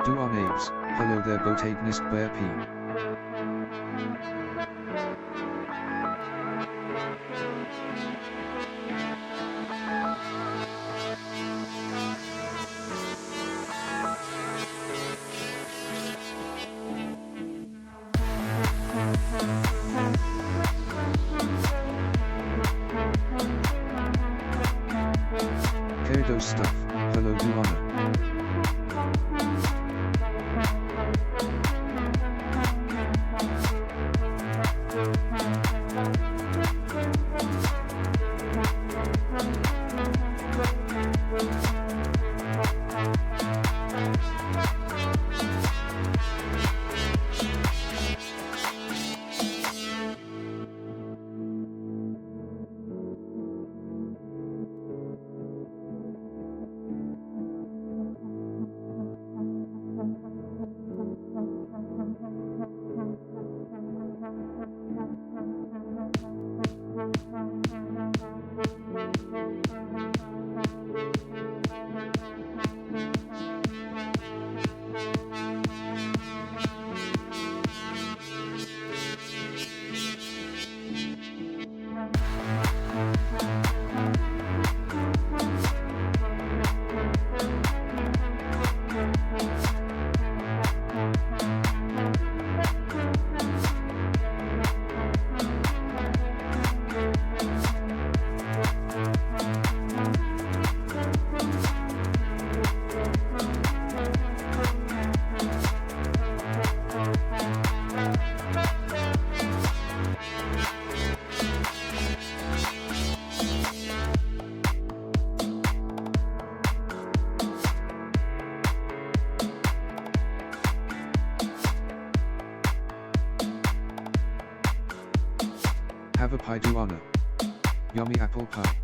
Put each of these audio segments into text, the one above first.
Do our names, hello there botagnist bear P. Karidoesstuff, hello do honor. Have a pie do honor. Yummy apple pie.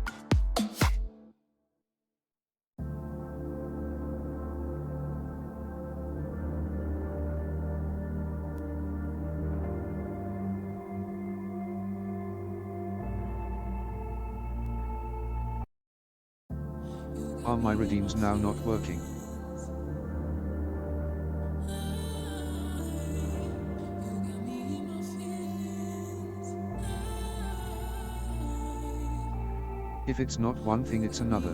Are my redeems now not working? If it's not one thing it's another.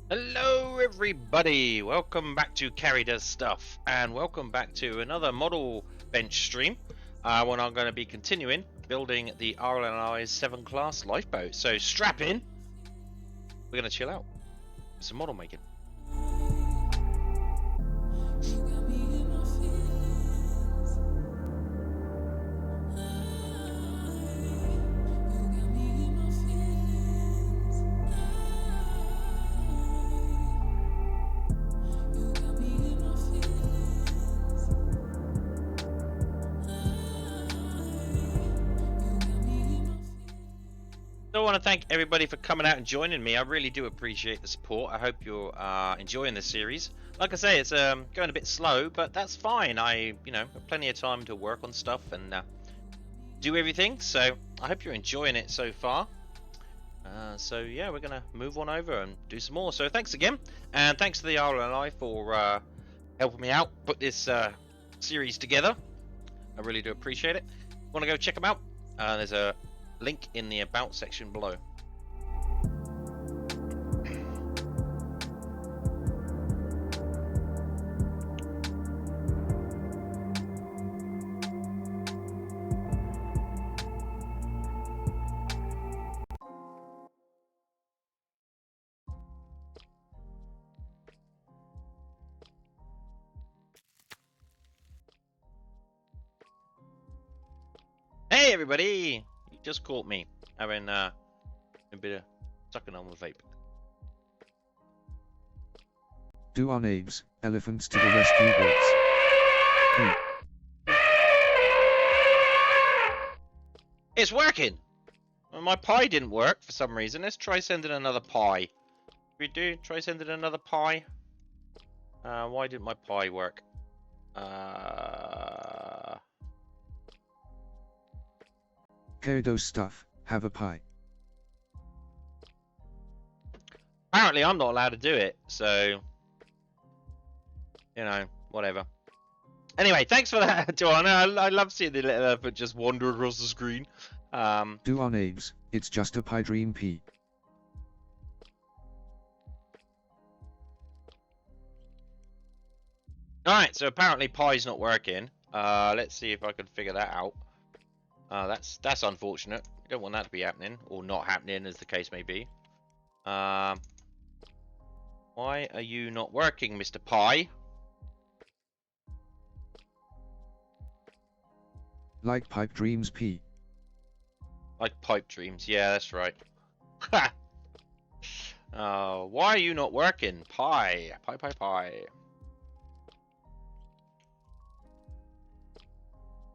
Hello everybody, welcome back to Karidoesstuff and welcome back to another model bench stream when I'm going to be continuing building the RNLI's Severn Class Lifeboat. So strap in, we're going to chill out with some model making. So I want to thank everybody for coming out and joining me. I really do appreciate the support. I hope you're enjoying this series. Like I say, it's going a bit slow, but that's fine. I have plenty of time to work on stuff and do everything. So I hope you're enjoying it so far. So yeah, we're gonna move on over and do some more. So thanks again, and thanks to the RNLI for helping me out put this series together. I really do appreciate it. Want to go check them out? There's a link in the about section below. Hey everybody! You just caught me having a bit of sucking on the vape. Do our knaves, elephants to the rescue boats. It's working! Well, my pie didn't work for some reason. Let's try sending another pie. Try sending another pie. Why didn't my pie work? Karidoesstuff, have a pie. Apparently I'm not allowed to do it, so you know, whatever. Anyway, thanks for that, Joanna. I love seeing the little elephant just wander across the screen. Do our knaves, it's just a pie dream pea. Alright, so apparently pie's not working. Let's see if I can figure that out. That's unfortunate. You don't want that to be happening, or not happening, as the case may be. Why are you not working, Mr. Pie? Like pipe dreams pea. Like pipe dreams, yeah, that's right. Why are you not working? Pie. Pie.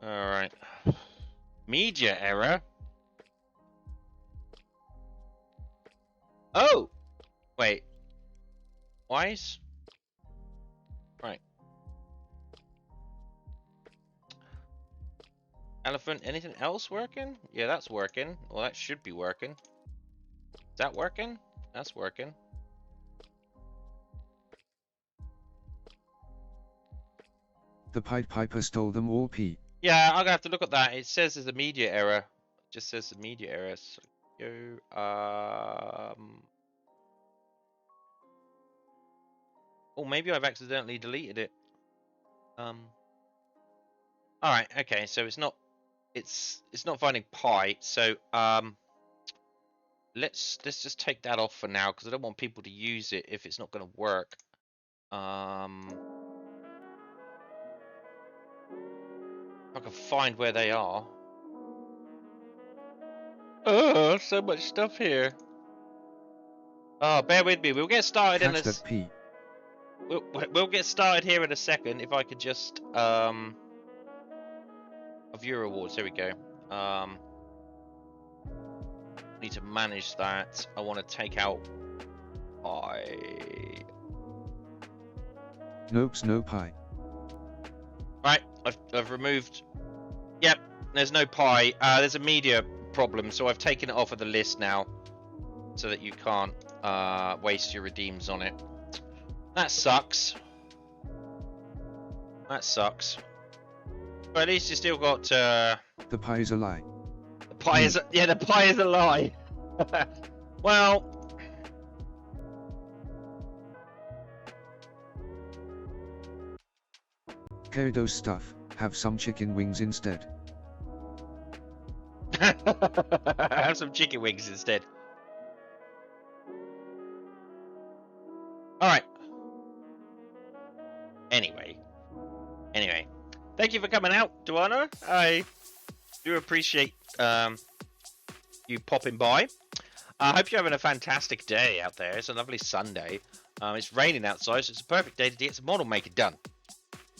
Alright. Media error? Oh! Wait. Why is... Right. Elephant, anything else working? Yeah, that's working. Well, that should be working. Is that working? That's working. The Pied Piper stole them all pea. Yeah, I'm gonna have to look at that. It says there's a media error. It just says a media error. So go, oh, maybe I've accidentally deleted it. Alright, okay, so it's not finding pie, so let's just take that off for now, because I don't want people to use it if it's not gonna work. If I can find where they are. Oh, so much stuff here. Oh, bear with me. We'll get started in Catch a... that pea. We'll get started here in a second. If I could just a viewer awards. There we go. Need to manage that. I want to take out pie. Nope's no pie. Right, I've removed. Yep, there's no pie. There's a media problem, so I've taken it off of the list now, so that you can't waste your redeems on it. That sucks. That sucks. But at least you still got. The pie is a lie. The pie is the pie is a lie. Well. Karidoesstuff, have some chicken wings instead. Have some chicken wings instead. Alright. Anyway. Thank you for coming out, Duana. I do appreciate you popping by. I hope you're having a fantastic day out there. It's a lovely Sunday. It's raining outside, so it's a perfect day to get some model making done.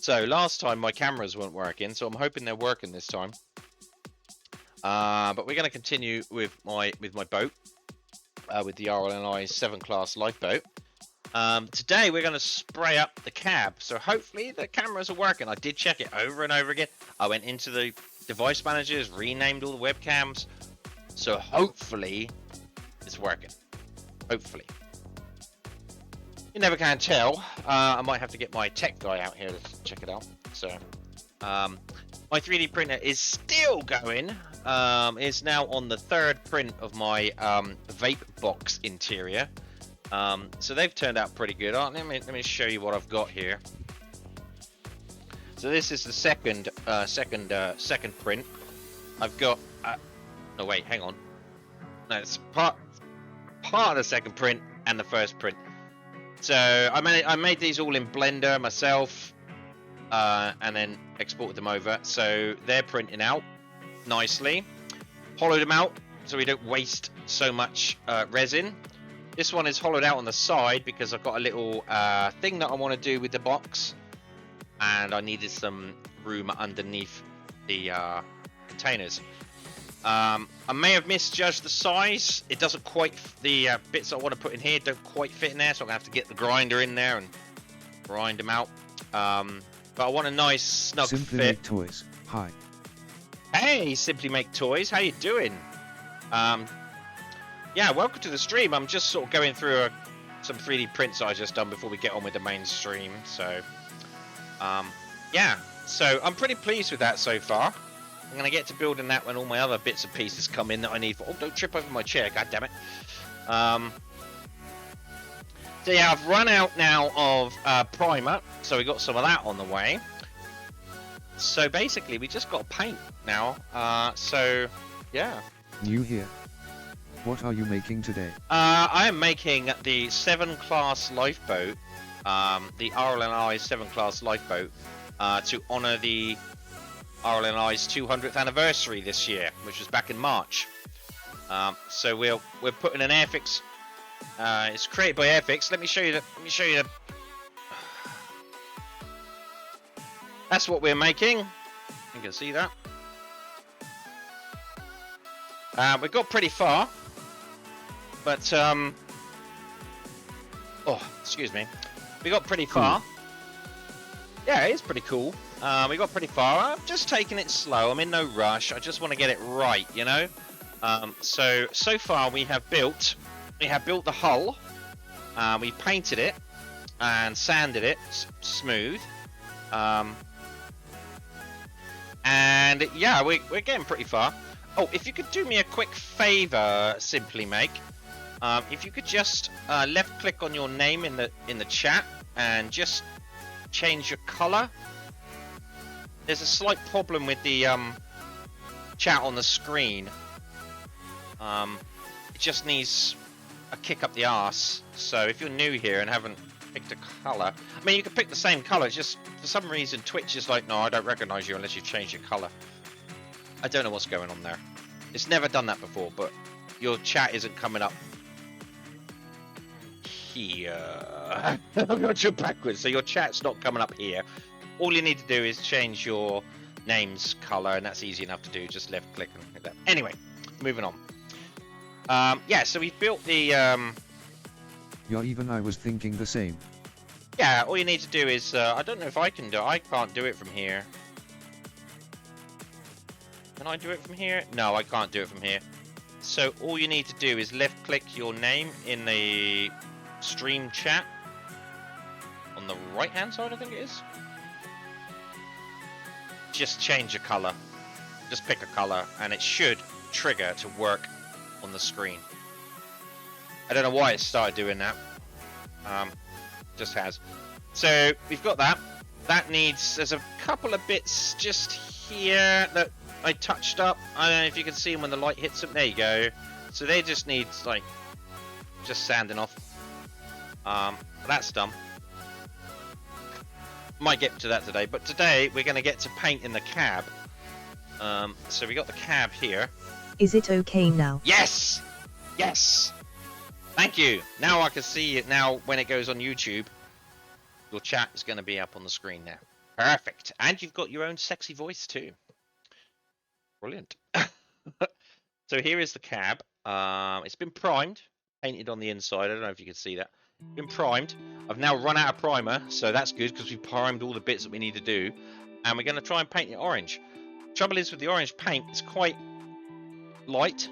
So last time my cameras weren't working, so I'm hoping they're working this time. But we're going to continue with my boat, with the RNLI Severn Class Lifeboat. Today we're going to spray up the cab, so hopefully the cameras are working. I did check it over and over again. I went into the device managers, renamed all the webcams, so hopefully it's working. Hopefully. You never can tell. I might have to get my tech guy out here to check it out. So, my 3D printer is still going. It's now on the 3rd print of my vape box interior. So they've turned out pretty good. Let me show you what I've got here. So this is the second print. I've got. No wait, hang on. No, it's part of the second print and the first print. So I made these all in Blender myself, and then exported them over. So they're printing out nicely. Hollowed them out so we don't waste so much resin. This one is hollowed out on the side because I've got a little thing that I want to do with the box, and I needed some room underneath the containers. I may have misjudged the size. It doesn't quite, the bits I want to put in here don't quite fit in there, so I'm going to have to get the grinder in there and grind them out. But I want a nice snug Simply fit. Make Toys. Hi. Hey, Simply Make Toys, how you doing? Yeah, welcome to the stream. I'm just sort of going through some 3D prints I just done before we get on with the main stream. So, yeah, so I'm pretty pleased with that so far. I'm going to get to building that when all my other bits and pieces come in that I need for... Oh, don't trip over my chair, god damn it. So yeah, I've run out now of primer, so we got some of that on the way. So basically, we just got paint now. So, yeah. New here. What are you making today? I am making the Severn Class Lifeboat, the RNLI Severn Class Lifeboat, to honour the RNLI's 200th anniversary this year, which was back in March. So we're putting an Airfix. It's created by Airfix. Let me show you the. That's what we're making. You can see that. We got pretty far, but oh, excuse me. We got pretty far. Yeah, it is pretty cool. We got pretty far. I'm just taking it slow. I'm in no rush. I just want to get it right, you know. So far we have built the hull. We painted it and sanded it smooth. And yeah, we're getting pretty far. Oh, if you could do me a quick favor, Simply Make. If you could just left click on your name in the chat and just change your color. There's a slight problem with the chat on the screen. It just needs a kick up the arse. So if you're new here and haven't picked a color, I mean, you can pick the same color. It's just for some reason Twitch is like, no, I don't recognize you unless you've changed your color. I don't know what's going on there. It's never done that before, but your chat isn't coming up here. I've got you backwards, so your chat's not coming up here. All you need to do is change your name's color, and that's easy enough to do. Just left click and hit that. Anyway, moving on. Yeah, so we've built the Yeah, even I was thinking the same. yeah, all you need to do is I don't know if I can do it. I can't do it from here. Can I do it from here? No, I can't do it from here. So all you need to do is left click your name in the stream chat on the right hand side, I think it is. Just change a color. Just pick a color and it should trigger to work on the screen. I don't know why it started doing that. Just has. So we've got that. That needs, there's a couple of bits just here that I touched up. I don't know if you can see them when the light hits them. There you go. So they just need like just sanding off. That's done. Might get to that today, but today we're going to get to paint in the cab. So we got the cab here. Is it okay now? Yes! Yes! Thank you. Now I can see it now when it goes on YouTube. Your chat is going to be up on the screen now. Perfect. And you've got your own sexy voice too. Brilliant. So here is the cab. It's been primed, painted on the inside. I don't know if you can see that. Been primed. I've now run out of primer, so that's good because we've primed all the bits that we need to do. And we're going to try and paint it orange. Trouble is with the orange paint, it's quite light.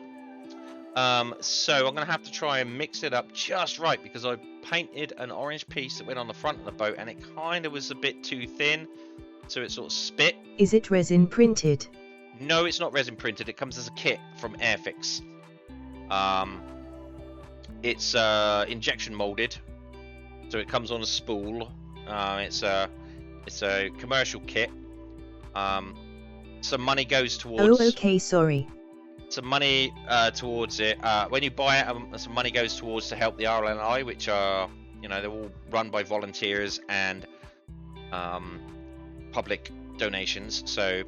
So I'm going to have to try and mix it up just right, because I painted an orange piece that went on the front of the boat and it kind of was a bit too thin, so it sort of spit. Is it resin printed? No, it's not resin printed. It comes as a kit from Airfix. It's injection molded, so it comes on a spool. It's a commercial kit. Some money goes towards. Oh, okay, sorry. Some money towards it. When you buy it, some money goes towards to help the RNLI, which are, you know, they're all run by volunteers and public donations. So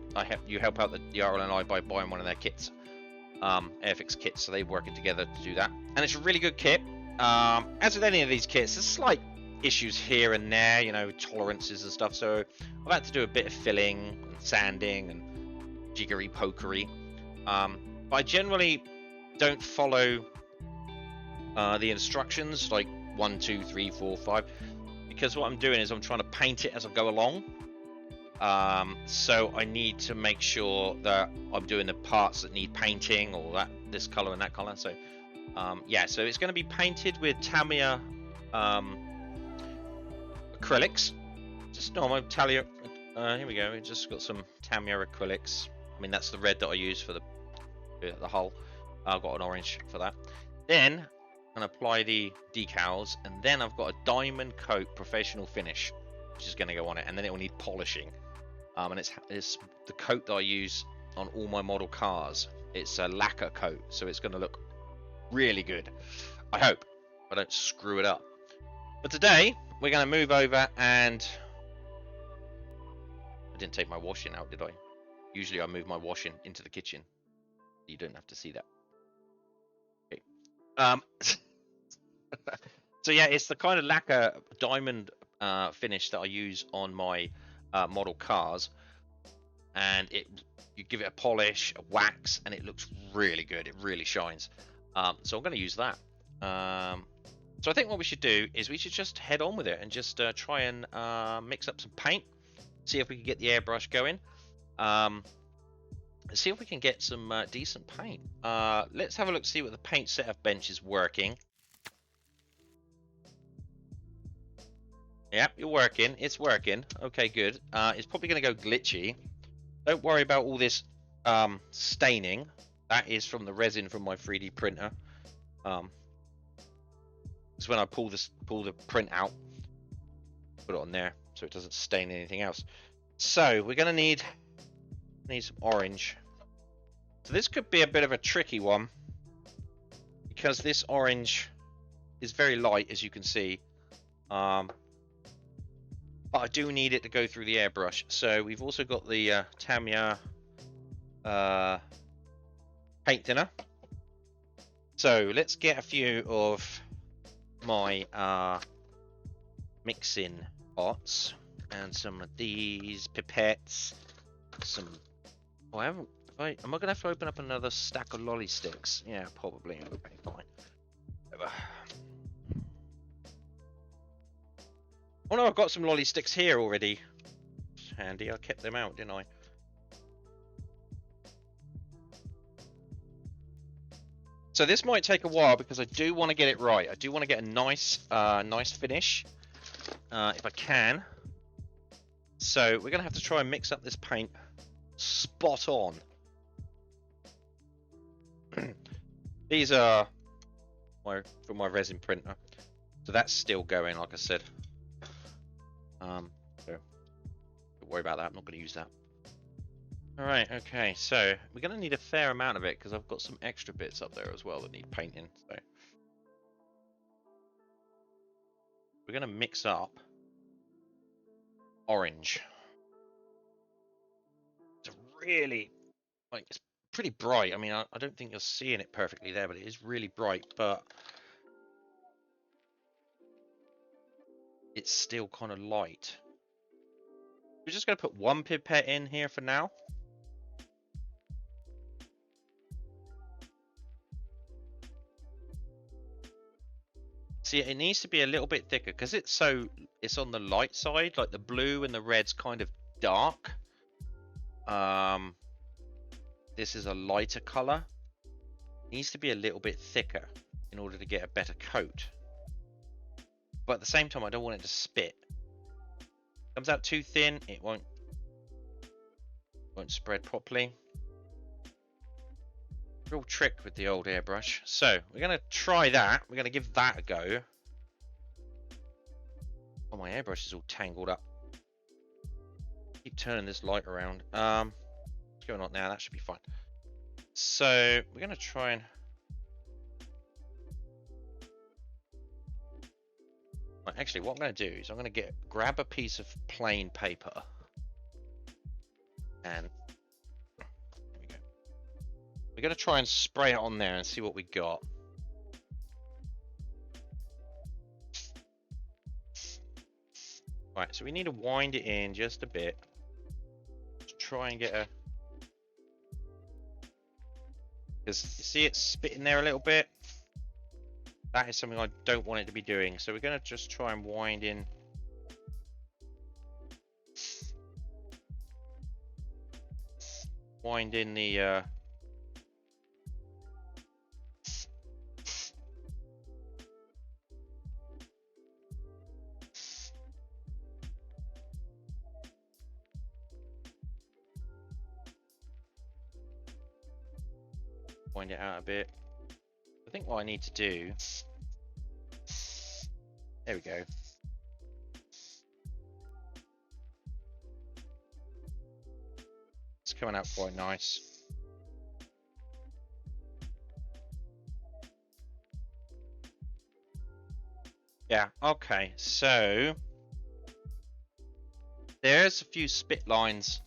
you help out the RNLI by buying one of their kits, Airfix kits. So they're working together to do that, and it's a really good kit. As with any of these kits, there's slight issues here and there, you know, tolerances and stuff. So I've had to do a bit of filling and sanding and jiggery pokery. But I generally don't follow the instructions like 1, 2, 3, 4, 5, because what I'm doing is I'm trying to paint it as I go along. So I need to make sure that I'm doing the parts that need painting, or this color and that color. So yeah, so it's going to be painted with Tamiya acrylics, just normal Tamiya. Here we go. We just got some Tamiya acrylics. I mean, that's the red that I use for the hull. I've got an orange for that. Then I'm going to apply the decals, and then I've got a diamond coat professional finish, which is going to go on it, and then it will need polishing. And it's the coat that I use on all my model cars. It's a lacquer coat, so it's going to look really good. I hope I don't screw it up. But today we're going to move over, and I didn't take my washing out, did I? Usually I move my washing into the kitchen. You don't have to see that. Okay. So yeah, it's the kind of lacquer diamond finish that I use on my model cars, and you give it a polish, a wax, and it looks really good. It really shines. So I'm going to use that. So I think what we should do is we should just head on with it and just try and mix up some paint, see if we can get the airbrush going. See if we can get some decent paint. Let's have a look, see what the paint setup bench is working. Yep, you're working. It's working. Okay, good. It's probably going to go glitchy. Don't worry about all this staining. That is from the resin from my 3D printer. It's when I pull the print out, put it on there so it doesn't stain anything else. So we're going to need some orange. So this could be a bit of a tricky one, because this orange is very light, as you can see. But I do need it to go through the airbrush. So we've also got the Tamiya paint thinner. So let's get a few of my mixing pots and some of these pipettes. Oh, am I going to have to open up another stack of lolly sticks? Yeah, probably. Okay, fine. Oh no, I've got some lolly sticks here already. It's handy, I kept them out, didn't I? So this might take a while, because I do want to get it right. I do want to get a nice finish, if I can. So we're going to have to try and mix up this paint spot on. These are from my resin printer, so that's still going, like I said. So don't worry about that. I'm not going to use that. All right, okay. So we're going to need a fair amount of it, because I've got some extra bits up there as well that need painting. So we're going to mix up orange. It's really it's pretty bright. I mean, I don't think you're seeing it perfectly there, but it is really bright. But it's still kind of light. We're just going to put one pipette in here for now. See, it needs to be a little bit thicker, because it's on the light side. Like the blue and the red's kind of dark. This is a lighter color. needs to be a little bit thicker in order to get a better coat. But at the same time, I don't want it to spit. Comes out too thin, it won't spread properly. Real trick with the old airbrush. So we're gonna try that. We're gonna give that a go. Oh, my airbrush is all tangled up. Keep turning this light around. What's going on now? That should be fine. So we're gonna try and. Right, actually, what I'm gonna do is I'm gonna grab a piece of plain paper, and there we go. We're gonna try and spray it on there and see what we got. Right, so we need to wind it in just a bit to try and get a. Because you see it spitting there a little bit. That is something I don't want it to be doing. So we're going to just try and wind in. Wind in the. Wind it out a bit. I think what I need to do. There we go. It's coming out quite nice. Yeah, okay, so there's a few spit lines,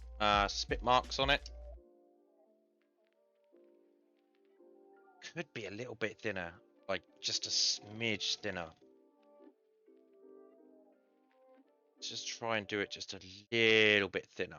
spit marks on it. Could be a little bit thinner, like just a smidge thinner. Let's just try and do it just a little bit thinner.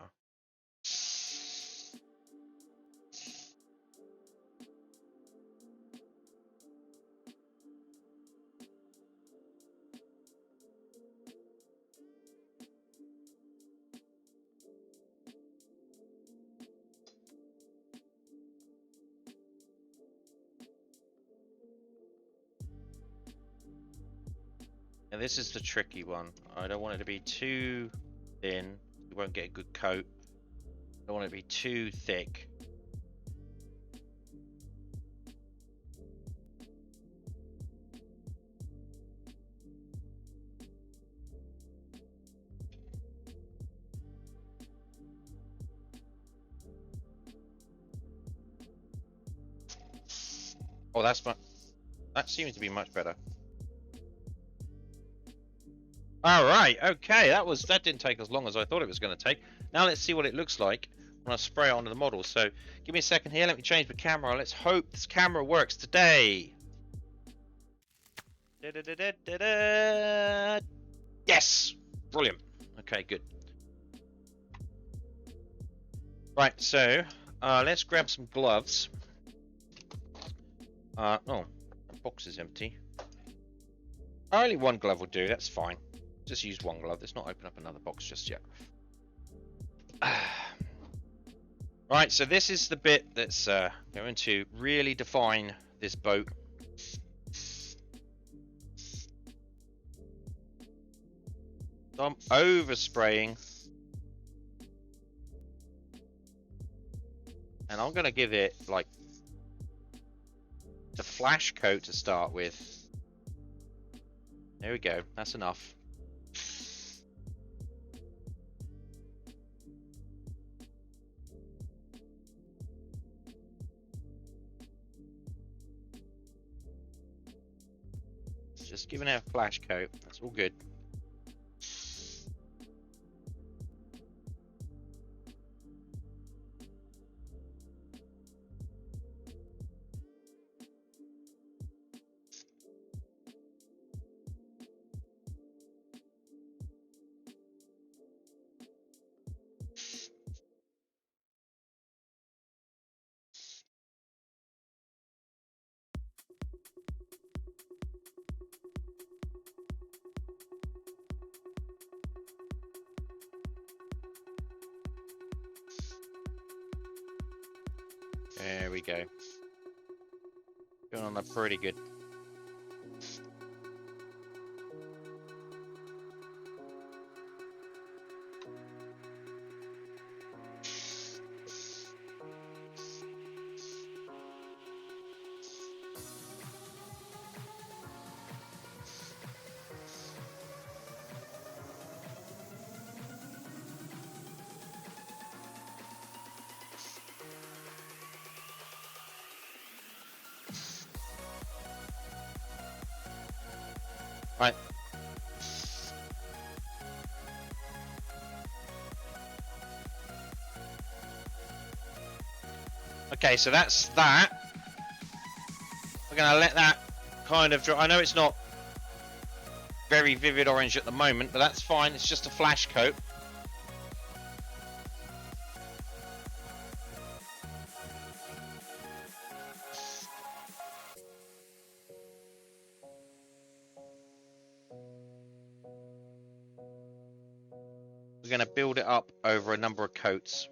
Now this is the tricky one. I don't want it to be too thin. You won't get a good coat. I don't want it to be too thick. Oh, that seems to be much better. All right, okay, that didn't take as long as I thought it was going to take. Now let's see what it looks like when I spray it onto the model. So give me a second here. Let me change the camera. Let's hope this camera works today. Yes, brilliant. Okay, good. Right, so let's grab some gloves. Oh, the box is empty. Only one glove will do. That's fine. Just use one glove. Let's not open up another box just yet. Right, so this is the bit that's going to really define this boat. So I'm overspraying. And I'm going to give it like the flash coat to start with. There we go. That's enough. Just giving it a flash coat. That's all good. There we go. Going on pretty good. Right. Okay, so that's that. We're gonna let that kind of dry. I know it's not very vivid orange at the moment, but that's fine. It's just a flash coat. We're going to build it up over a number of coats.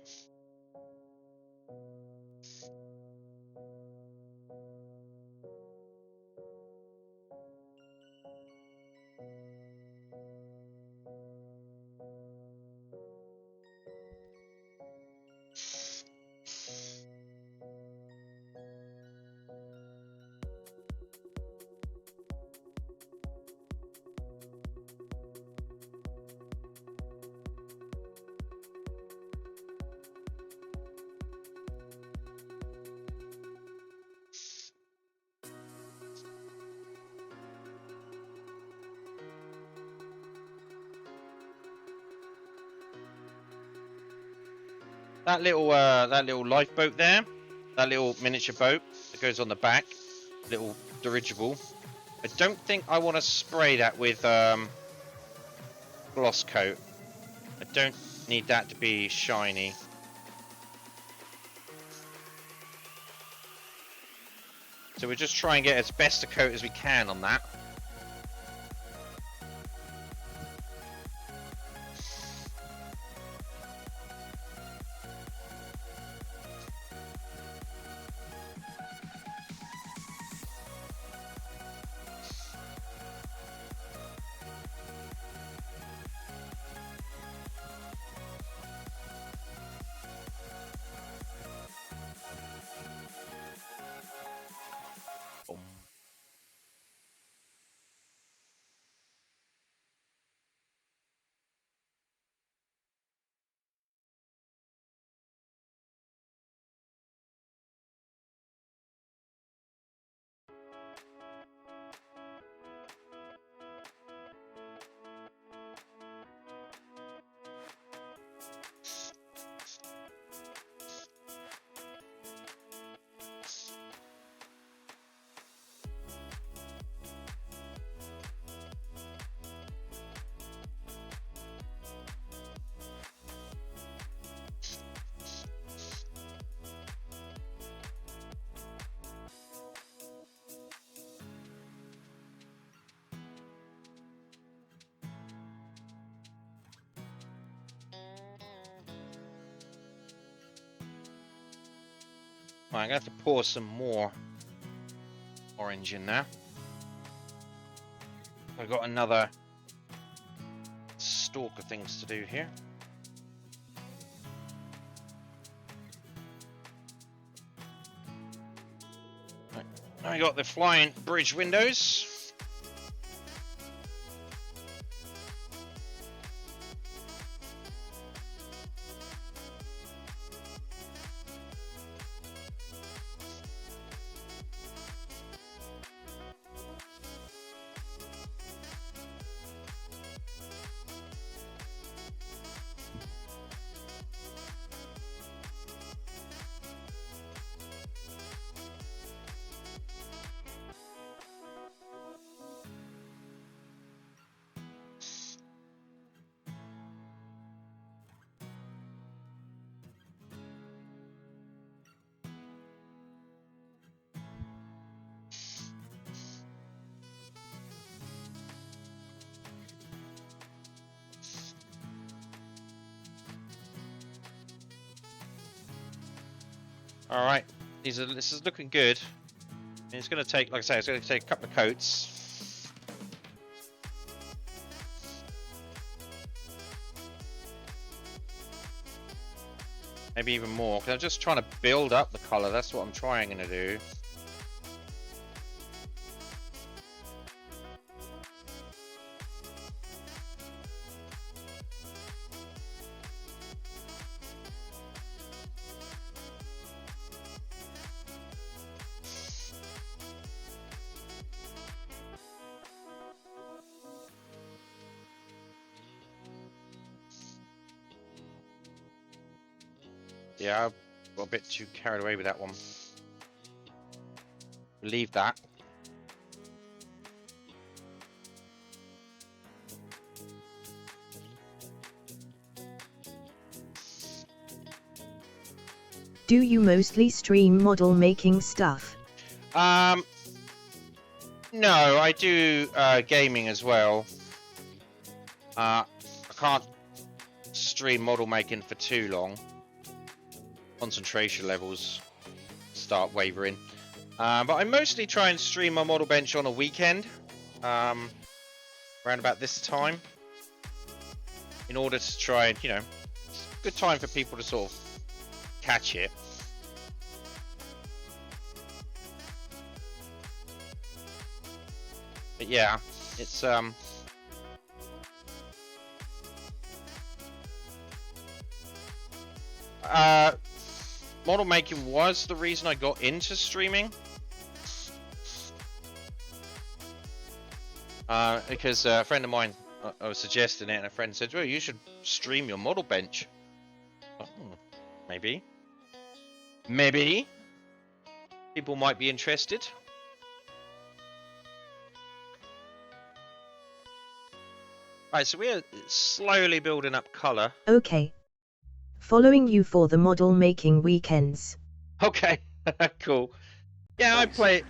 That little lifeboat there, that little miniature boat that goes on the back, little dirigible. I don't think I want to spray that with gloss coat. I don't need that to be shiny. So we'll just try and get as best a coat as we can on that. Boom. Right, I'm going to have to pour some more orange in there. I've got another stalk of things to do here. Right, now I got the flying bridge windows. All right, this is looking good. And it's going to take, like I say, it's going to take a couple of coats. Maybe even more, because I'm just trying to build up the color. That's what I'm trying to do. Yeah, I got a bit too carried away with that one. Leave that. Do you mostly stream model making stuff? No, I do gaming as well. I can't stream model making for too long. Concentration levels start wavering. But I mostly try and stream my model bench on a weekend, around about this time, in order to try and, you know, it's a good time for people to sort of catch it. But yeah, it's model making was the reason I got into streaming. Because a friend of mine, I was suggesting it, and a friend said, well, you should stream your model bench. Oh, maybe. Maybe. People might be interested. Alright, so we're slowly building up colour. Okay. Following you for the model making weekends. Okay, cool. Yeah, I play.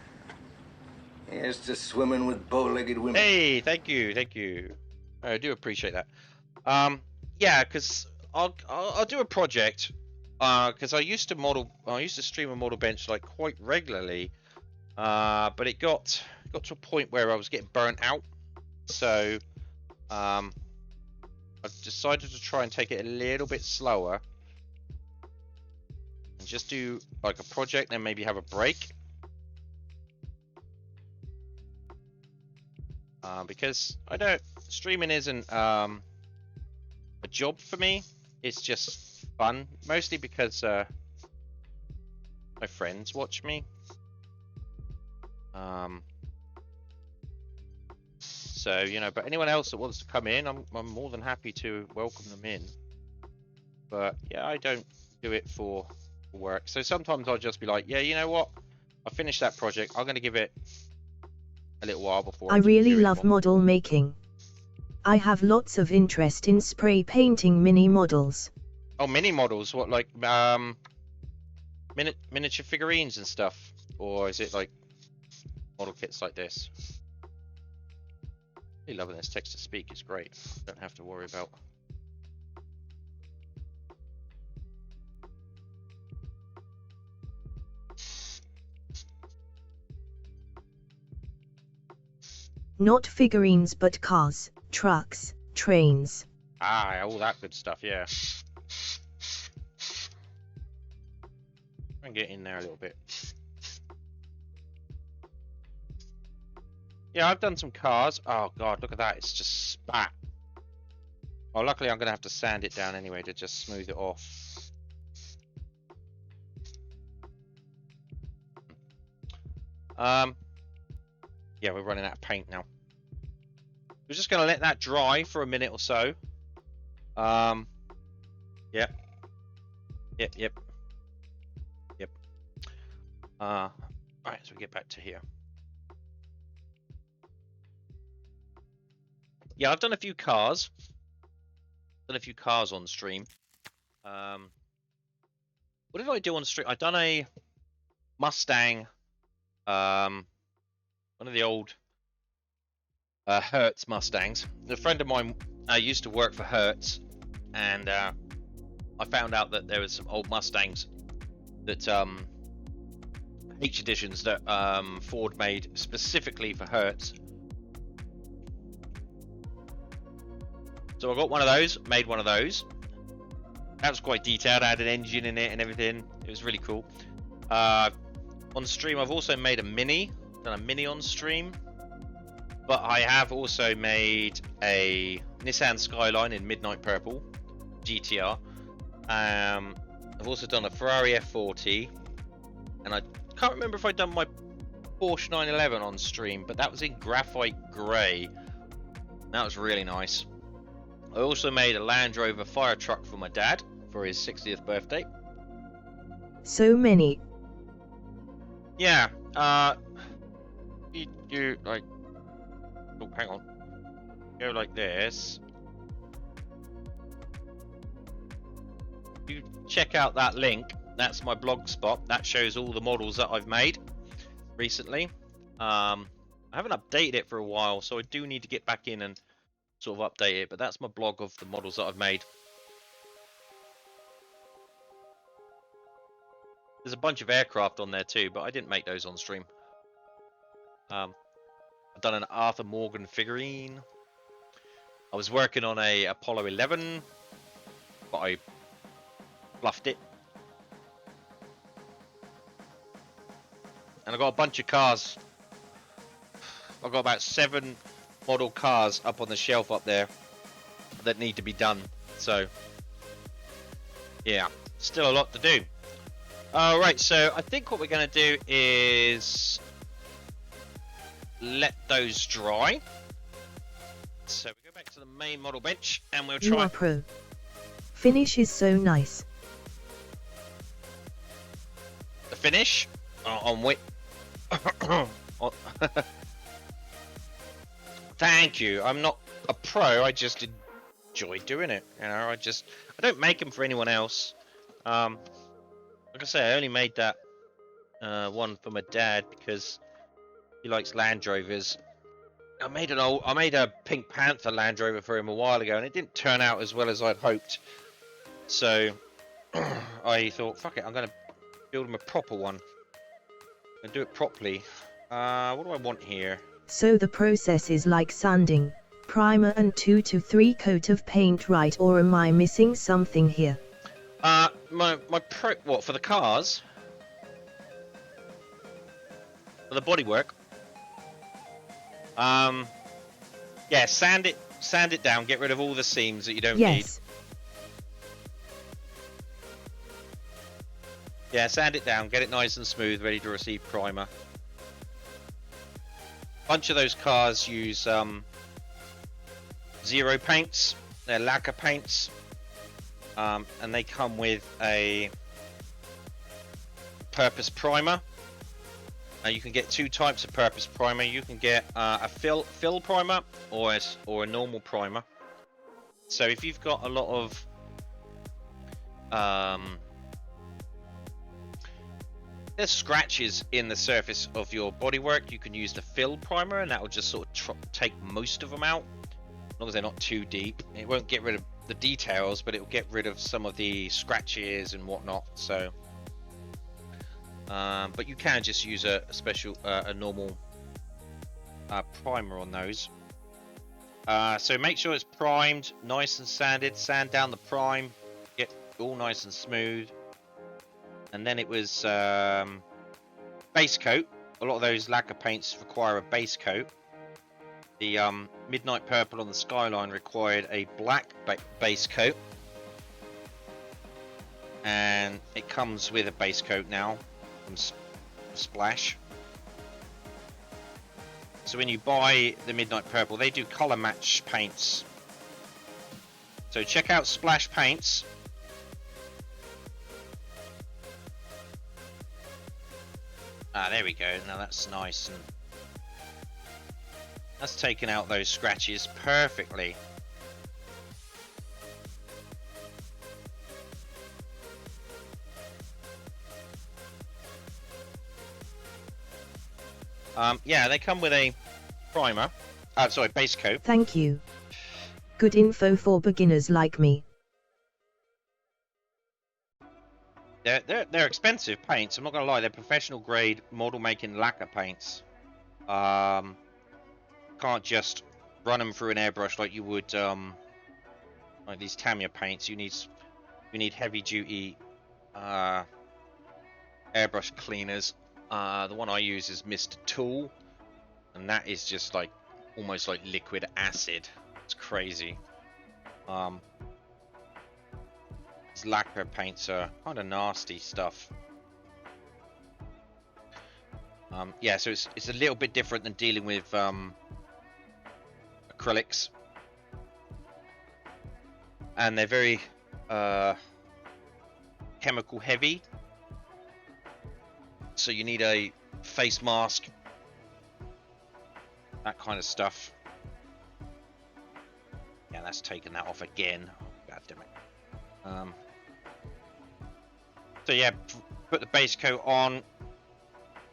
Here's to swimming with bow-legged women. Hey, thank you, thank you. I do appreciate that. Yeah, because I'll do a project. Because I used to stream a model bench like quite regularly. But it got to a point where I was getting burnt out. So I've decided to try and take it a little bit slower. And just do like a project, then maybe have a break. Because streaming isn't a job for me. It's just fun, mostly because my friends watch me. So, you know, but anyone else that wants to come in, I'm more than happy to welcome them in. But yeah, I don't do it for work. So sometimes I'll just be like, yeah, you know what? I finished that project. I'm going to give it a little while before I really do love model making. I have lots of interest in spray painting mini models. Oh, mini models? What, like miniature figurines and stuff? Or is it like model kits like this? Really loving this text to speak. It's great. Don't have to worry about. Not figurines but cars, trucks, trains. Ah, all that good stuff, yeah. Try and get in there a little bit. Yeah, I've done some cars. Oh god, look at that, it's just spat. Well, luckily I'm going to have to sand it down anyway to just smooth it off. Yeah, we're running out of paint now. We're just going to let that dry for a minute or so. Yep. Right, so we get back to here. Yeah, I've done a few cars. On stream. What did I do on stream? I've done a Mustang. One of the old Hertz Mustangs. A friend of mine used to work for Hertz, and I found out that there was some old Mustangs that H editions that Ford made specifically for Hertz. So I got one of those, made one of those. That was quite detailed. I had an engine in it and everything. It was really cool. On stream, I've also made a Mini. Done a Mini on stream. But I have also made a Nissan Skyline in Midnight Purple GTR. I've also done a Ferrari F40, and I can't remember if I'd done my Porsche 911 on stream, but that was in graphite grey. That was really nice. I also made a Land Rover fire truck for my dad for his 60th birthday. So many. Yeah, you like, oh, hang on, go like this. You check out that link. That's my blog spot. That shows all the models that I've made recently. I haven't updated it for a while, so I do need to get back in and sort of update it. But that's my blog of the models that I've made. There's a bunch of aircraft on there too, but I didn't make those on stream. I've done an Arthur Morgan figurine. I was working on a Apollo 11, but I fluffed it. And I got a bunch of cars. I've got about 7 model cars up on the shelf up there that need to be done. So, yeah, still a lot to do. Alright, so I think what we're going to do is let those dry. So we go back to the main model bench and we'll You try. are pro. Finish is so nice. The finish on which. Thank you. I'm not a pro. I just enjoy doing it. You know, I don't make them for anyone else. Like I say, I only made that one for my dad because he likes Land Rovers. I made a Pink Panther Land Rover for him a while ago, and it didn't turn out as well as I'd hoped. So I thought, fuck it, I'm gonna build him a proper one and do it properly. What do I want here? So the process is like sanding, primer and 2 to 3 coat of paint, right? Or am I missing something here? What, for the cars? For the bodywork? Yeah, sand it down, get rid of all the seams that you don't need. Yes. Yeah, sand it down, get it nice and smooth, ready to receive primer. Bunch of those cars use zero paints, they're lacquer paints, and they come with a purpose primer. You can get 2 types of purpose primer. You can get a fill primer or a normal primer. So if you've got a lot of there's scratches in the surface of your bodywork, you can use the fill primer, and that will just sort of take most of them out, as long as they're not too deep. It won't get rid of the details, but it will get rid of some of the scratches and whatnot. So, but you can just use a special, a normal primer on those. So make sure it's primed, nice and sanded. Sand down the prime, get all nice and smooth. And then it was base coat. A lot of those lacquer paints require a base coat. The Midnight Purple on the Skyline required a black base coat. And it comes with a base coat now from Splash. So when you buy the Midnight Purple, they do colour match paints. So check out Splash Paints. There we go. Now that's nice, and that's taken out those scratches perfectly. Yeah, they come with a primer. Sorry, base coat. Thank you. Good info for beginners like me. They're expensive paints. I'm not gonna lie, they're professional grade model making lacquer paints. Can't just run them through an airbrush like you would like these Tamiya paints. You need heavy duty airbrush cleaners. The one I use is Mr. Tool, and that is just like almost like liquid acid. It's crazy. These lacquer paints are kind of nasty stuff. Yeah, so it's a little bit different than dealing with acrylics, and they're very chemical heavy. So you need a face mask, that kind of stuff. Yeah, that's taken that off again. Oh, God damn it. So yeah, put the base coat on. A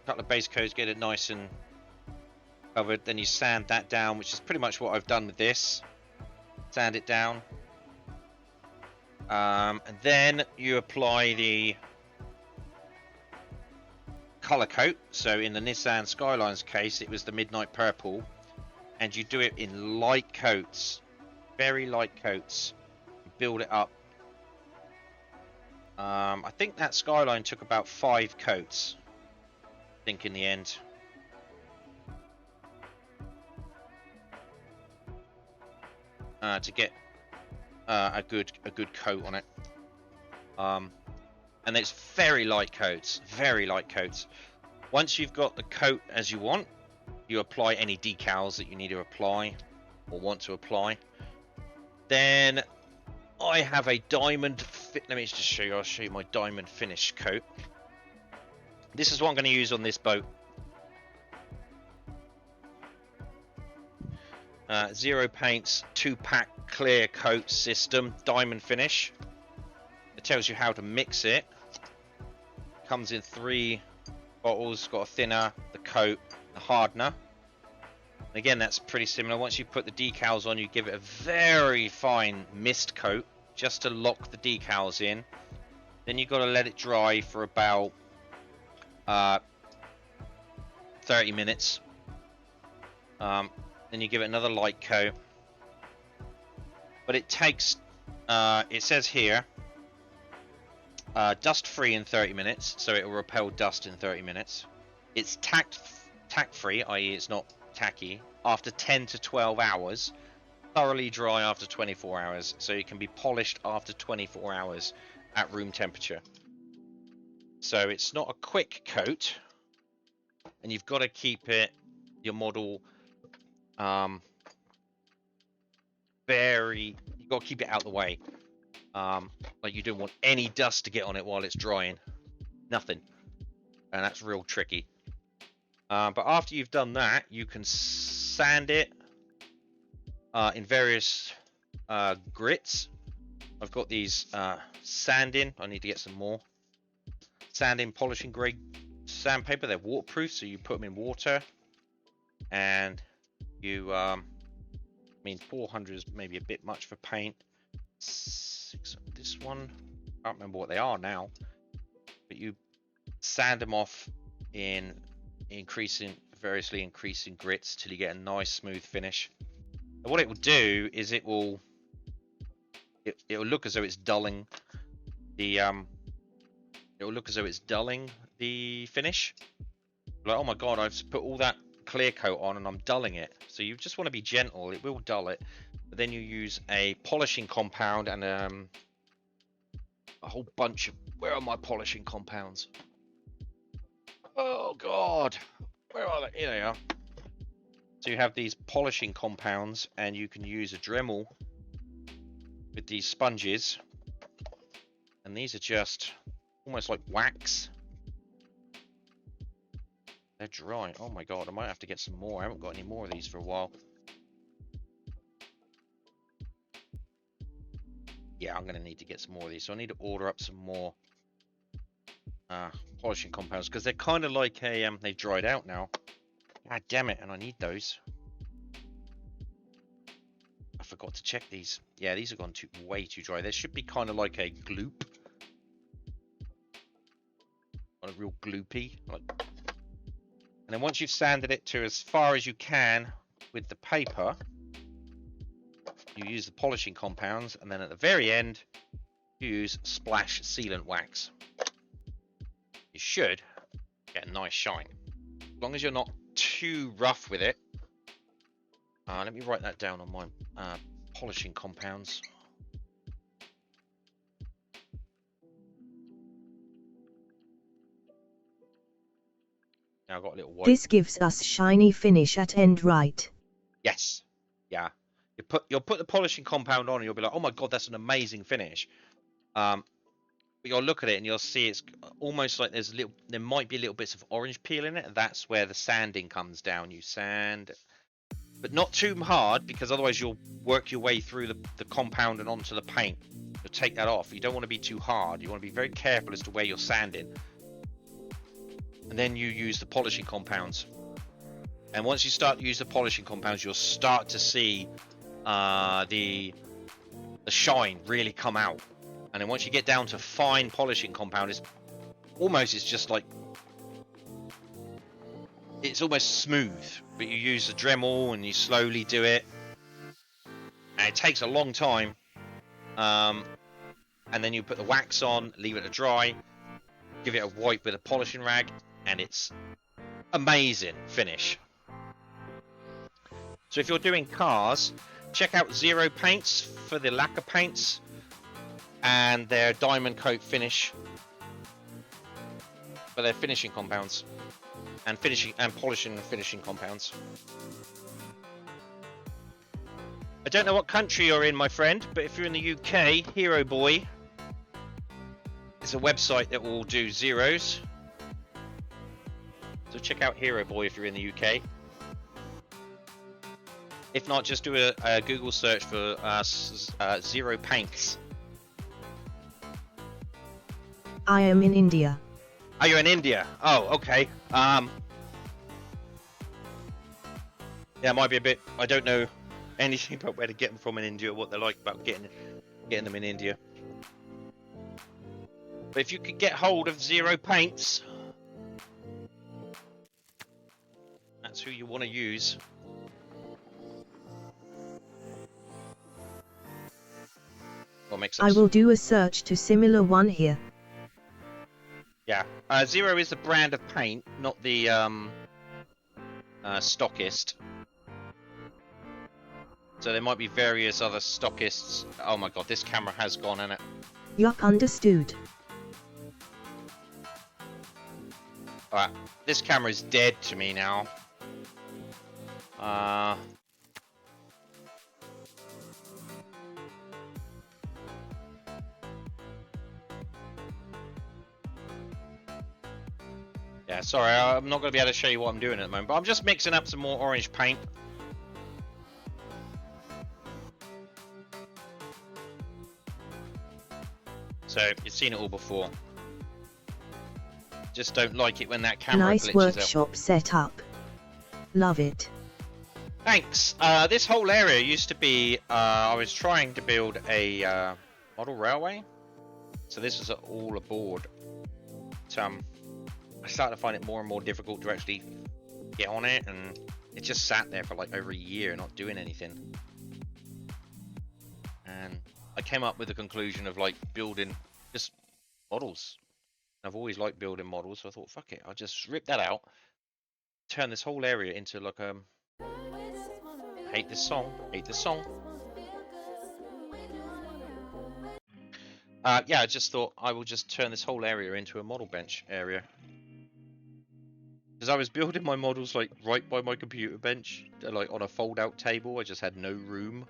couple of base coats, get it nice and covered. Then you sand that down, which is pretty much what I've done with this. Sand it down. And then you apply the color coat. So in the Nissan Skyline's case, it was the Midnight Purple, and you do it in light coats, very light coats. You build it up. I think that Skyline took about 5 coats, I think, in the end. To get a good coat on it. And it's very light coats, very light coats. Once you've got the coat as you want, you apply any decals that you need to apply or want to apply. Then I have a diamond fit. Let me just show you. I'll show you my diamond finish coat. This is what I'm going to use on this boat. Zero Paints 2-pack clear coat system, diamond finish. It tells you how to mix it. Comes in 3 bottles. Got a thinner, the coat, the hardener. And again, that's pretty similar. Once you put the decals on, you give it a very fine mist coat just to lock the decals in. Then you've got to let it dry for about 30 minutes. Then you give it another light coat. But it takes, it says here, dust free in 30 minutes, so it will repel dust in 30 minutes. It's tack free, i.e. it's not tacky, after 10 to 12 hours. Thoroughly dry after 24 hours, so it can be polished after 24 hours at room temperature. So it's not a quick coat, and you've got to keep it, your model, you've got to keep it out of the way. Like you don't want any dust to get on it while it's drying. Nothing. And that's real tricky. But after you've done that, you can sand it in various grits. I've got these sanding. I need to get some more. Sanding, polishing grade sandpaper. They're waterproof, so you put them in water. And you, I mean, 400 is maybe a bit much for paint. 6 on this one. I can't remember what they are now. But you sand them off in variously increasing grits till you get a nice smooth finish. And what it will do is it will look as though it's dulling the finish. Like, oh my god, I've put all that clear coat on and I'm dulling it. So you just want to be gentle. It will dull it, but then you use a polishing compound and a whole bunch of, where are my polishing compounds? Oh god, where are they? Here they are. So you have these polishing compounds, and you can use a Dremel with these sponges, and these are just almost like wax. They're dry. Oh my god, I might have to get some more. I haven't got any more of these for a while. Yeah, I'm gonna need to get some more of these, so I need to order up some more polishing compounds, because they're kind of like a they've dried out now. God damn it, and I need those. I forgot to check these. Yeah, these have gone way too dry. They should be kind of like a gloop. like real gloopy. Like, and then once you've sanded it to as far as you can with the paper, you use the polishing compounds, and then at the very end, you use splash sealant wax. You should get a nice shine. As long as you're not too rough with it. Let me write that down on my polishing compounds. Now I've got a little white. This gives us shiny finish at end right. Yes. Yeah. You'll put the polishing compound on and you'll be like, oh my god, that's an amazing finish. But you'll look at it and you'll see it's almost like there might be little bits of orange peel in it, and that's where the sanding comes down. You sand, but not too hard, because otherwise you'll work your way through the compound and onto the paint. You'll take that off. You don't want to be too hard. You want to be very careful as to where you're sanding. And then you use the polishing compounds. And once you start to use the polishing compounds, you'll start to see the shine really come out. And then once you get down to fine polishing compound, it's just like, it's almost smooth, but you use the Dremel and you slowly do it, and it takes a long time. And then you put the wax on, leave it to dry, give it a wipe with a polishing rag, and it's amazing finish. So if you're doing cars, check out Zero Paints for the lacquer paints and their diamond coat finish for their finishing compounds and polishing and finishing compounds. I don't know what country you're in, my friend, but if you're in the UK, Hero Boy is a website that will do zeros. So check out Hero Boy if you're in the UK. If not, just do a Google search for Zero Paints. I am in India. Are you in India? Oh, okay. Yeah, it might be a bit. I don't know anything about where to get them from in India, or what they're like about getting them in India. But if you could get hold of Zero Paints, that's who you want to use. I will do a search to similar one here. Yeah, Zero is the brand of paint, not the stockist. So there might be various other stockists. Oh my god, this camera has gone, hasn't it? Yup, understood. Alright, this camera is dead to me now. Yeah, sorry, I'm not going to be able to show you what I'm doing at the moment, but I'm just mixing up some more orange paint. So, you've seen it all before. Just don't like it when that camera nice glitches workshop out. setup. Love it. Thanks. This whole area used to be, I was trying to build a model railway. So this is all aboard. I started to find it more and more difficult to actually get on it, and it just sat there for like over a year not doing anything. And I came up with the conclusion of like building just models. I've always liked building models, so I thought, fuck it, I'll just rip that out, turn this whole area into like hate this song. Yeah, I just thought I will just turn this whole area into a model bench area. Because I was building my models like right by my computer bench, like on a fold-out table. I just had no room.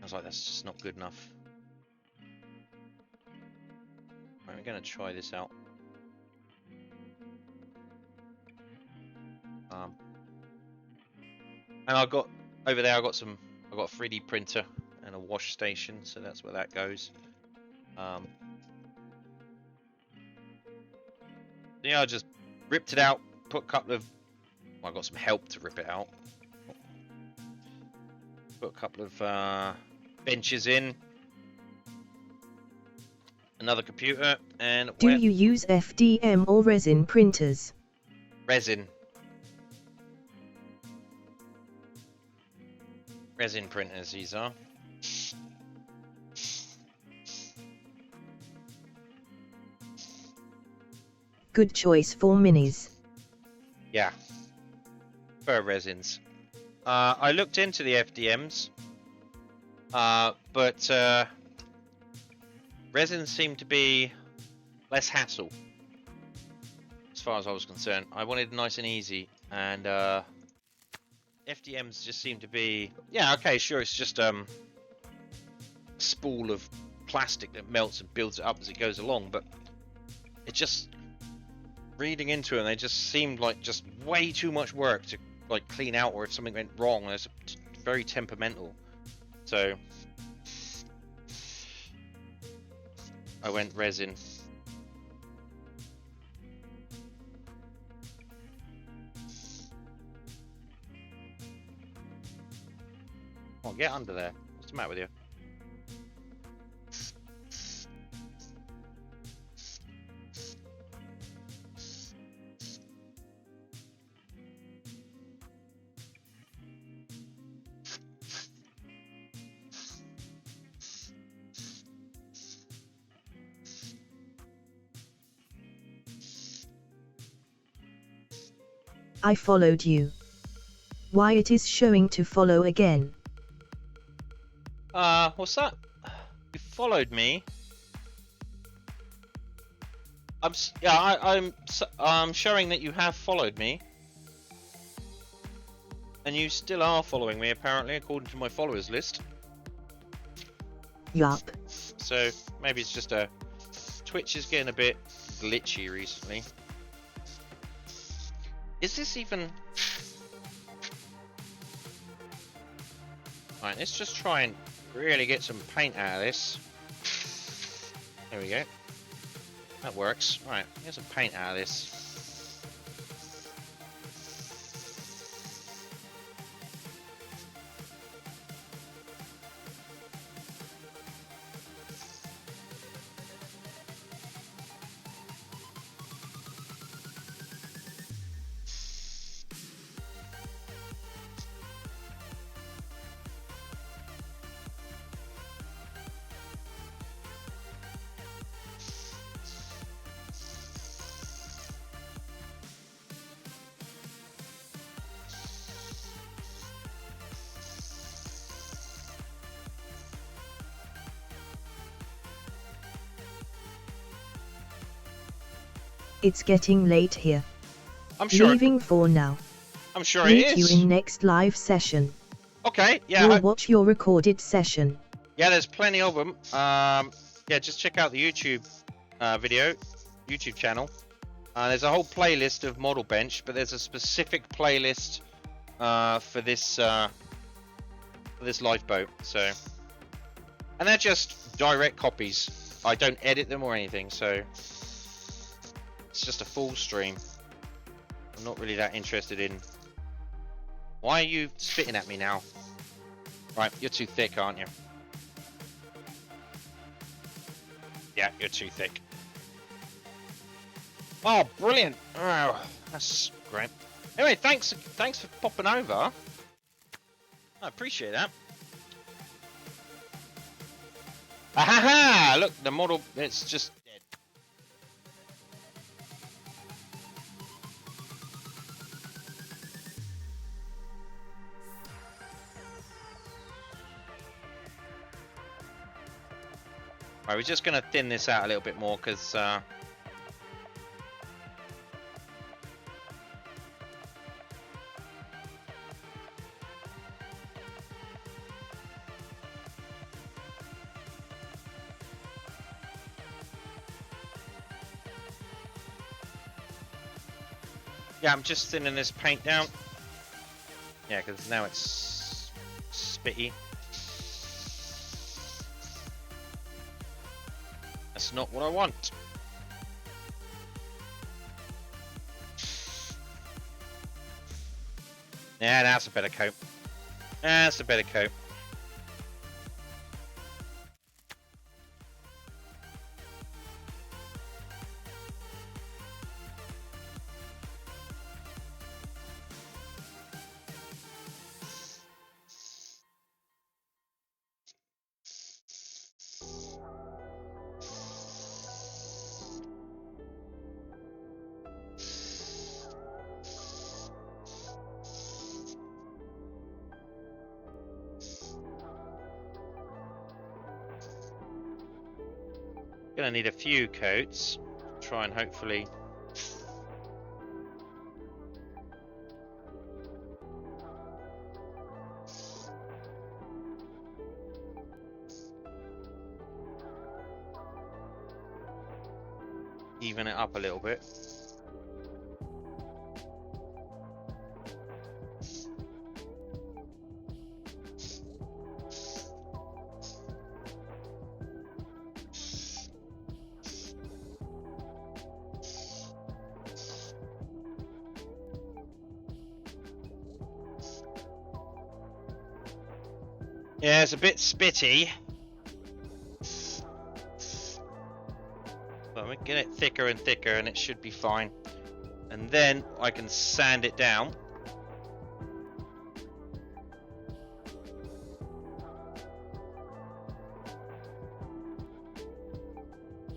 I was like, that's just not good enough. Right, I'm gonna try this out. And I got over there. I got a 3D printer and a wash station, so that's where that goes. Yeah, I just ripped it out, put a couple of. Well, I got some help to rip it out. Put a couple of benches in, another computer, and Do you use FDM or resin printers? resin. Resin printers, these are. Good choice for minis. Yeah. For resins. I looked into the FDMs, but resins seem to be less hassle, as far as I was concerned. I wanted nice and easy, and FDMs just seem to be, yeah, okay, sure, it's just a spool of plastic that melts and builds it up as it goes along, but it just, reading into it, they just seemed like just way too much work to like clean out, or if something went wrong, it's very temperamental. So I went resin. Oh, get under there. What's the matter with you? I followed you. Why it is showing to follow again? What's that? You followed me. I'm showing that you have followed me, and you still are following me apparently, according to my followers list. Yup. So maybe it's just Twitch is getting a bit glitchy recently. Is this even? Right, let's just try and really get some paint out of this. There we go. That works. Right, get some paint out of this. It's getting late here. I'm sure. Leaving for now. I'm sure Meet it you is. in next live session. Okay, yeah. We'll watch your recorded session. Yeah, there's plenty of them. Yeah, just check out the YouTube YouTube channel. There's a whole playlist of Model Bench, but there's a specific playlist for this lifeboat. So, and they're just direct copies. I don't edit them or anything, so it's just a full stream. I'm not really that interested in. Why are you spitting at me now? Right, you're too thick, aren't you? Yeah, you're too thick. Oh, brilliant! Oh, that's great. Anyway, thanks for popping over. I appreciate that. Ahaha! Look, the model, it's just dead. Right, we're just going to thin this out a little bit more because yeah, I'm just thinning this paint down. Yeah, because now it's spitty. That's not what I want. Yeah, that's a better coat. That's a better coat. Gonna need a few coats. Try and hopefully even it up a little bit. Yeah, it's a bit spitty. But we get it thicker and thicker and it should be fine. And then I can sand it down.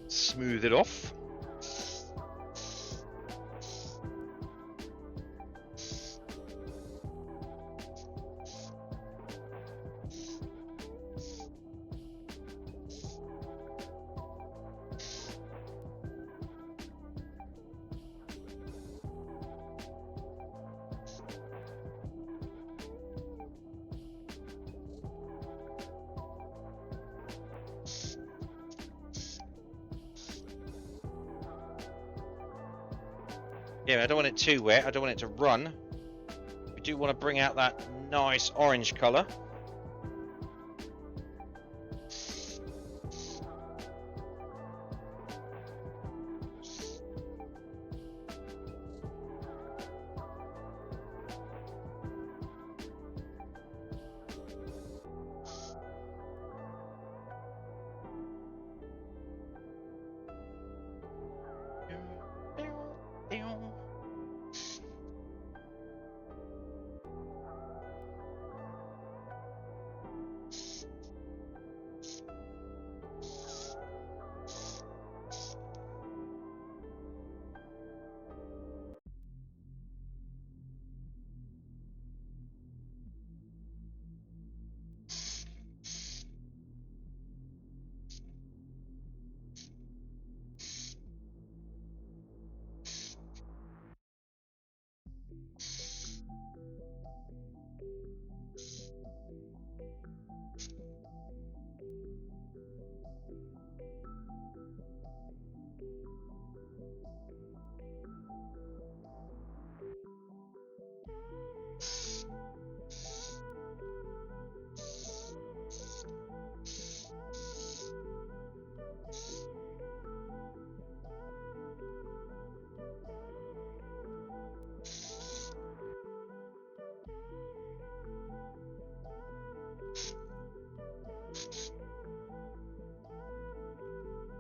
Smooth it off. Yeah, I don't want it too wet. I don't want it to run. We do want to bring out that nice orange colour.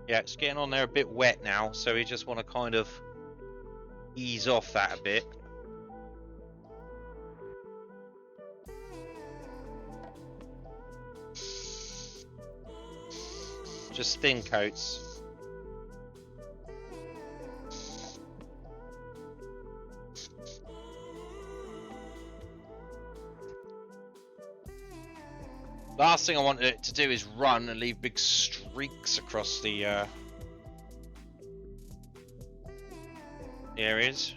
Yeah, it's getting on there a bit wet now, so we just want to kind of ease off that a bit. Just thin coats. Last thing I want it to do is run and leave big streaks across the areas.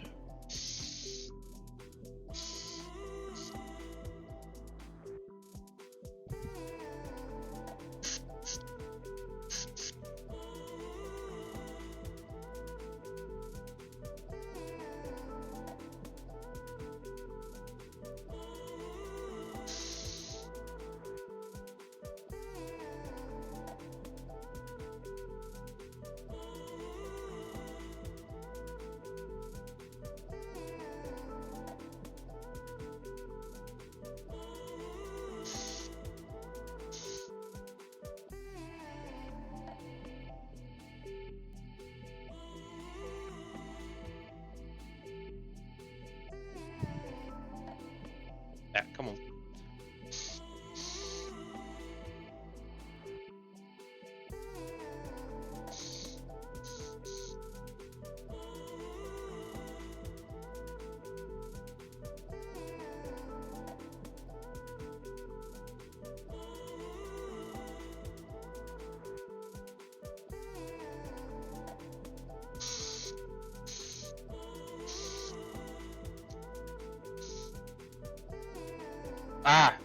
Ah!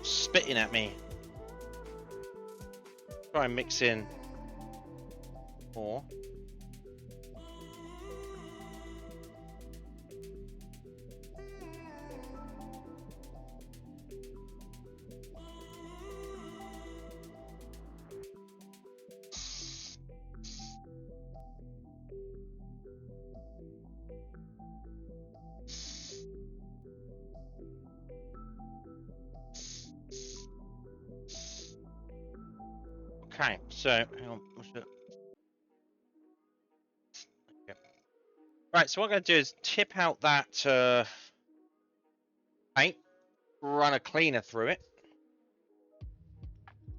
Spitting at me. Try and mix in more. Okay, so hang on. Okay. Right, so what I'm going to do is tip out that paint, run a cleaner through it.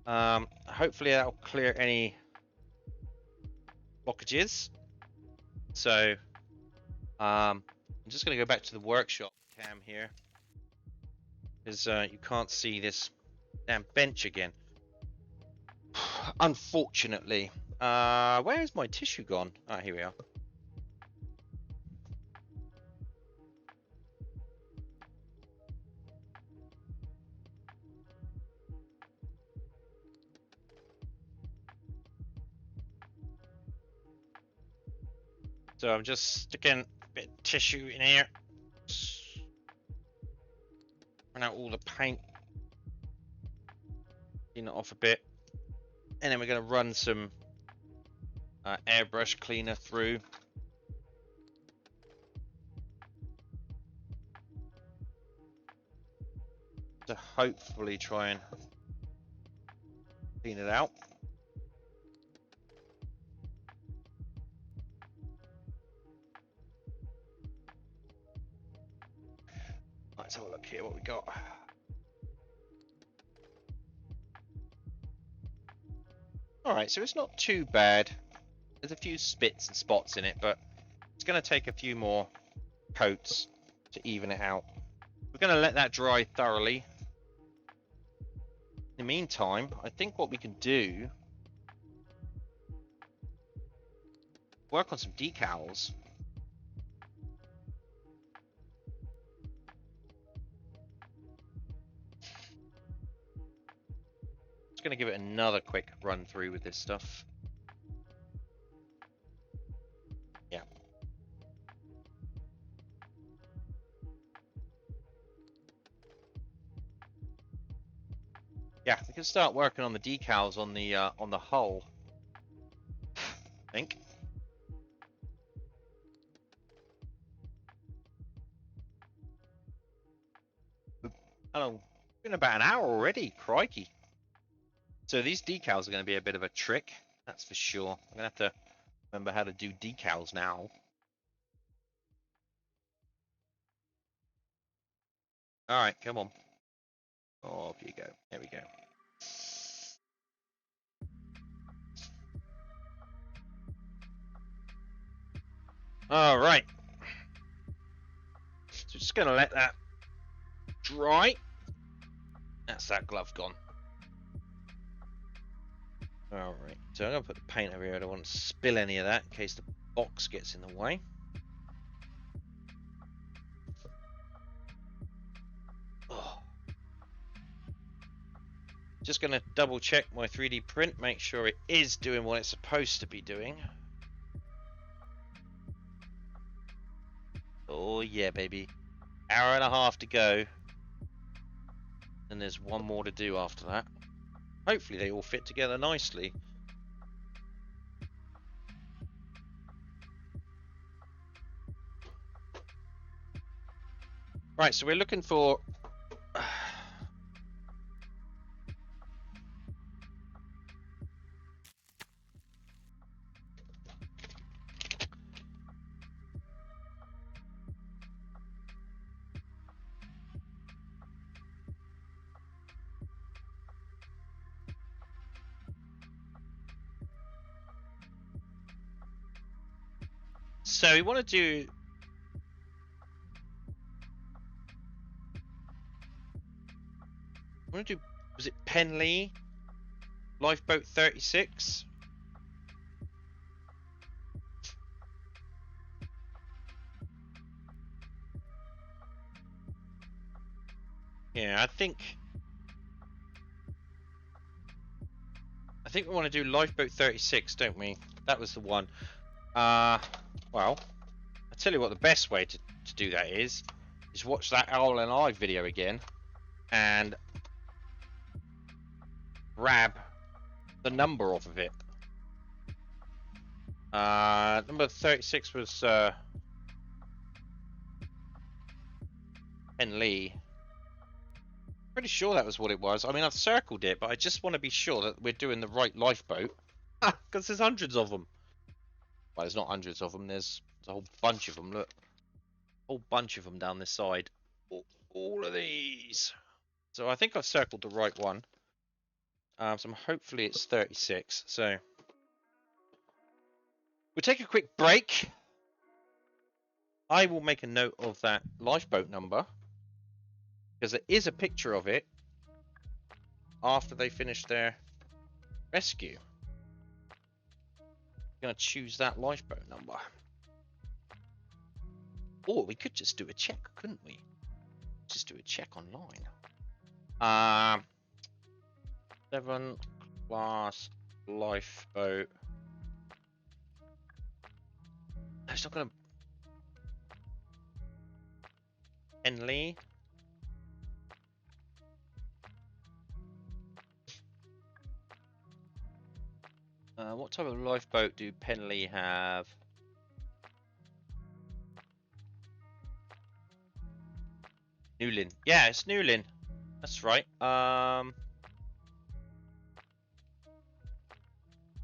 Hopefully that'll clear any blockages. So I'm just going to go back to the workshop cam here, because you can't see this damn bench again. Unfortunately. Where is my tissue gone? Ah, here we are. So I'm just sticking a bit of tissue in here. Run out all the paint. Clean it off a bit. And then we're going to run some airbrush cleaner through. To hopefully try and clean it out. Let's have a look here what we got. Alright, so it's not too bad. There's a few spits and spots in it, but it's going to take a few more coats to even it out. We're going to let that dry thoroughly. In the meantime, I think what we can do, work on some decals. Just going to give it another quick run through with this stuff. Yeah. Yeah, we can start working on the decals on the hull. I think. Oh, it's been about an hour already. Crikey. So these decals are going to be a bit of a trick, that's for sure. I'm going to have to remember how to do decals now. All right, come on. Off you go. There we go. All right. So just going to let that dry. That's that glove gone. All right. So I'm going to put the paint over here. I don't want to spill any of that in case the box gets in the way. Oh. Just going to double check my 3D print, make sure it is doing what it's supposed to be doing. Oh yeah, baby. Hour and a half to go. And there's one more to do after that. Hopefully they all fit together nicely. Right, so we're looking for... So we want to do... was it Penley? Lifeboat 36? Yeah, I think we want to do Lifeboat 36, don't we? That was the one. Well, I'll tell you what the best way to do that is watch that RNLI video again and grab the number off of it. Number 36 was Henley. Pretty sure that was what it was. I mean, I've circled it, but I just want to be sure that we're doing the right lifeboat. Because there's hundreds of them. Well, there's not hundreds of them. There's a whole bunch of them. Look. A whole bunch of them down this side. All of these. So I think I've circled the right one. So hopefully it's 36. So we'll take a quick break. I will make a note of that lifeboat number, because there is a picture of it after they finish their rescue. I'm going to choose that lifeboat number. Or we could just do a check, couldn't we? Just do a check online. Severn Class Lifeboat. It's not going to... Henley. What type of lifeboat do Penley have? Newlyn. Yeah, it's Newlyn. That's right.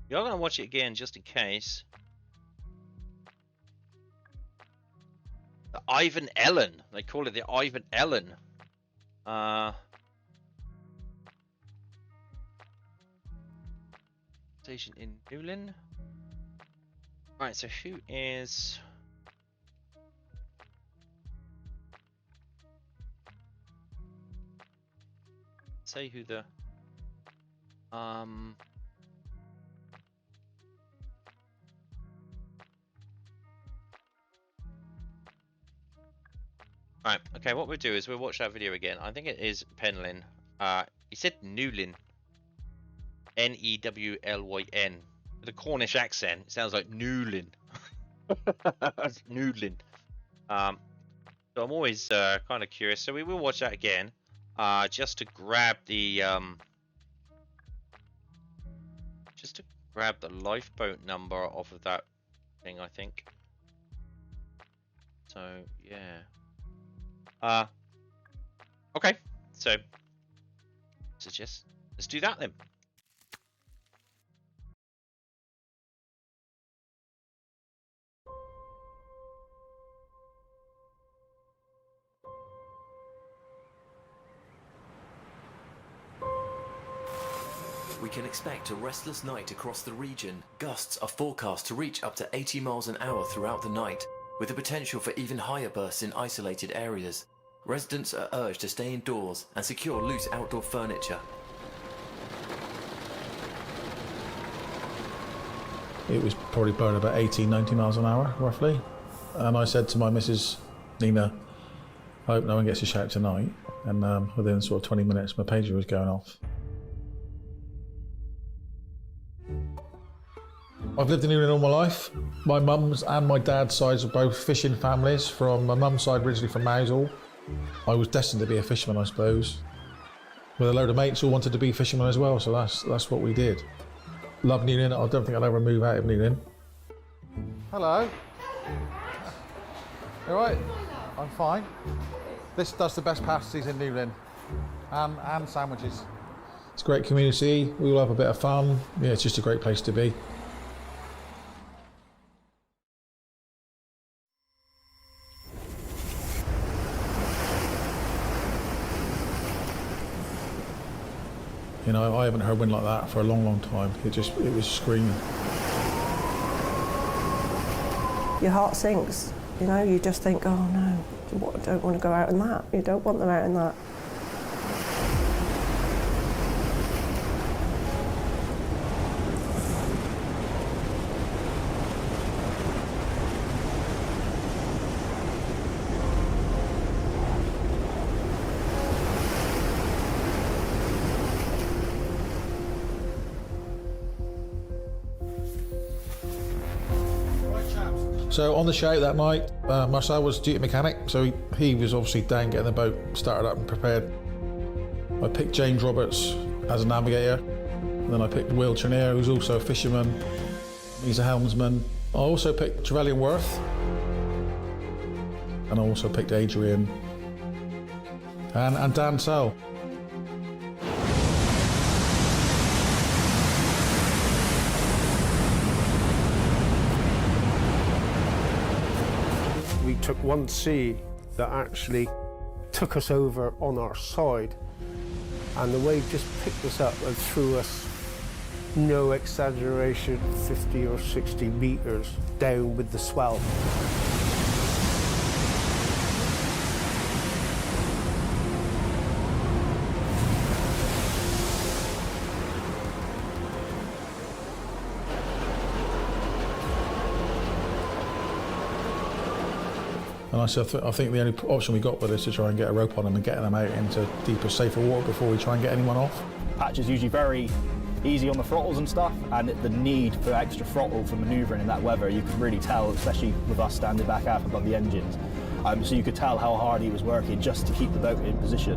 You're gonna watch it again just in case. The Ivan Ellen. They call it the Ivan Ellen. Station in Newlyn. Right, so who is... Say who the... Right, okay, what we'll do is we'll watch that video again. I think it is Penlyn. He said Newlyn. Newlyn. With a Cornish accent, it sounds like Newlyn. Newlyn. So I'm always kind of curious. So we will watch that again, just to grab the lifeboat number off of that thing, I think. So yeah. Okay. So let's do that then. We can expect a restless night across the region. Gusts are forecast to reach up to 80 miles an hour throughout the night, with the potential for even higher bursts in isolated areas. Residents are urged to stay indoors and secure loose outdoor furniture. It was probably blowing about 80, 90 miles an hour, roughly. And I said to my missus, Nina, I hope no one gets a shout tonight. And within sort of 20 minutes, my pager was going off. I've lived in England all my life. My mum's and my dad's sides are both fishing families. From my mum's side, originally from Mousehole. I was destined to be a fisherman, I suppose. With a load of mates who wanted to be fishermen as well, so that's what we did. Love Newlyn. I don't think I'll ever move out of Newlyn. Hello. You all right? I'm fine. This does the best pasties in Newlyn. And sandwiches. It's a great community. We all have a bit of fun. Yeah, it's just a great place to be. You know, I haven't heard wind like that for a long, long time. It was screaming. Your heart sinks, you know, you just think, oh no, I don't want to go out in that. You don't want them out in that. So on the shout that night, Marcel was duty mechanic, so he was obviously down getting the boat started up and prepared. I picked James Roberts as a navigator, and then I picked Will Trenier, who's also a fisherman. He's a helmsman. I also picked Trevelyan Worth, and I also picked Adrian and Dan Sell. We took one sea that actually took us over on our side, and the wave just picked us up and threw us, no exaggeration, 50 or 60 meters down with the swell. And I said, I think the only option we got with is to try and get a rope on them and get them out into deeper, safer water before we try and get anyone off. Patch is usually very easy on the throttles and stuff, and the need for extra throttle for manoeuvring in that weather, you could really tell, especially with us standing back half above the engines. So you could tell how hard he was working just to keep the boat in position.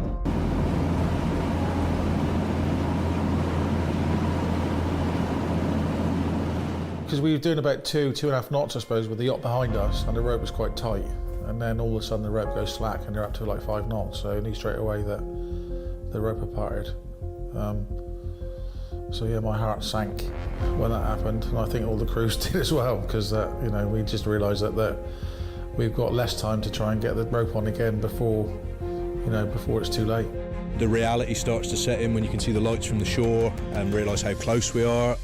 Because we were doing about 2.5 knots, I suppose, with the yacht behind us, and the rope was quite tight. And then all of a sudden the rope goes slack and they're up to like 5 knots, so I knew straight away that the rope had parted. So yeah, my heart sank when that happened, and I think all the crews did as well, because you know, we just realised that we've got less time to try and get the rope on again before it's too late. The reality starts to set in when you can see the lights from the shore and realise how close we are.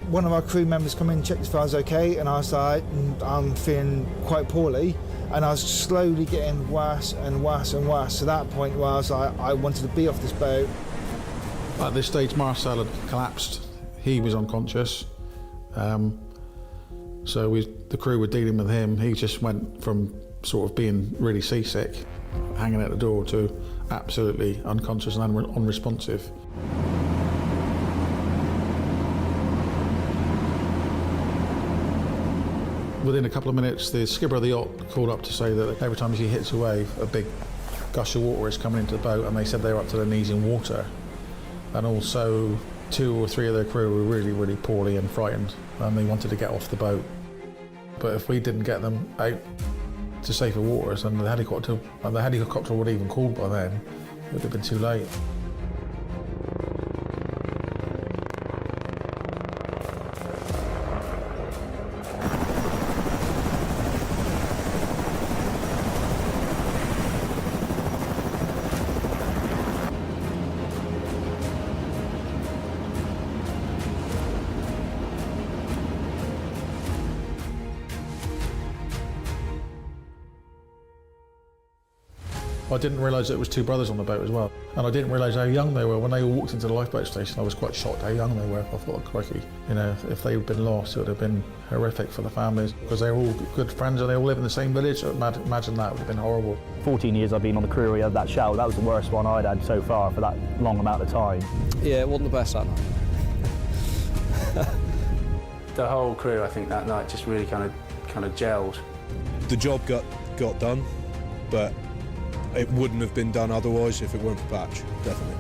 One of our crew members come in and checked if I was okay, and I was like, I'm feeling quite poorly, and I was slowly getting worse and worse and worse to that point where I was like, I wanted to be off this boat. At this stage, Marcel had collapsed. He was unconscious. So the crew were dealing with him. He just went from sort of being really seasick, hanging out the door, to absolutely unconscious and unresponsive. Within a couple of minutes, the skipper of the yacht called up to say that every time he hits a wave, a big gush of water is coming into the boat, and they said they were up to their knees in water. And also 2 or 3 of their crew were really, really poorly and frightened, and they wanted to get off the boat. But if we didn't get them out to safer waters, and the helicopter would have even called by then, it would have been too late. I didn't realise it was 2 brothers on the boat as well, and I didn't realise how young they were. When they all walked into the lifeboat station, I was quite shocked how young they were. I thought, crikey, you know, if they'd been lost, it would have been horrific for the families, because they were all good friends and they all live in the same village. So imagine that would have been horrible. 14 years I've been on the crew, we had that shout. That was the worst one I'd had so far for that long amount of time. Yeah, it wasn't the best that night. The whole crew, I think, that night just really kind of gelled. The job got done, but it wouldn't have been done otherwise if it weren't for Patch, definitely.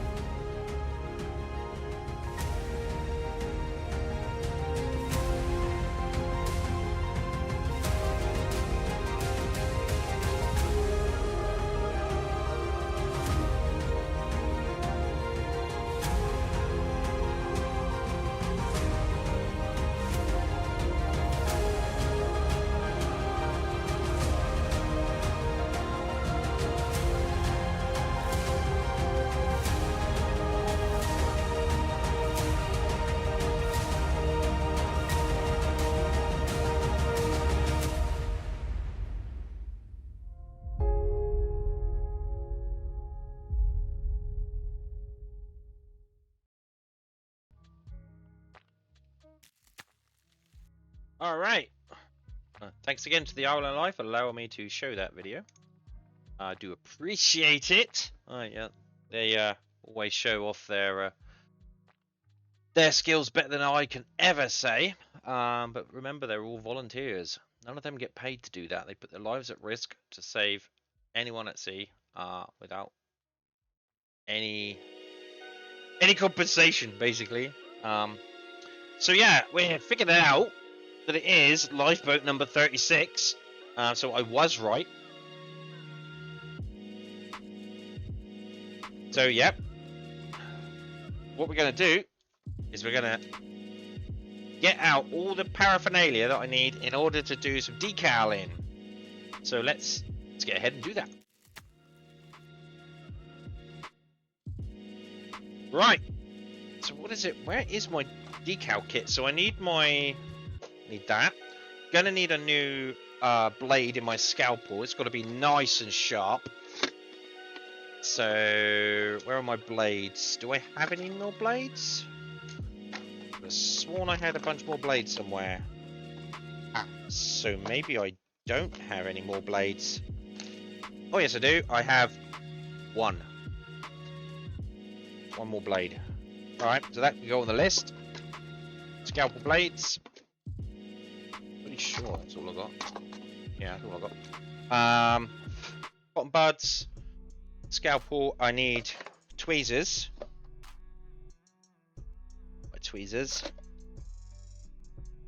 All right. Thanks again to the RNLI for allowing me to show that video. I do appreciate it. Yeah, they always show off their their skills better than I can ever say. But remember, they're all volunteers. None of them get paid to do that. They put their lives at risk to save anyone at sea without any compensation, basically. So yeah, we figured out that it is lifeboat number 36. So I was right. So yep. What we're gonna do is we're gonna get out all the paraphernalia that I need in order to do some decaling. So let's get ahead and do that. Right. So what is it? Where is my decal kit? So I need that. Gonna need a new blade in my scalpel. It's got to be nice and sharp. So where are my blades? Do I have any more blades? I could have sworn I had a bunch more blades somewhere. So maybe I don't have any more blades. Oh yes I do. I have one more blade. Alright, so that can go on the list. Scalpel blades. Pretty sure that's all I got. Yeah, that's all I got. Cotton buds. Scalpel. I need tweezers. My tweezers.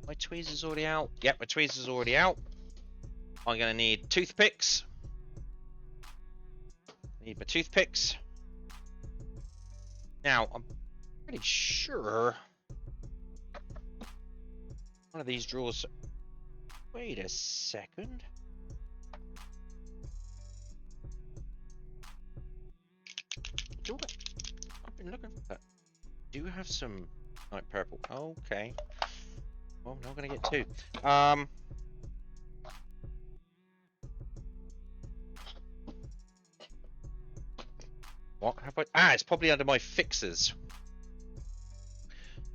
My tweezers already out. Yep, my tweezers already out. I'm gonna need toothpicks. I need my toothpicks. Now, I'm pretty sure one of these drawers. Wait a second. I've been looking for that. Do have some night purple. Okay. Well, I'm not gonna get two. What have I? Ah, it's probably under my fixes.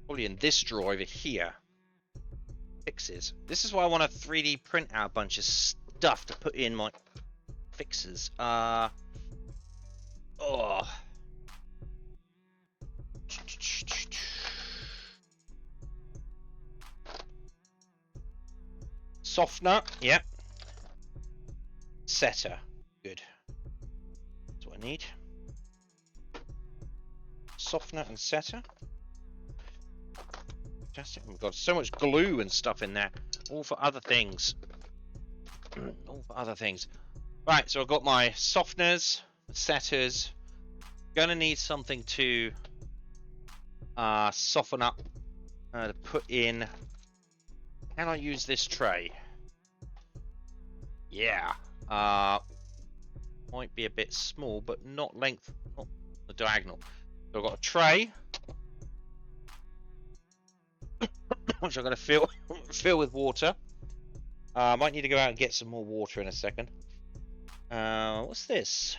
Probably in this drawer over here. Fixes. This is why I want to 3D print out a bunch of stuff to put in my fixes. Oh. Softener, yep. Setter, good. That's what I need. Softener and setter. Fantastic. We've got so much glue and stuff in there. All for other things. All for other things. Right, so I've got my softeners, setters. Gonna need something to soften up to put in. Can I use this tray? Yeah. Might be a bit small, but not length, not the diagonal. So I've got a tray, which I'm going to fill with water. I might need to go out and get some more water in a second. What's this?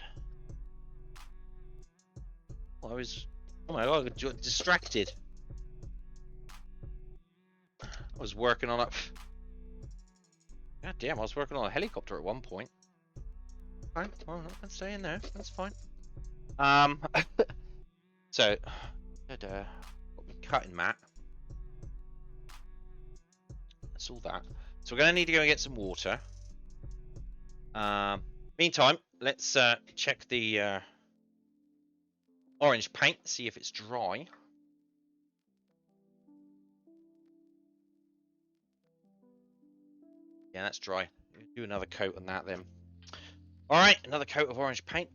Oh my god, I got distracted. I was working on a... God damn, I was working on a helicopter at one point. Okay, well, I can stay in there. That's fine. So, got my cutting mat. That's all that. So we're going to need to go and get some water. Meantime, let's check the orange paint, see if it's dry. Yeah, that's dry. Do another coat on that then. Alright, another coat of orange paint.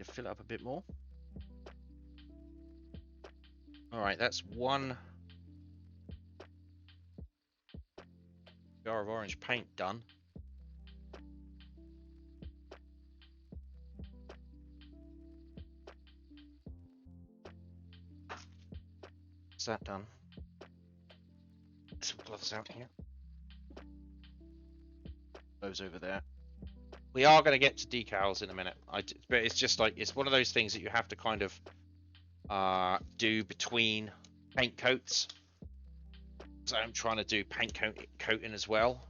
Fill it up a bit more. Alright, that's one jar of orange paint done. Is that done? Some gloves out here. Those over there. We are going to get to decals in a minute. But it's just like, it's one of those things that you have to kind of do between paint coats. So I'm trying to do paint coating as well.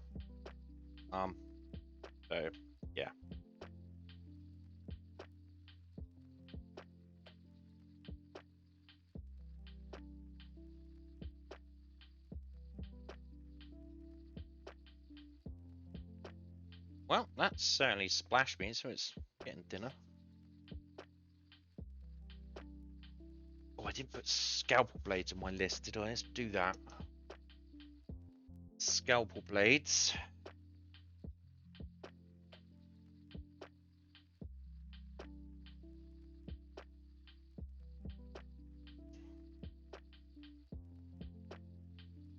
So yeah. Well, that certainly splashed me, so it's getting dinner. Oh, I didn't put scalpel blades on my list, did I? Let's do that. Scalpel blades.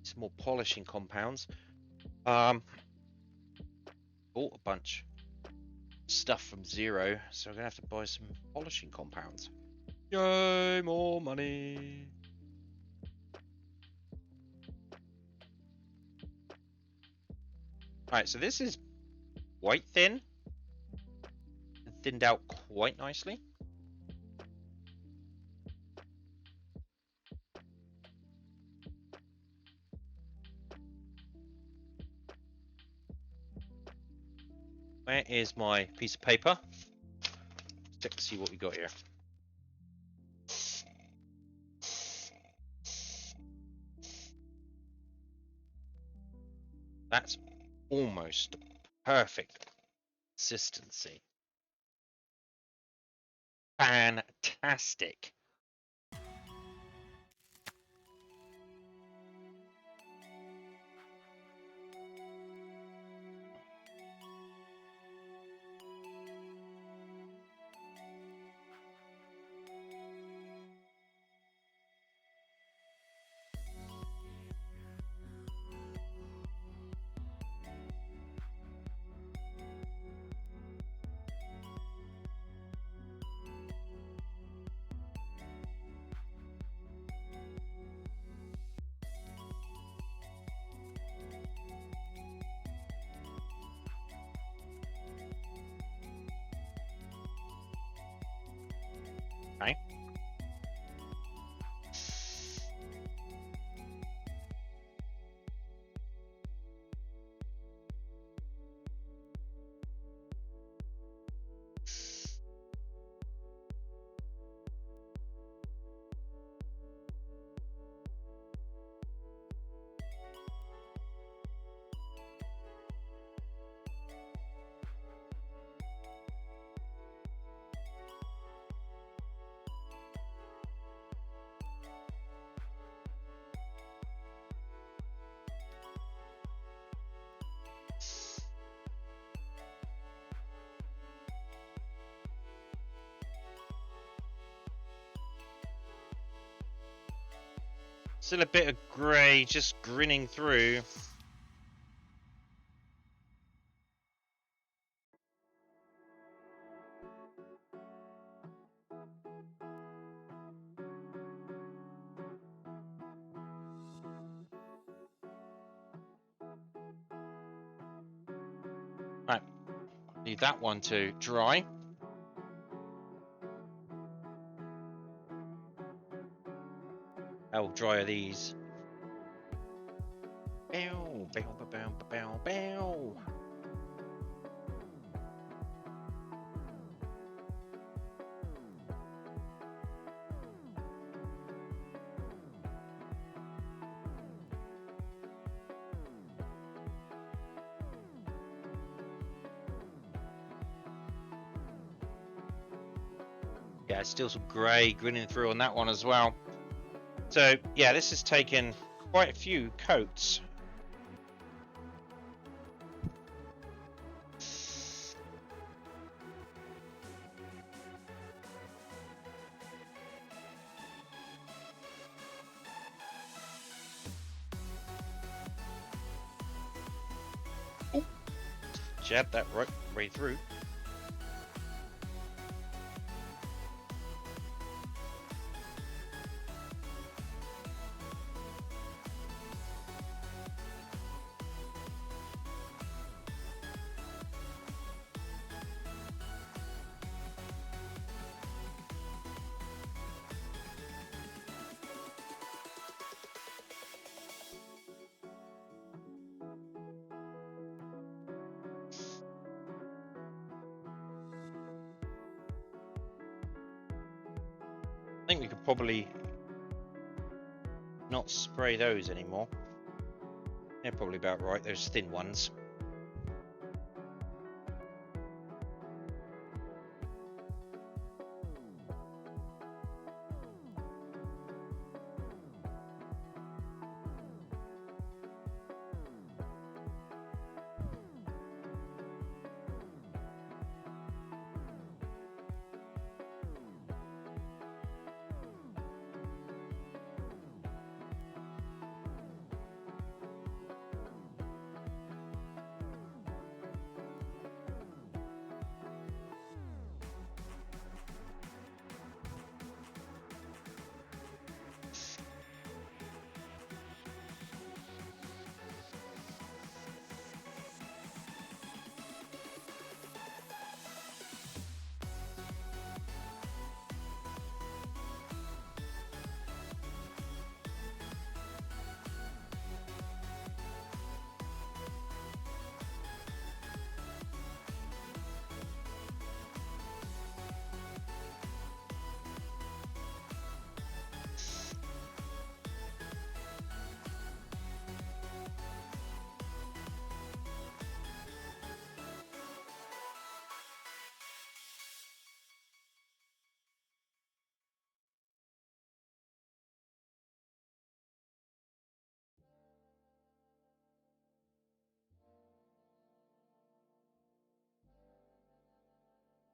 Some more polishing compounds. Bought a bunch of stuff from Zero, so I'm gonna have to buy some polishing compounds. Yay, more money! Alright, so this is quite thin. Thinned out quite nicely. Where is my piece of paper? Let's see what we got here. That's almost perfect consistency. Fantastic. Okay. Still a bit of grey just grinning through. Right, need that one to dry. How dry are these? Bow, bow, bow, bow, bow. Yeah, still some grey grinning through on that one as well. So yeah, this has taken quite a few coats. Oh, jab that right way through. I think we could probably not spray those anymore. They're probably about right, those thin ones.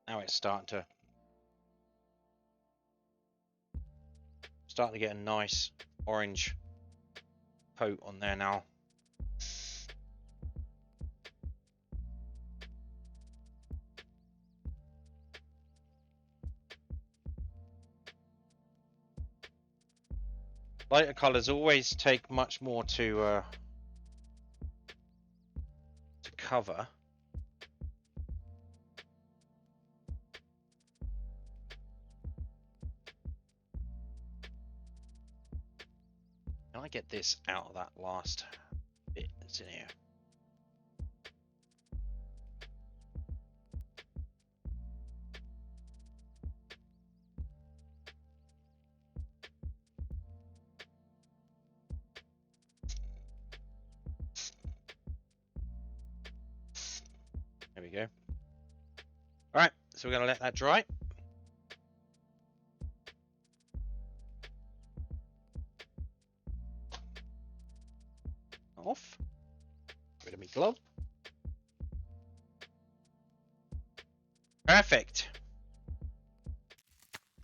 Now it's starting to get a nice orange coat on there now. Lighter colours always take much more to cover. Can I get this out of that last bit that's in here? There we go. All right, so we're going to let that dry. Off. Rid of me glove. Perfect.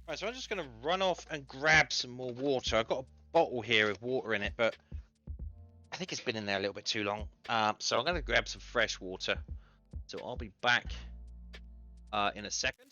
Right, so I'm just going to run off and grab some more water. I've got a bottle here with water in it, but I think it's been in there a little bit too long. So I'm going to grab some fresh water. So I'll be back in a second.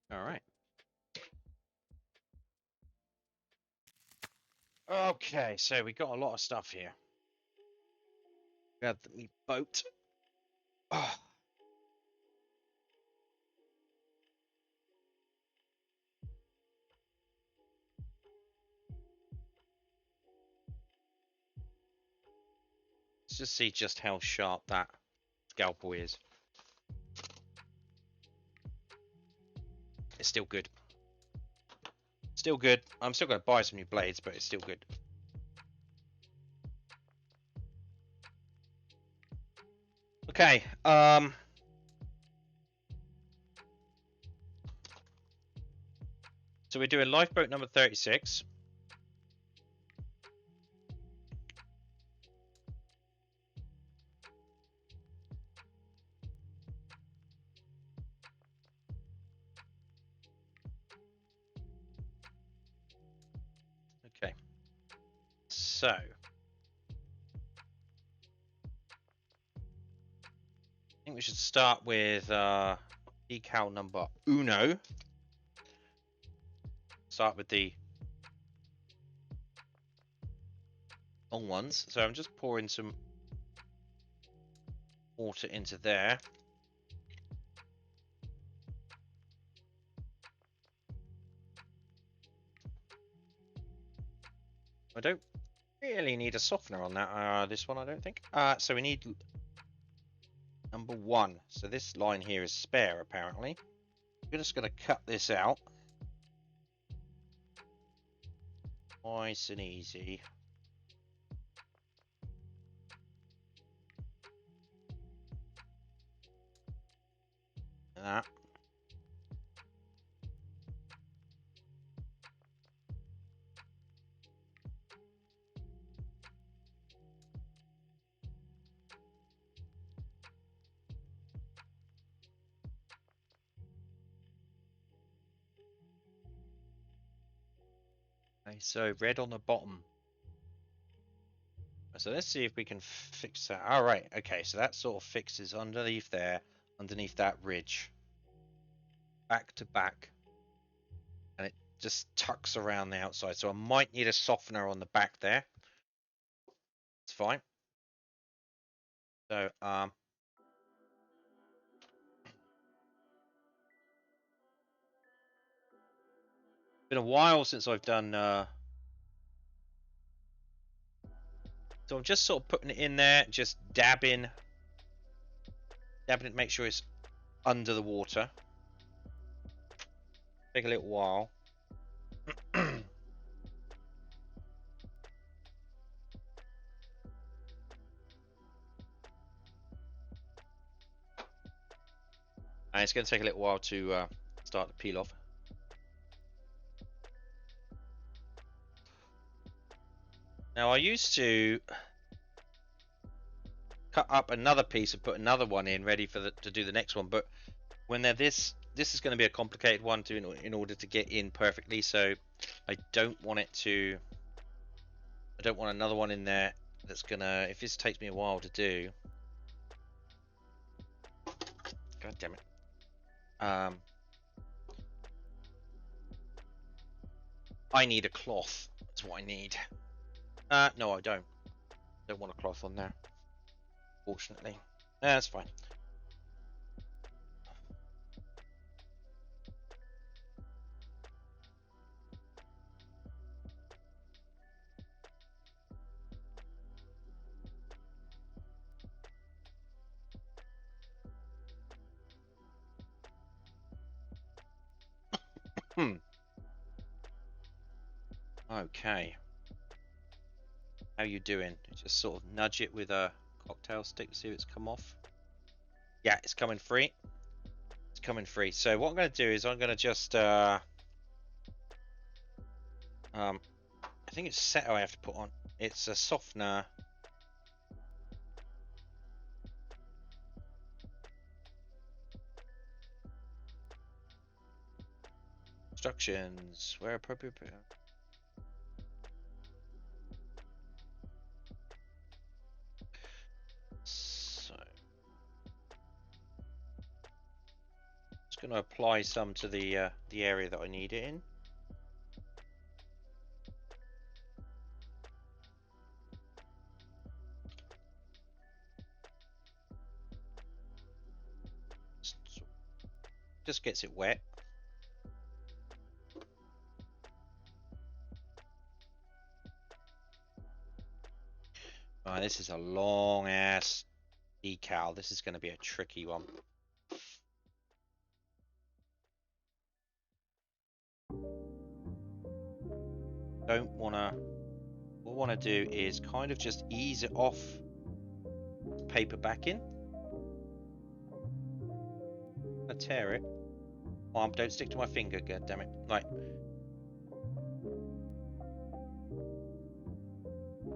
All right. Okay, so we got a lot of stuff here. We have the boat. Oh. Let's just see just how sharp that scalpel is. It's still good. Still good. I'm still going to buy some new blades, but it's still good. Okay. So we're doing lifeboat number 36. Okay. So I think we should start with decal number uno. Start with the long ones. So I'm just pouring some water into there. I don't really need a softener on that. This one I don't think. So we need number 1. So this line here is spare apparently. We're just going to cut this out. Nice and easy. That. Okay, so red on the bottom. So let's see if we can fix that. All right, okay, so that sort of fixes underneath there, underneath that ridge. Back to back. And it just tucks around the outside. So I might need a softener on the back there. It's fine. So, been a while since I've done. So I'm just sort of putting it in there, just dabbing it to make sure it's under the water. Take a little while. And it's going to take a little while to start to peel off. Now I used to cut up another piece and put another one in ready for to do the next one, but when they're this is going to be a complicated one in order to get in perfectly, so I don't want another one in there that's gonna, if this takes me a while to do, god damn it, I need a cloth. That's what I need. No, I don't want a cloth on there, fortunately. That's fine. Okay. How you doing? Just sort of nudge it with a cocktail stick to see if it's come off. Yeah, it's coming free. It's coming free. So what I'm going to do is I'm going to just I think it's Seto I have to put on. It's a softener. Instructions where appropriate. So just going to apply some to the area that I need it in. Just gets it wet. This is a long ass decal. This is going to be a tricky one. Don't wanna. What I want to do is kind of just ease it off paper backing. I tear it. Oh, don't stick to my finger, god damn it. Right.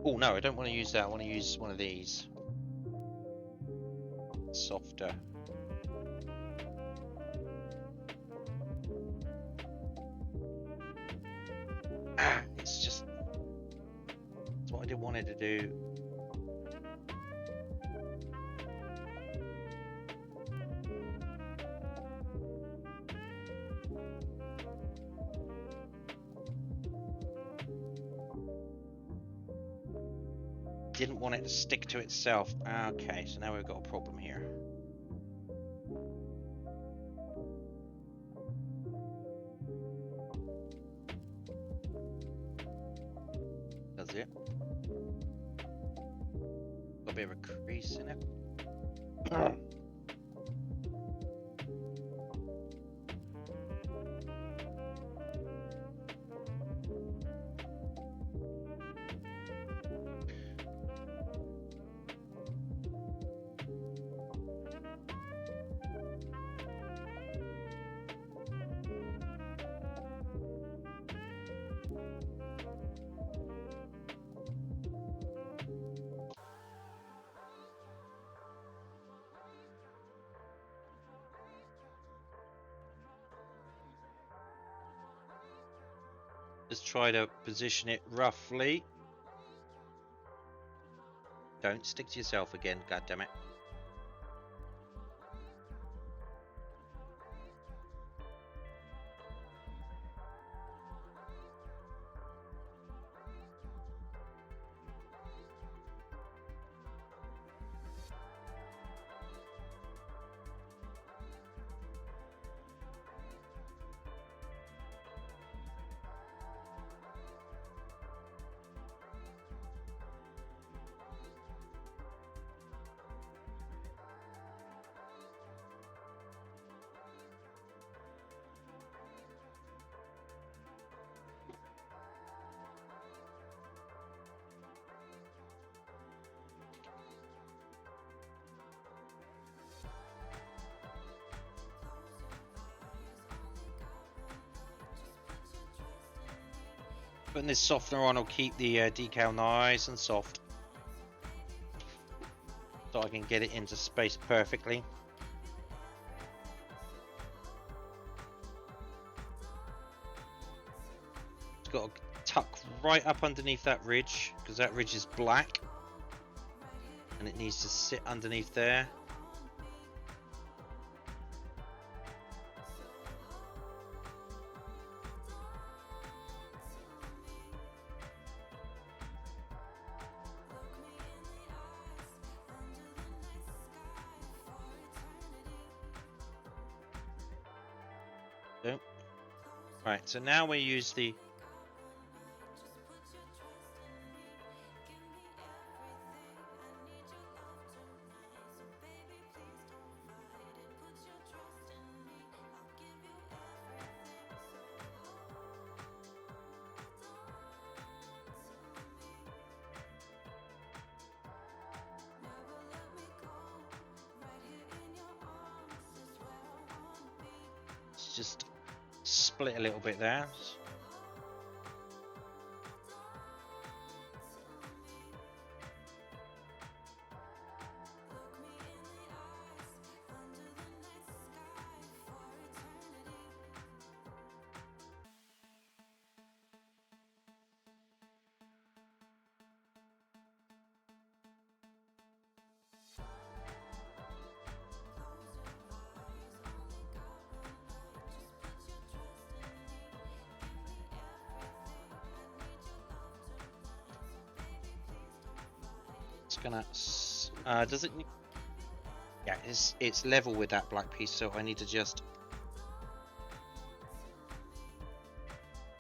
Oh no, I don't want to use that. I want to use one of these. Softer. It's just, it's what I didn't want it to do. Didn't want it to stick to itself. Okay, so now we've got a problem here. Does it? Got a bit of a crease in it. Just try to position it roughly. Don't stick to yourself again, god damn it. putting this softener on will keep the decal nice and soft, so I can get it into space perfectly. It's got to tuck right up underneath that ridge, because that ridge is black and it needs to sit underneath there. Right, so now we use the let's just split a little bit there. It's gonna does it? Yeah, it's level with that black piece, so I need to just.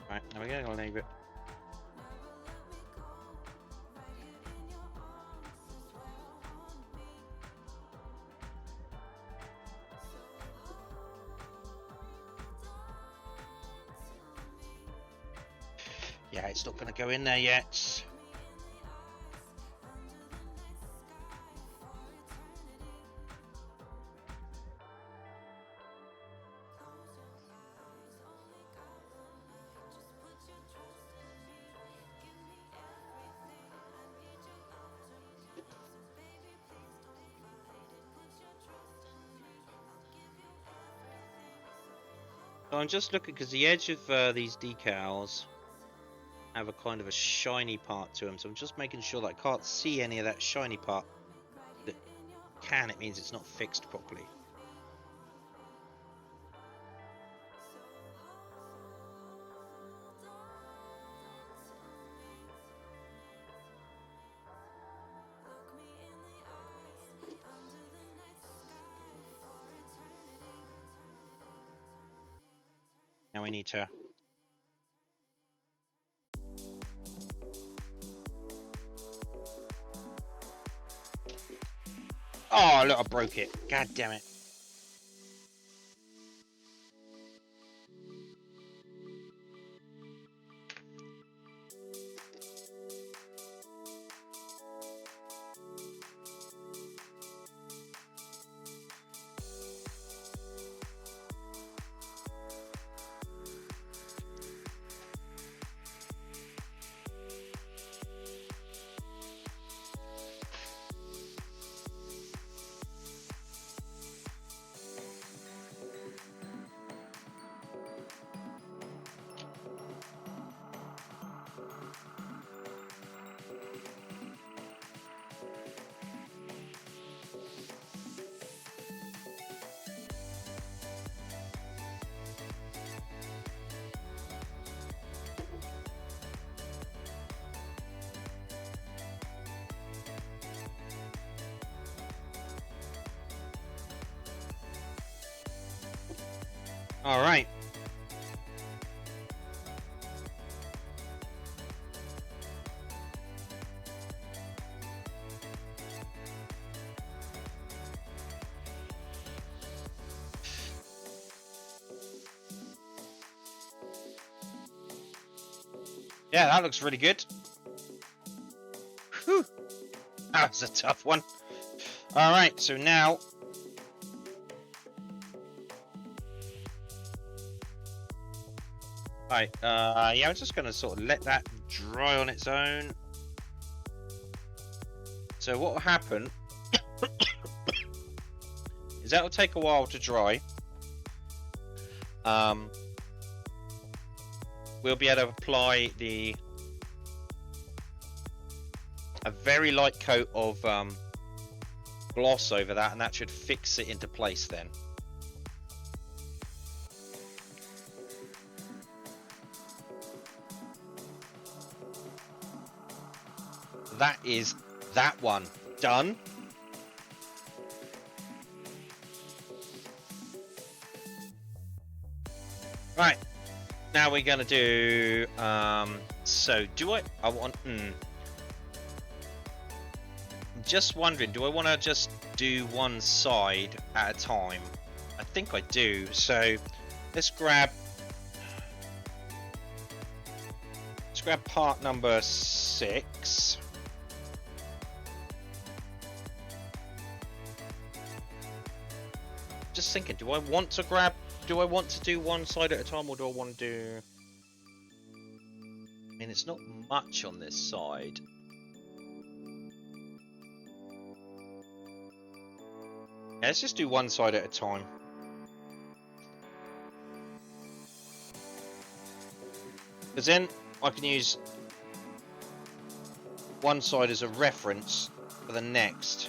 Right, now we're gonna leave it. Yeah, it's not gonna go in there yet. So I'm just looking because the edge of these decals have a kind of a shiny part to them, so I'm just making sure that I can't see any of that shiny part. That can, it means it's not fixed properly. Now we need to oh look, I broke it. God damn it. All right. Yeah, that looks really good. Whew. That was a tough one. All right, so now Right, yeah, I'm just going to sort of let that dry on its own. So what will happen is that will take a while to dry. We'll be able to apply a very light coat of gloss over that, and that should fix it into place then. That is that one done. Right, now we're gonna do so do I want just wondering, do I want to just do one side at a time? I think I do. So let's grab part number 6. Just thinking, do I want to do one side at a time, or do I want to do... I mean, it's not much on this side. Yeah, let's just do one side at a time. Because then I can use one side as a reference for the next.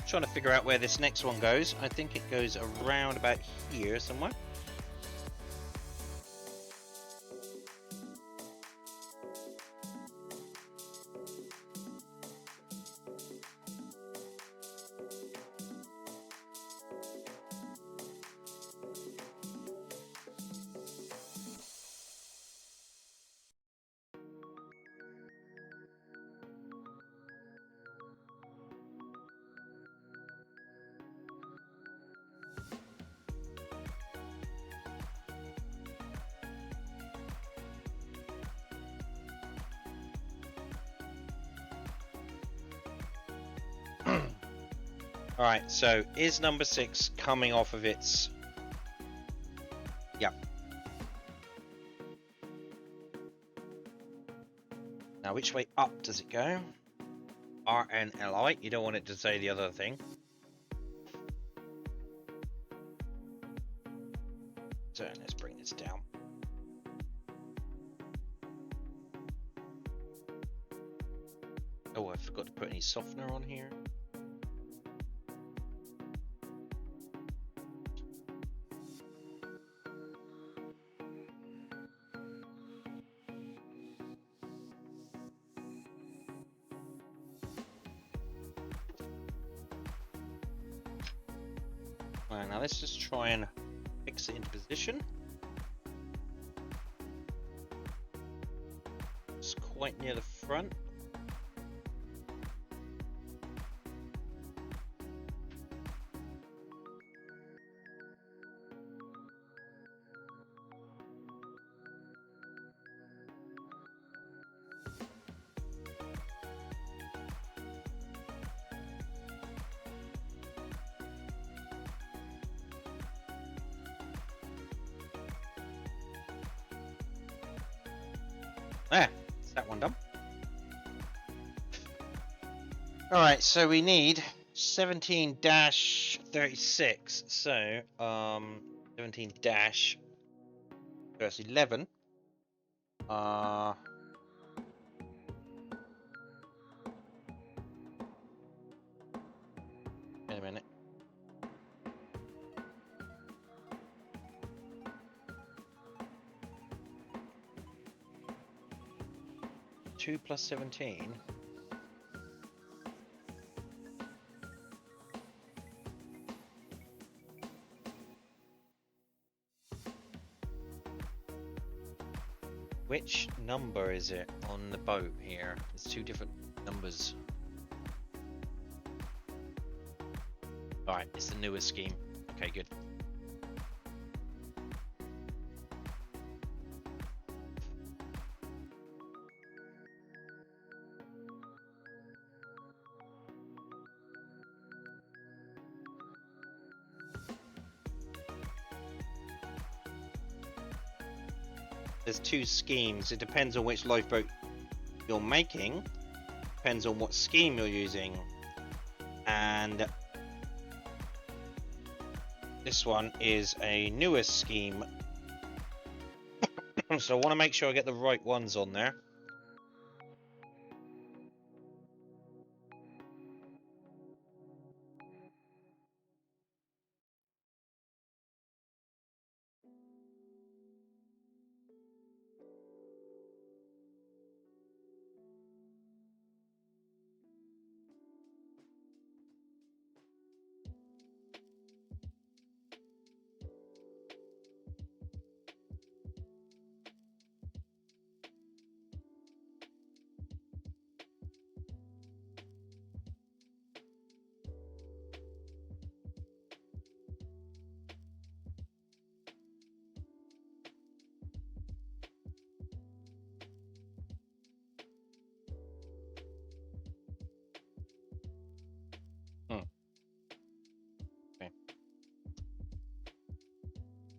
Trying to figure out where this next one goes. I think it goes around about here somewhere. Alright, so is number 6 coming off of its... Yep. Now, which way up does it go? RNLI. You don't want it to say the other thing. So, let's bring this down. Oh, I forgot to put any softener on here. Right, now let's just try and fix it into position. It's quite near the front. There, that's that one done. Alright, so we need 17-36. So, 17-11. Wait a minute. Two plus 17. Which number is it on the boat here? There's two different numbers. Alright, it's the newest scheme. Okay, good. There's two schemes. It depends on which lifeboat you're making. Depends on what scheme you're using. And this one is a newer scheme. So I want to make sure I get the right ones on there.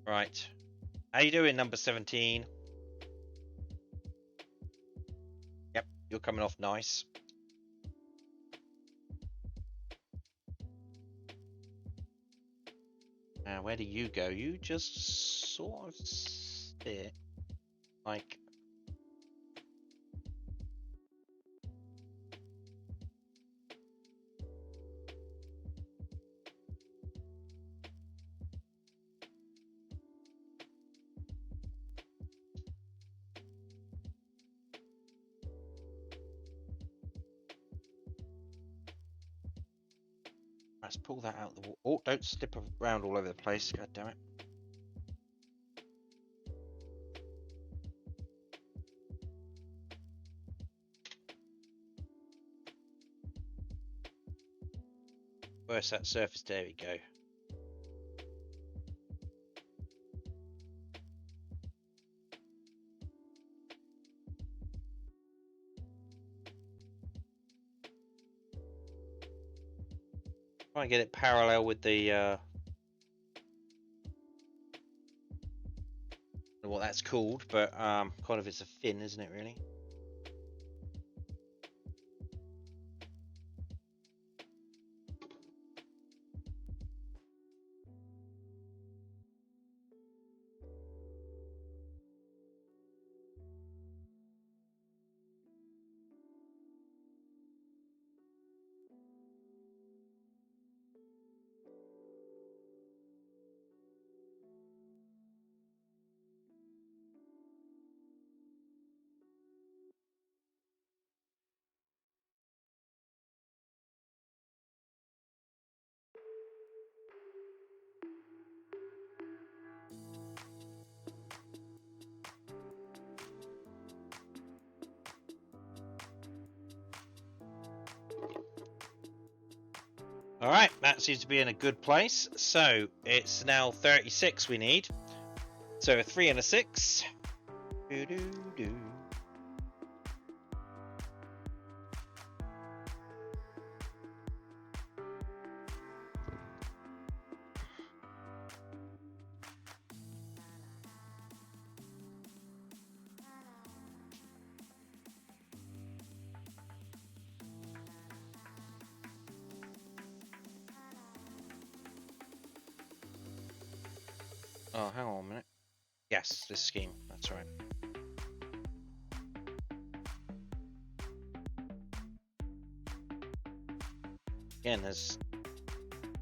Right. How you doing, number 17? Yep, you're coming off nice. Now, where do you go? You just sort of sit like... Let's pull that out the wall. Oh, don't slip around all over the place. God damn it. Where's that surface? There we go. Try and get it parallel with the I don't know what that's called, but kind of it's a fin, isn't it, really? All right, that seems to be in a good place. So it's now 36 we need. So a 3 and a 6. Do, do, do. Oh, hang on a minute. Yes, this scheme. That's right. Again, there's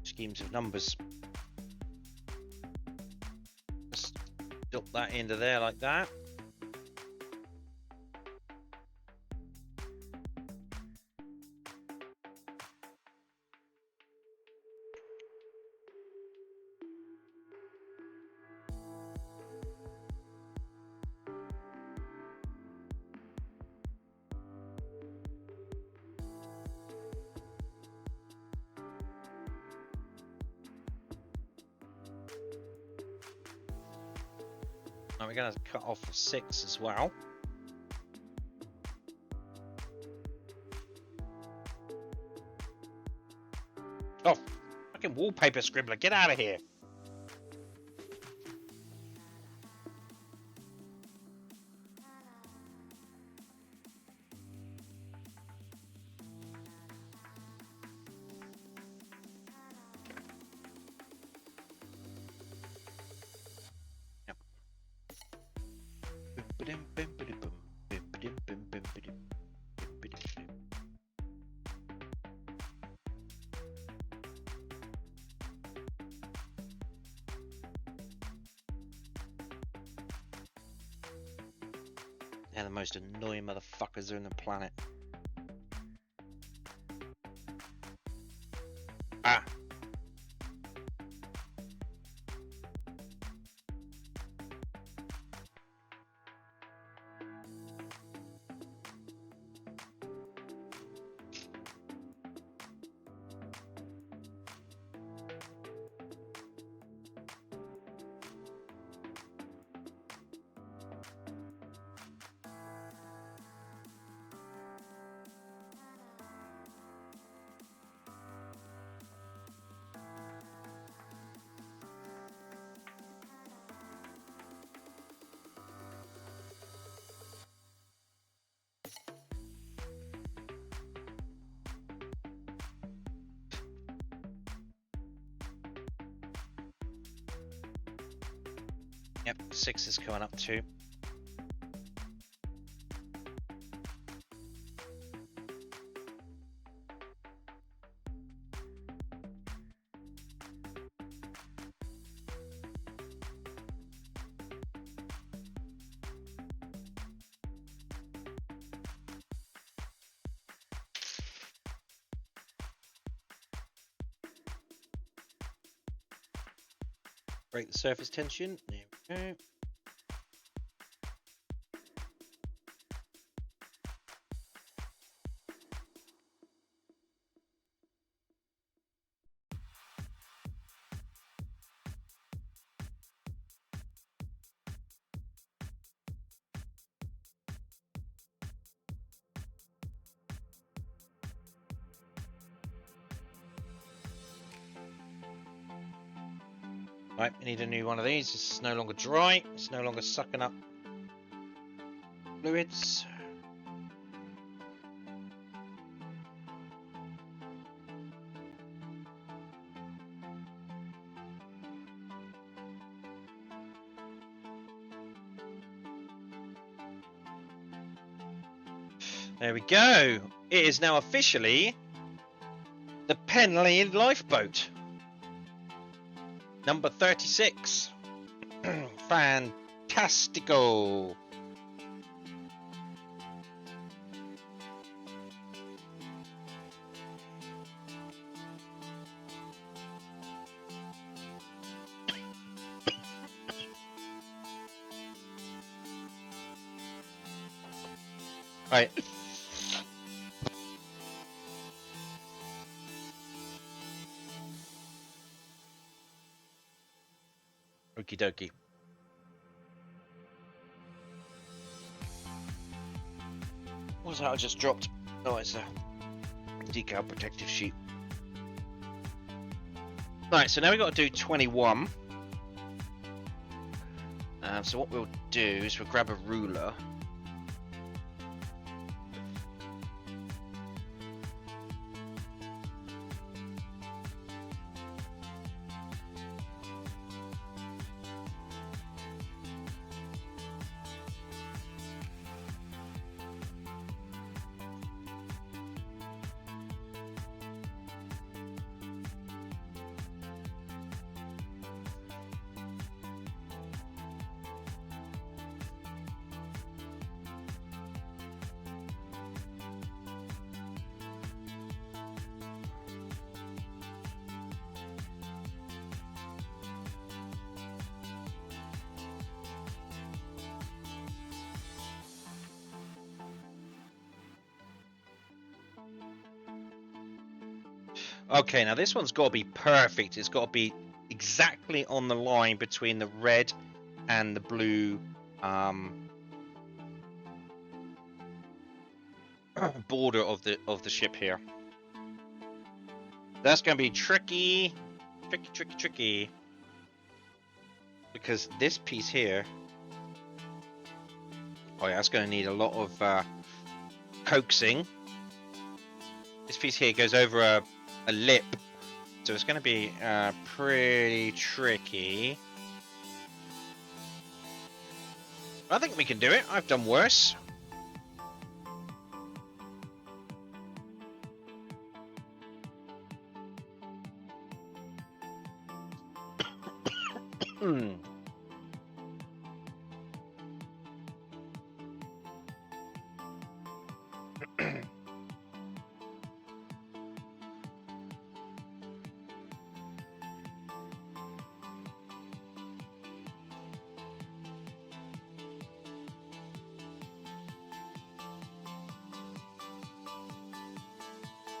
schemes of numbers. Just dump that into there like that. And we're going to cut off 6 as well. Oh, fucking wallpaper scribbler, get out of here. They're the most annoying motherfuckers on the planet. Ah. Yep, 6 is coming up too. Break the surface tension. There we go. Right, we need a new one of these. It's no longer dry. It's no longer sucking up fluids. There we go. It is now officially the Penley Lifeboat. Number 36. Fantastico. Right. Okie dokie. What was that I just dropped? Oh, it's a decal protective sheet. Right, so now we've got to do 21. So what we'll do is we'll grab a ruler. Okay, now this one's got to be perfect. It's got to be exactly on the line between the red and the blue border of the ship here. That's going to be tricky, tricky, because this piece here, oh yeah, that's going to need a lot of coaxing. This piece here goes over a lip, so it's going to be pretty tricky. I think we can do it. I've done worse.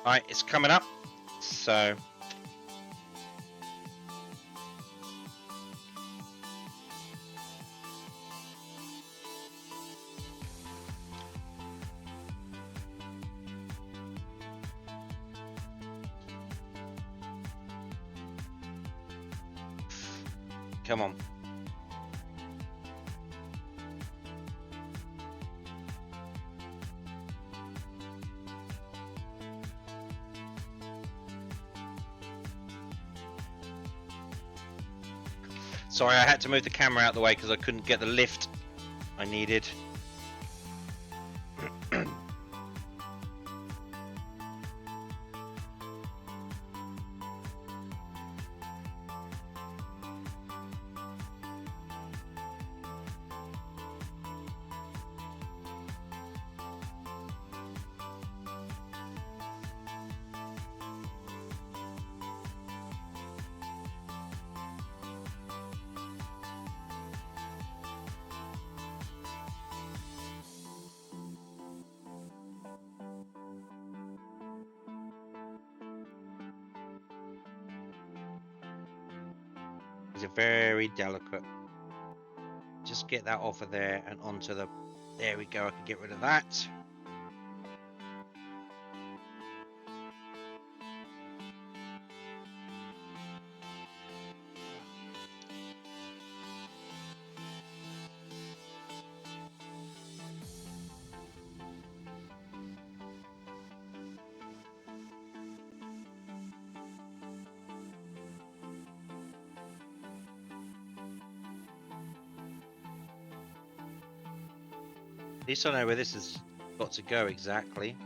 Alright, it's coming up, so... Come on. Sorry, I had to move the camera out of the way because I couldn't get the lift I needed. These are very delicate. Just get that off of there and onto the... There we go, I can get rid of that. At least I know where this has got to go exactly.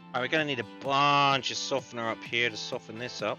Alright, we're going to need a bunch of softener up here to soften this up.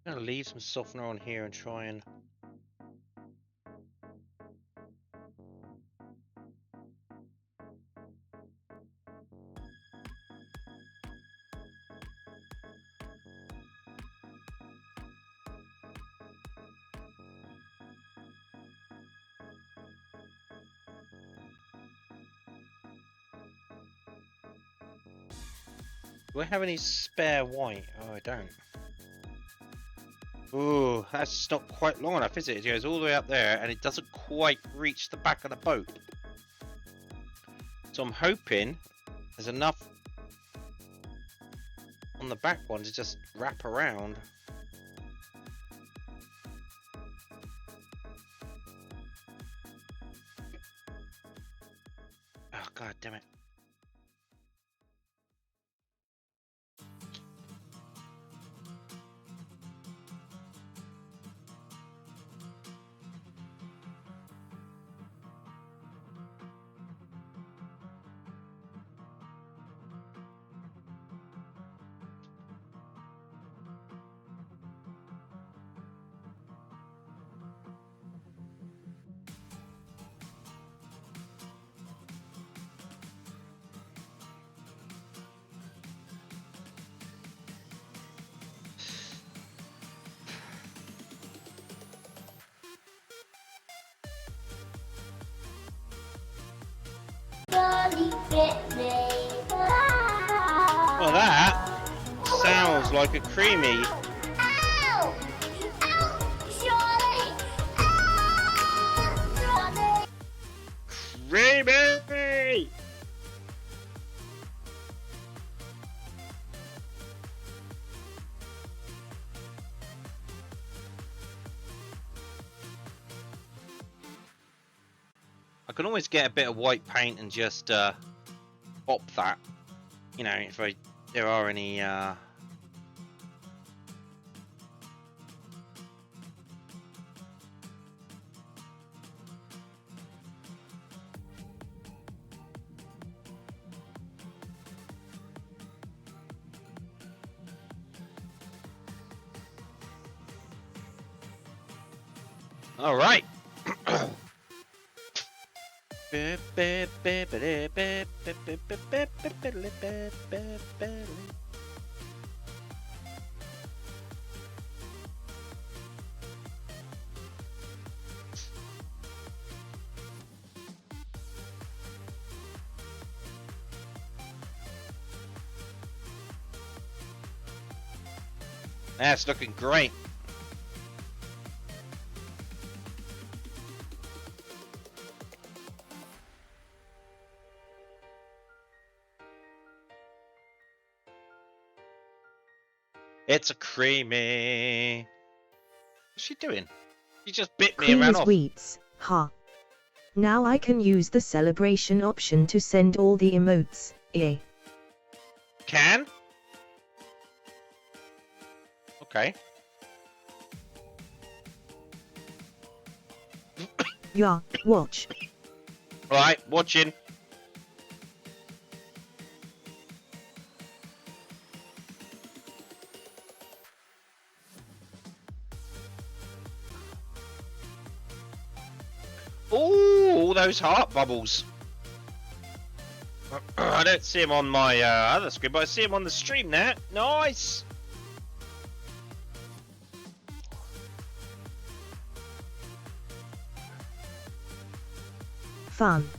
I'm gonna leave some softener on here and try and. Do I have any spare white? Oh, I don't. Ooh, that's not quite long enough, is it? It goes all the way up there and it doesn't quite reach the back of the boat. So I'm hoping there's enough on the back one to just wrap around. Oh, god damn it. Well, that sounds like a creamy. Creamy! I can always get a bit of white paint and just pop that. You know, if there are any all right. That's looking great. It's a creamy. What's she doing? She just bit me and ran Cream is off. wheats, ha. Now I can use the celebration option to send all the emotes, yay. Can? Okay. Yeah, watch. Right, watching. Ooh, all those heart bubbles. I don't see them on my other screen, but I see them on the stream now. Nice. Fun.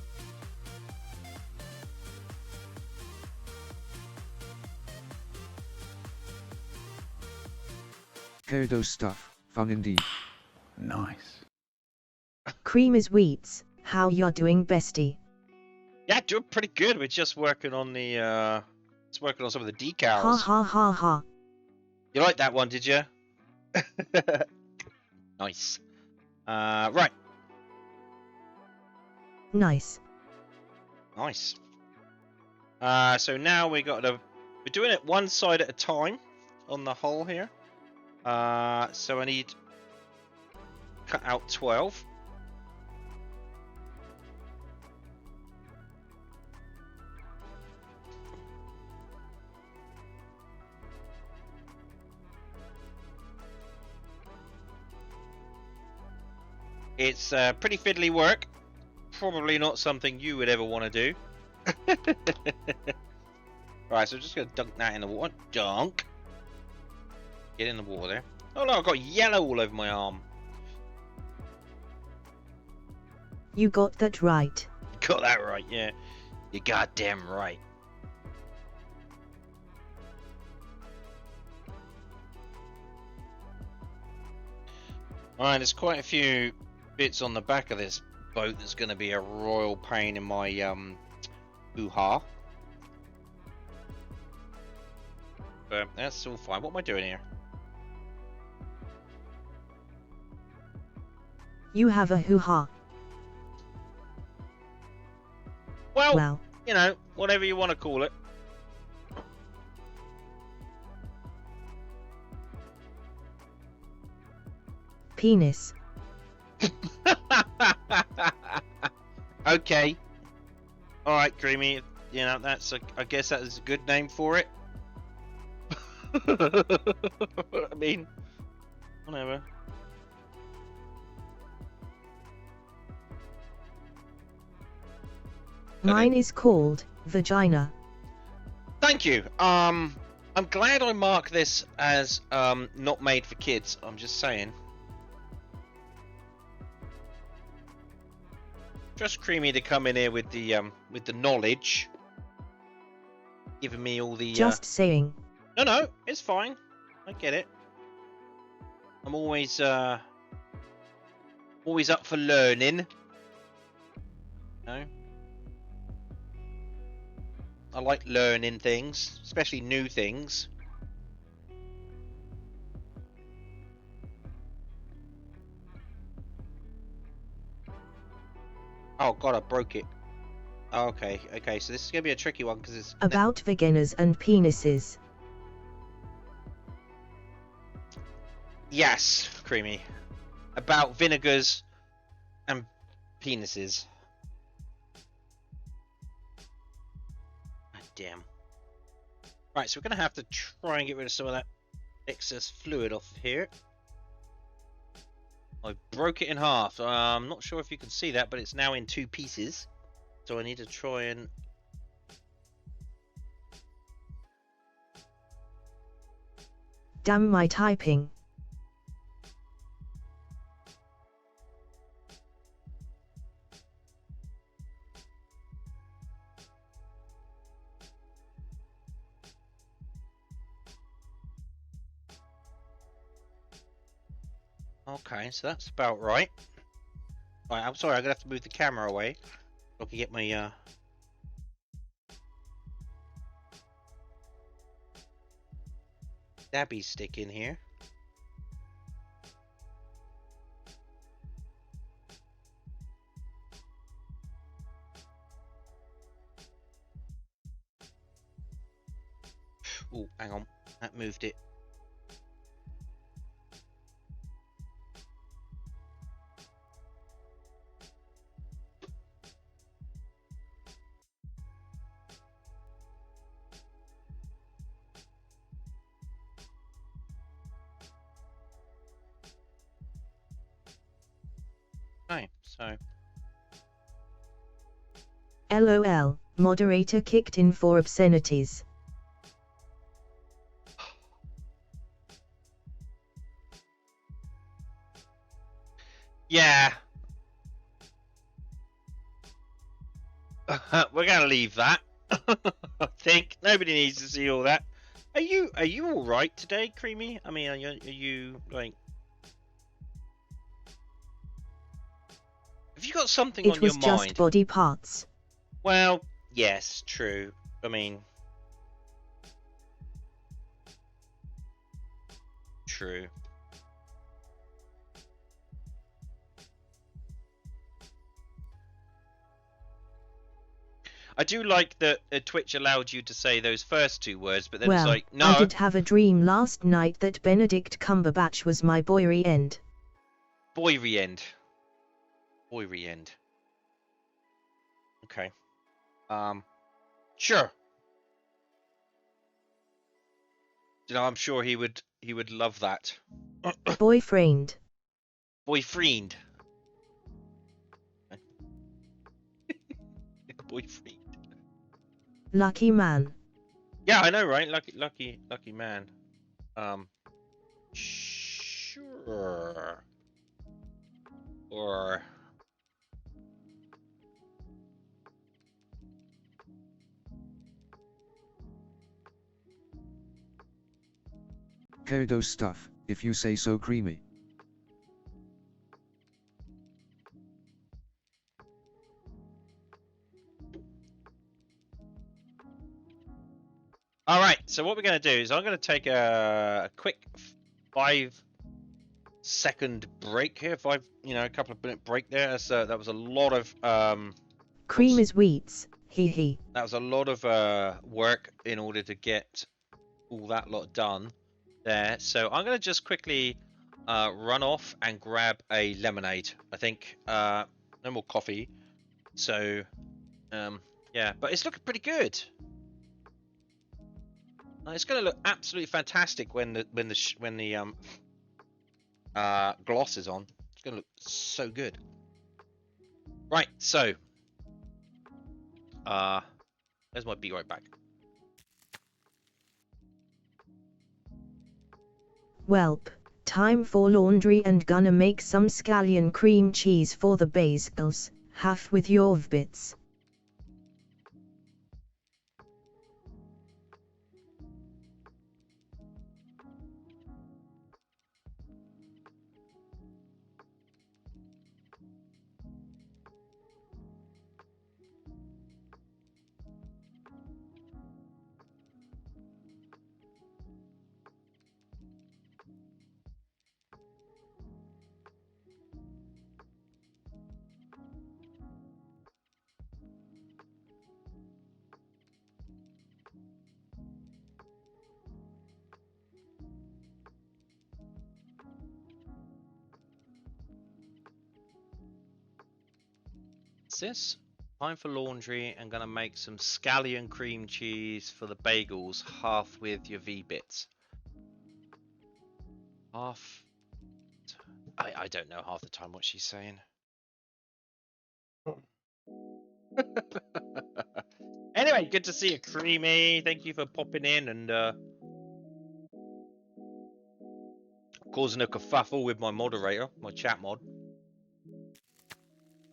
Karidoesstuff, fun indeed. Nice. Cream is wheats, how ya doing bestie? Yeah, doing pretty good. We're just working on the just working on some of the decals. Ha ha ha ha. You like that one, did you? Nice. Right. Nice. Nice. So now we're doing it one side at a time on the hull here. So I need cut out 12. It's pretty fiddly work. Probably not something you would ever want to do. Right, so I'm just going to dunk that in the water. Dunk. Get in the water there. Oh no, I've got yellow all over my arm. You got that right. Got that right, yeah. You're goddamn right. Alright, there's quite a few bits on the back of this boat that's going to be a royal pain in my hoo-ha. But that's all fine. What am I doing here? You have a hoo-ha. Well, you know, whatever you want to call it. Penis. Okay. Alright, Creamy. You know, that's I guess that is a good name for it. I mean, whatever. Mine is called vagina. Thank you. I'm glad I mark this as not made for kids. I'm just saying. Just Creamy to come in here with the knowledge, giving me all the. Just saying. No, it's fine. I get it. I'm always up for learning. No. I like learning things, especially new things. Oh god, I broke it. Oh, okay, so this is gonna be a tricky one because it's about vaginas and penises. Yes, Creamy. About vinegars and penises. God damn. Right, so we're gonna have to try and get rid of some of that excess fluid off here. I broke it in half. I'm not sure if you can see that, but it's now in 2 pieces. So I need to try and... Damn my typing. Okay, so that's about right. Right, I'm sorry, I'm gonna have to move the camera away so I can get my dabby stick in here. Oh, hang on, that moved it. Okay, so LOL, moderator kicked in for obscenities. yeah. We're gonna leave that. I think nobody needs to see all that. Are you all right today, Creamy? I mean, are you like? Have you got something on your mind? It was just body parts. Well, yes, true. I mean, true. I do like that Twitch allowed you to say those first 2 words, but then well, it's like, no. I did have a dream last night that Benedict Cumberbatch was my boy end. Boy end. Boy end. Okay. Sure. You know, I'm sure he would love that. Boyfriend. Boyfriend. boyfriend. Lucky man. Yeah, I know, right? Lucky man. Sure. Or Karidoesstuff, if you say so, creamy. all right. So what we're going to do is I'm going to take a quick 5-second break here. A couple of minute break there. That was a lot of Cream is wheats. Hee. That was a lot of work in order to get all that lot done there. So I'm going to just quickly run off and grab a lemonade. I think no more coffee. So yeah, but it's looking pretty good. It's going to look absolutely fantastic when the gloss is on. It's going to look so good. Right, so there's my be right back. Welp, time for laundry and gonna make some scallion cream cheese for the bagels, half with your bits. What's this? Time for laundry and gonna make some scallion cream cheese for the bagels, half with your V-bits. Half. I don't know half the time what she's saying. Anyway, good to see you, Creamy. Thank you for popping in and causing a kerfuffle with my moderator, my chat mod.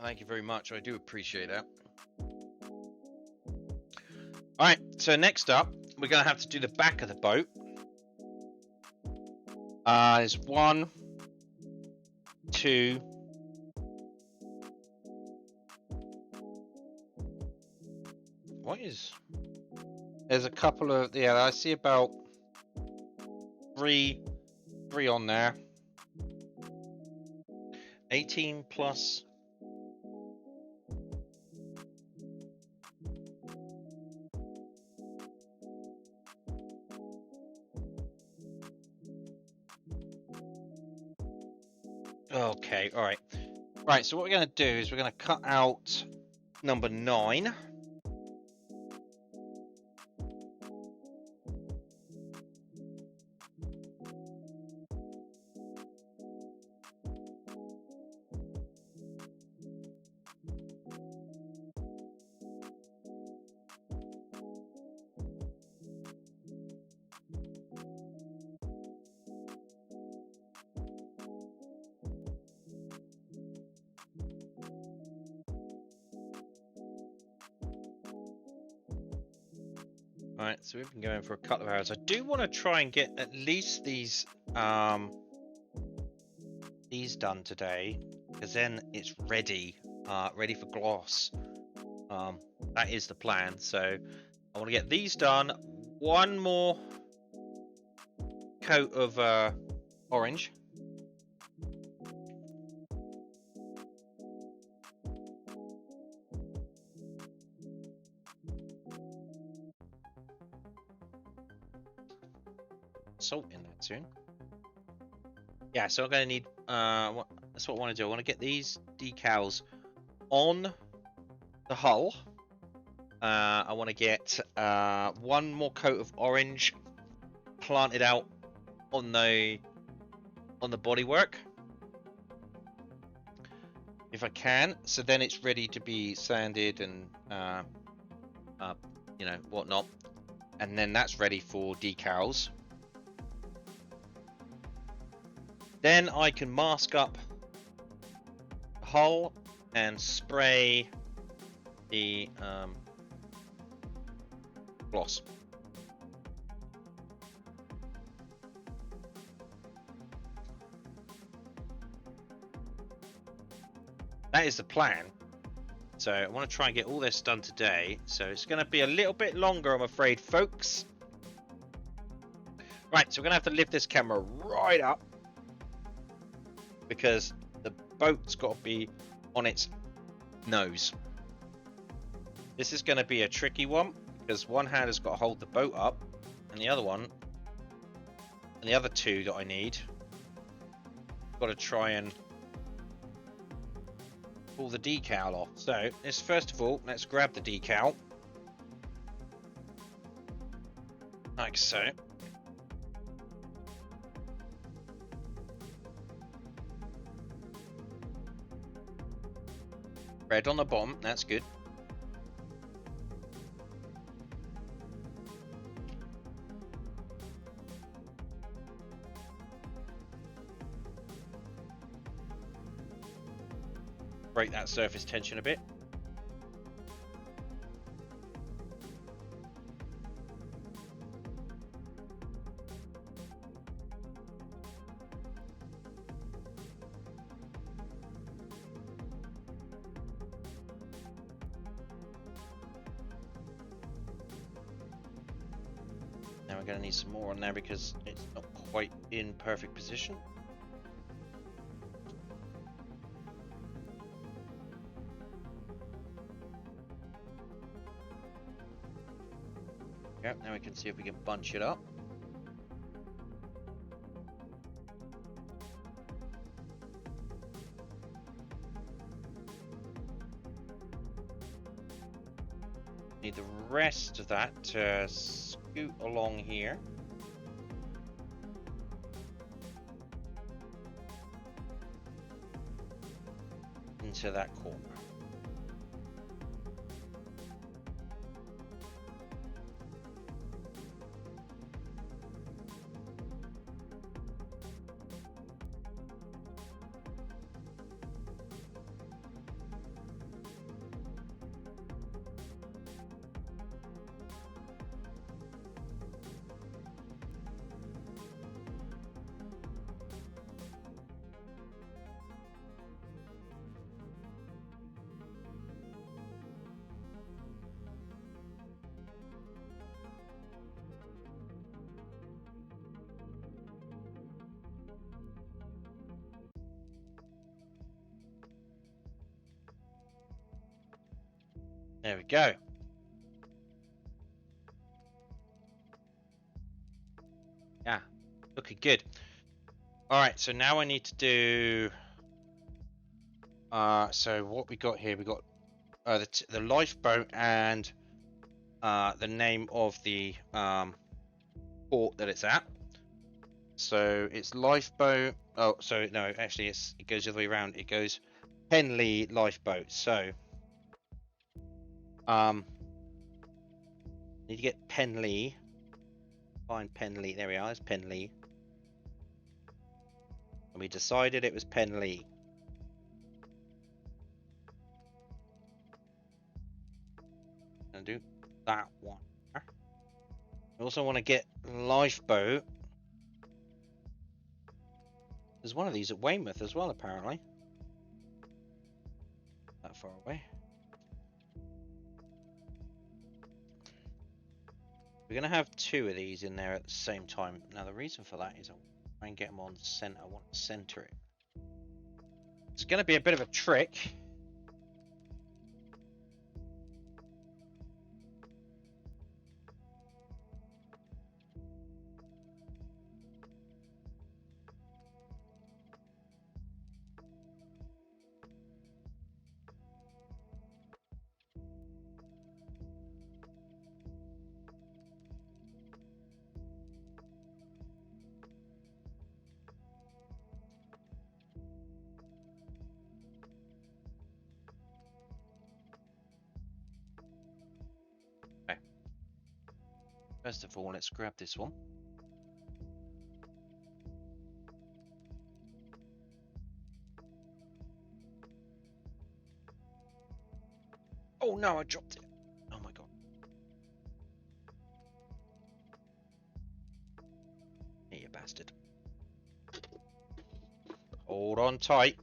Thank you very much. I do appreciate that. Alright, so next up, we're going to have to do the back of the boat. There's 1, 2... There's a couple of... Yeah, I see about 3 on there. 18 plus... Okay, alright. Right, so what we're going to do is we're going to cut out number 9. Alright, so we've been going for a couple of hours. I do want to try and get at least these done today, because then it's ready for gloss. That is the plan. So I want to get these done. One more coat of orange. Salt in there soon. Yeah, so I'm going to need that's what I want to do. I want to get these decals on the hull. I want to get one more coat of orange planted out on the bodywork, if I can. So then it's ready to be sanded and you know, whatnot, and then that's ready for decals. Then I can mask up the hull and spray the gloss. That is the plan. So I want to try and get all this done today. So it's going to be a little bit longer, I'm afraid, folks. Right, so we're going to have to lift this camera right up, because the boat's got to be on its nose. This is going to be a tricky one, because one hand has got to hold the boat up, and the other one, and the other two that I need, got to try and pull the decal off. So let's first of all, let's grab the decal like so. Red on the bottom, that's good. Break that surface tension a bit. Now we're going to need some more on there because it's not quite in perfect position. Yep, now we can see if we can bunch it up. Need the rest of that to scoot along here. Into that corner. There we go. Yeah, looking good. All right, so now I need to do. So what we got here? We got the lifeboat and the name of the port that it's at. So it's lifeboat. Oh, so no, actually, it goes the other way around. It goes Penley Lifeboat. So need to get Penley. Find Penley. There we are. It's Penley. And we decided it was Penley. Gonna do that one. I also want to get lifeboat. There's one of these at Weymouth as well, apparently. That far away. We're going to have two of these in there at the same time. Now, the reason for that is I want to try and get them on the center. I want to center it. It's going to be a bit of a trick. First of all, let's grab this one. Oh no, I dropped it. Oh my god. Here, you bastard. Hold on tight.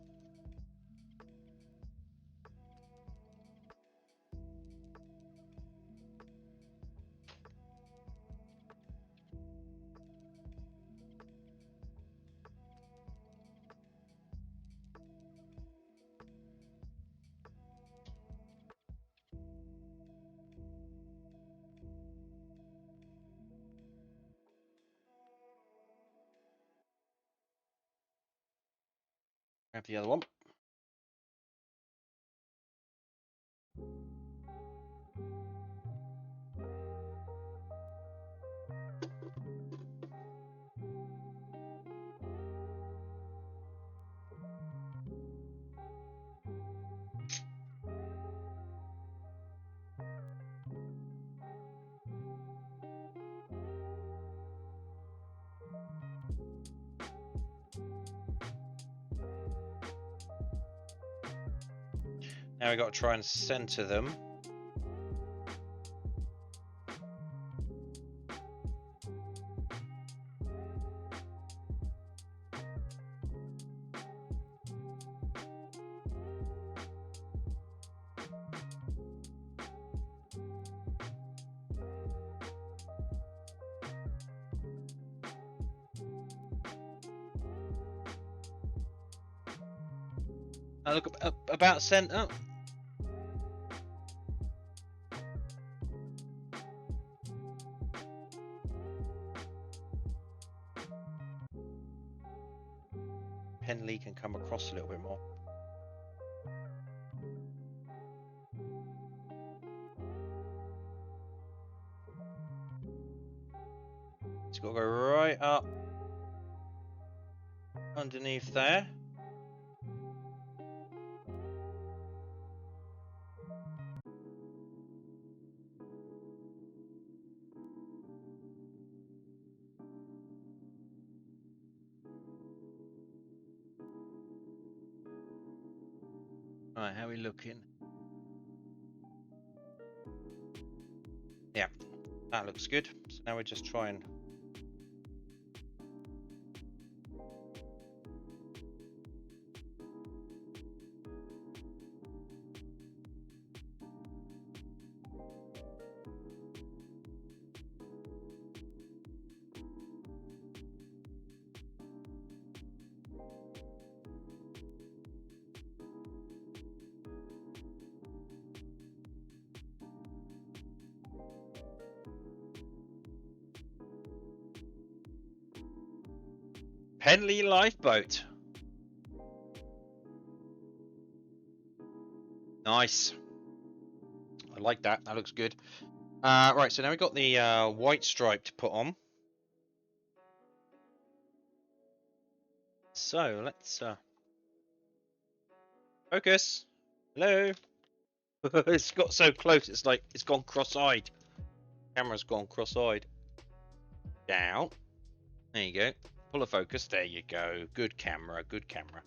Grab the other one. Now we've got to try and center them. Now look about center. Henley can come across a little bit more. It's got to go right up underneath there. Right, how are we looking? Yeah, that looks good. So now we just try and Henley Lifeboat. Nice. I like that. That looks good. Right, so now we've got the white stripe to put on. So let's focus. Hello. It's got so close. It's like it's gone cross-eyed. Camera's gone cross-eyed. Down. There you go. Pull a focus. There you go. Good camera. Good camera.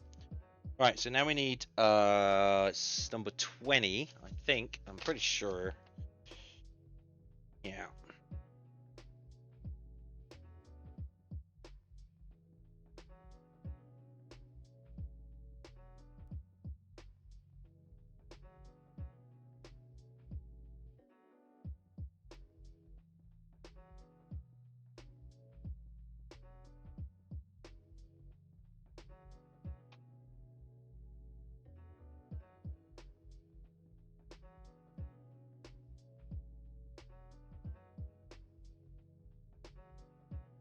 Right, so now we need number 20, I think. I'm pretty sure. Yeah.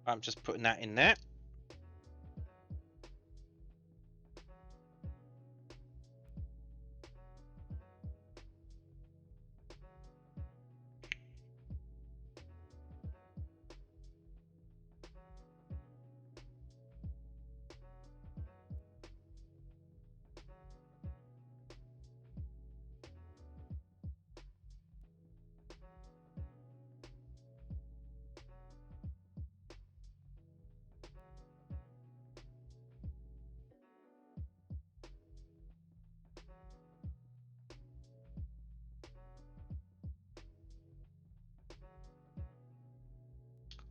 I'm just putting that in there.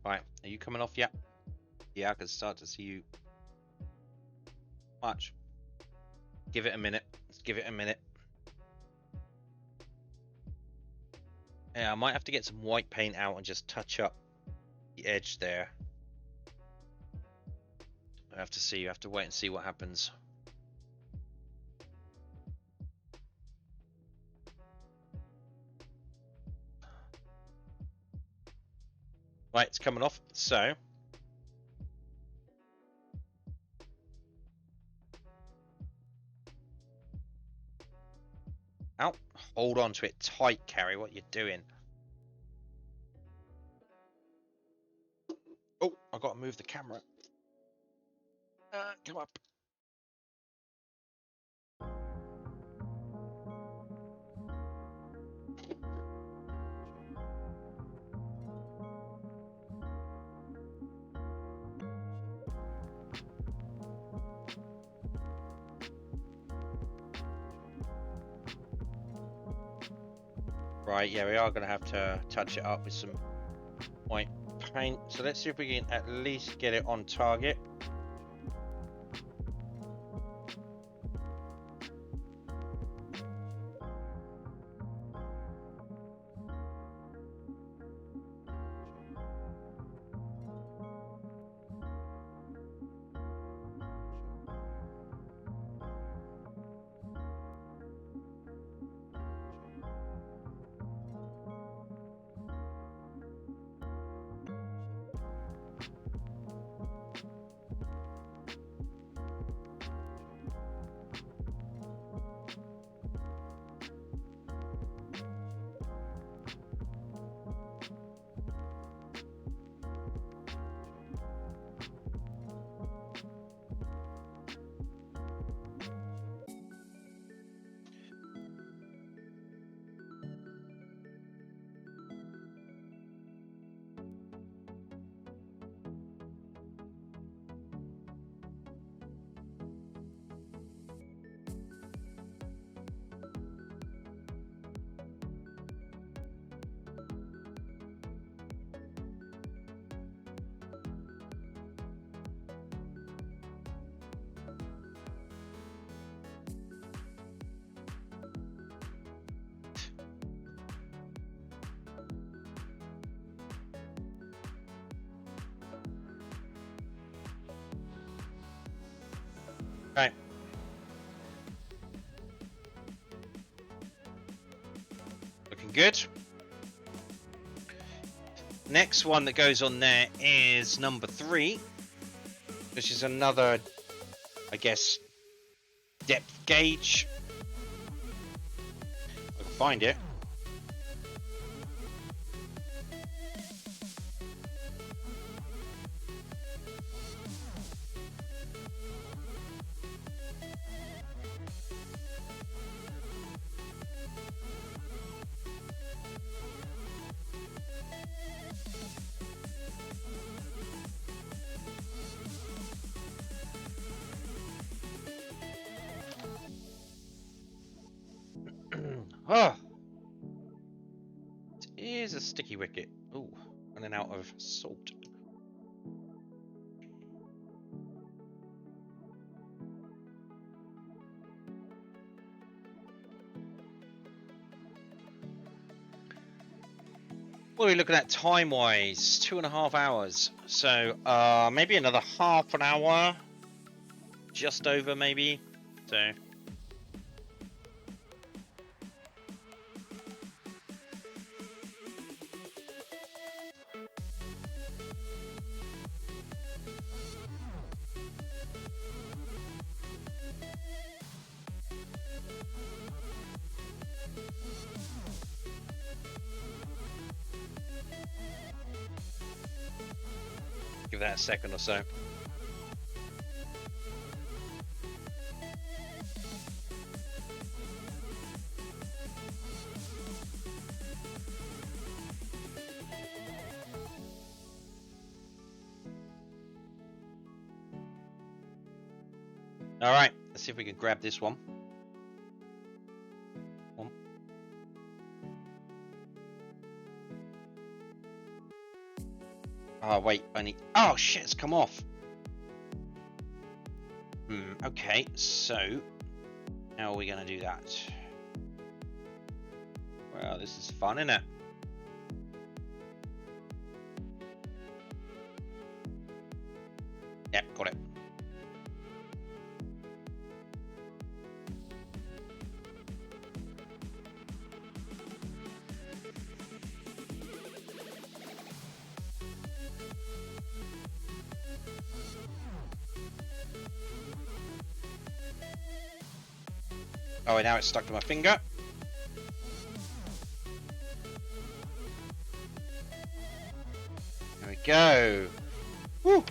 Right, are you coming off yet? Yeah, I can start to see you. Watch. Give it a minute. Let's give it a minute. Yeah, I might have to get some white paint out and just touch up the edge there. I have to see. You have to wait and see what happens. Right, it's coming off. So. Out. Hold on to it tight, Carrie. What you doing? Oh, I got to move the camera. Come up. Right, yeah, we are going to have to touch it up with some white paint. So let's see if we can at least get it on target. Right. Looking good. Next one that goes on there is number 3, which is another, I guess, depth gauge. I can find it. Oh, it is a sticky wicket. Ooh, running out of salt. What are we looking at time-wise? 2.5 hours. So, maybe another half an hour. Just over, maybe. So. Give that a second or so. All right, let's see if we can grab this one. Oh, wait, I need... Oh, shit, it's come off. Okay, so... How are we going to do that? Well, this is fun, isn't it? Yep, got it. Oh, now it's stuck to my finger. There we go. Woo!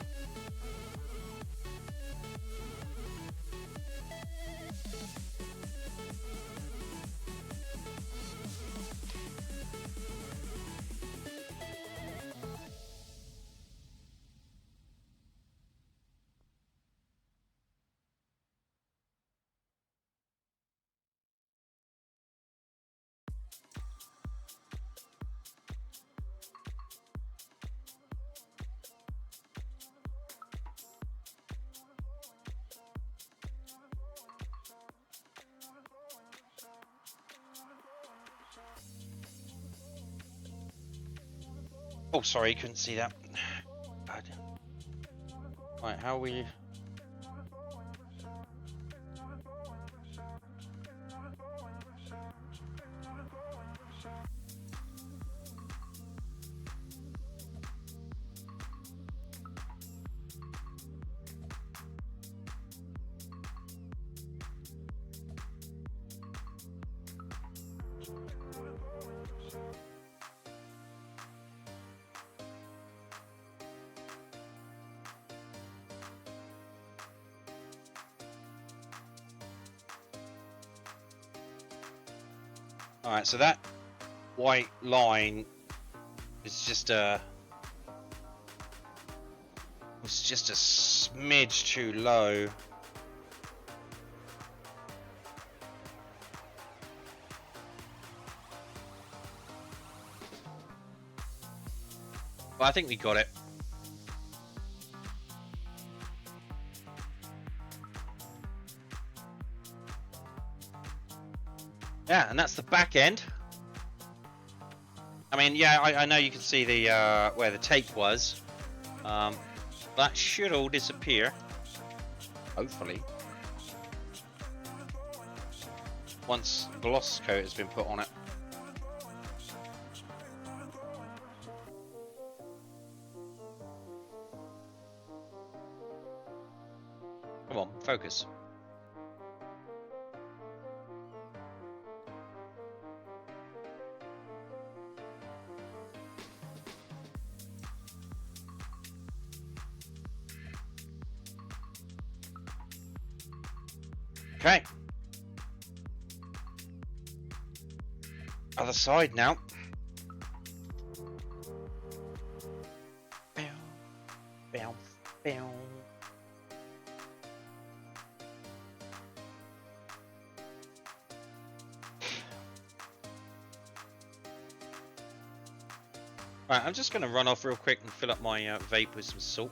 Oh, sorry, you couldn't see that. God. Right, how are we... Alright, so that white line is just a... It's just a smidge too low. But I think we got it. Yeah, and that's the back end. I mean, yeah, I know you can see the where the tape was. That should all disappear. Hopefully. Once gloss coat has been put on it. Come on, focus. Okay. Other side now. Bow, bow, bow. Right, I'm just going to run off real quick and fill up my vape with some salt.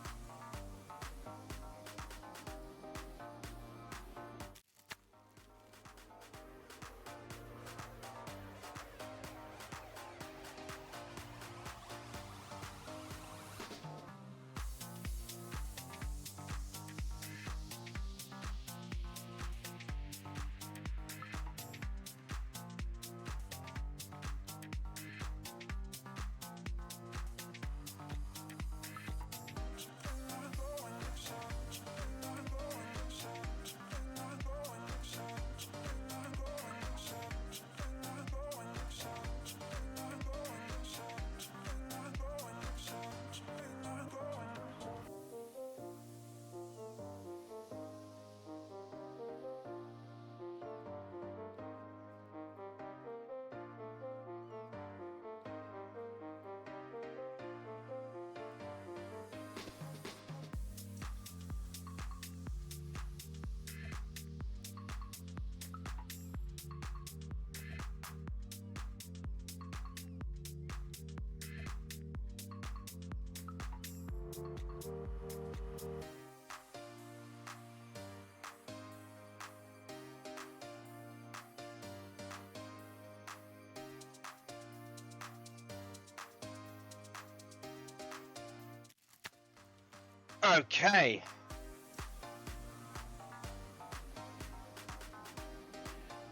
Okay.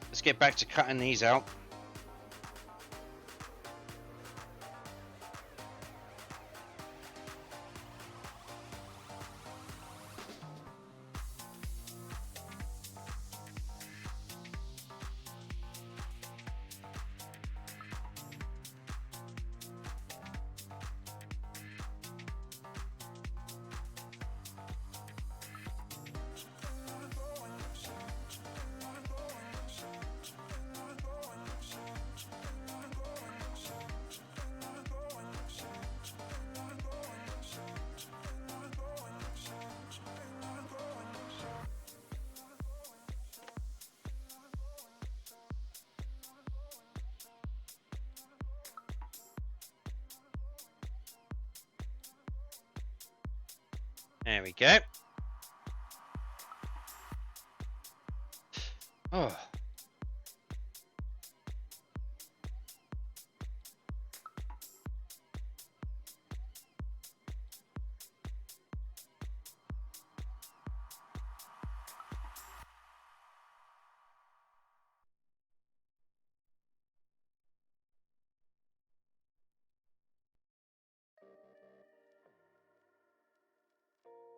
Let's get back to cutting these out. There we go. Oh.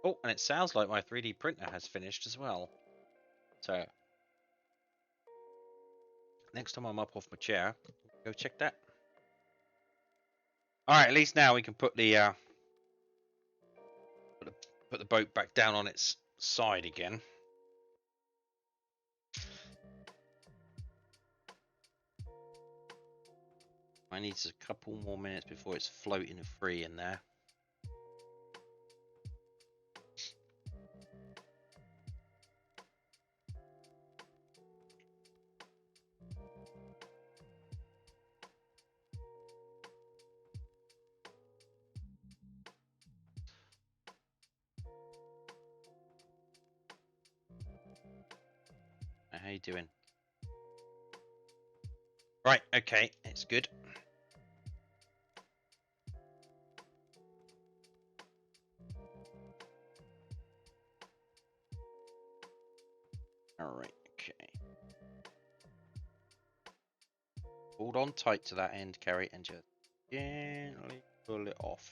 Oh, and it sounds like my 3D printer has finished as well. So, next time I'm up off my chair, go check that. Alright, at least now we can put the put the boat back down on its side again. I need a couple more minutes before it's floating free in there. How you doing? Right, okay, it's good. Alright, okay. Hold on tight to that end, Carrie, and just gently pull it off.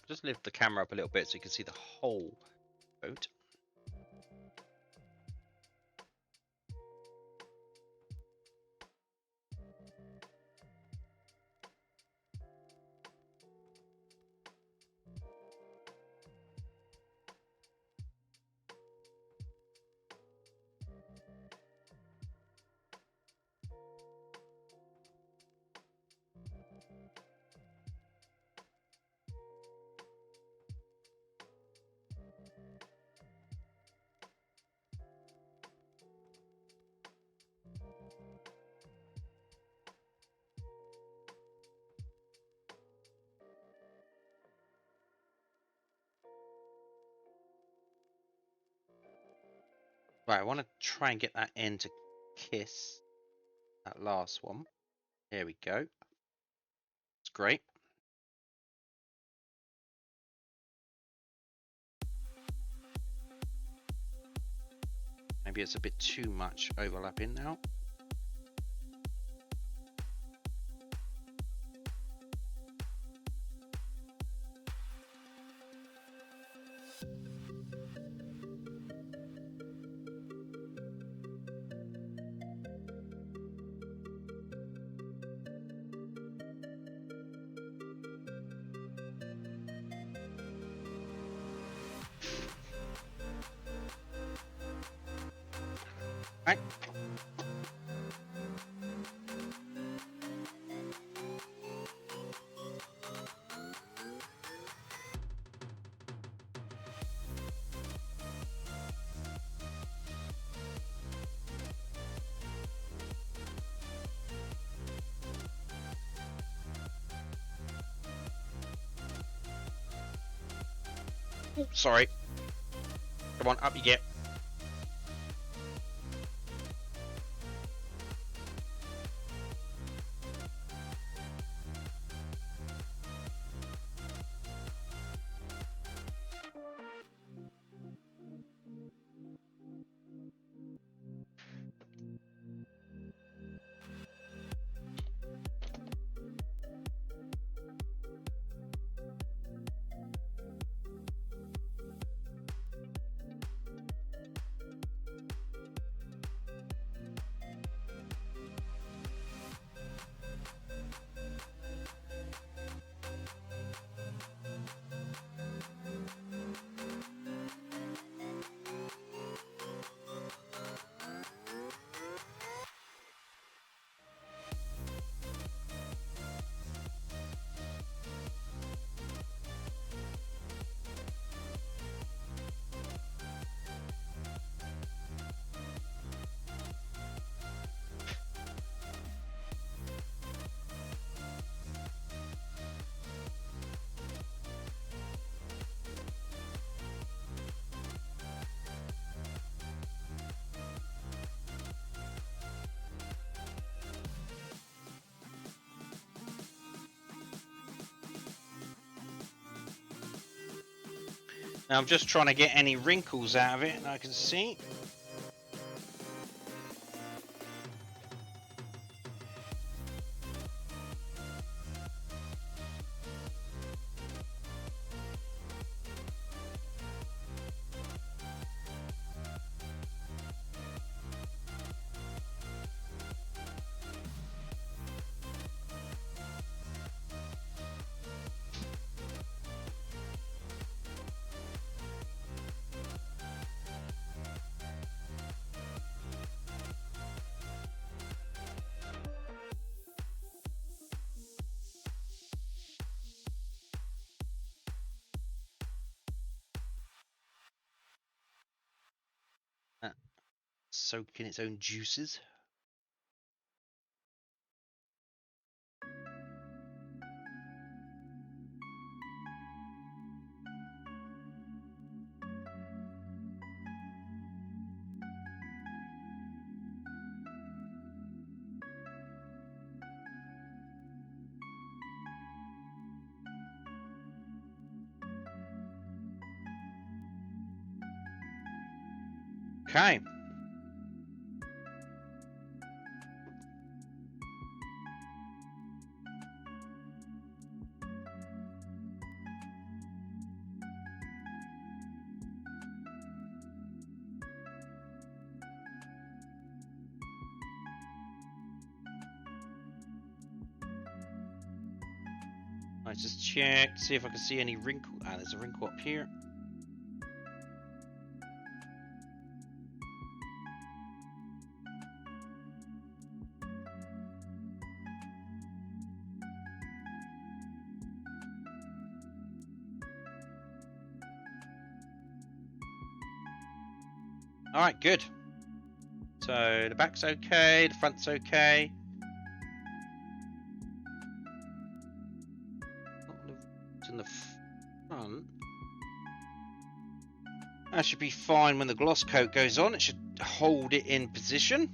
Just lift the camera up a little bit so you can see the whole boat. Right, I want to try and get that end to kiss that last one. There we go. It's great. Maybe it's a bit too much overlapping now. Right. Ooh, sorry. Come on, up you get. Now I'm just trying to get any wrinkles out of it, and I can see. Soak in its own juices. Okay. Let's just check, see if I can see any wrinkle. Ah, there's a wrinkle up here. All right, good. So the back's okay, the front's okay. It's in the front. That should be fine when the gloss coat goes on. It should hold it in position.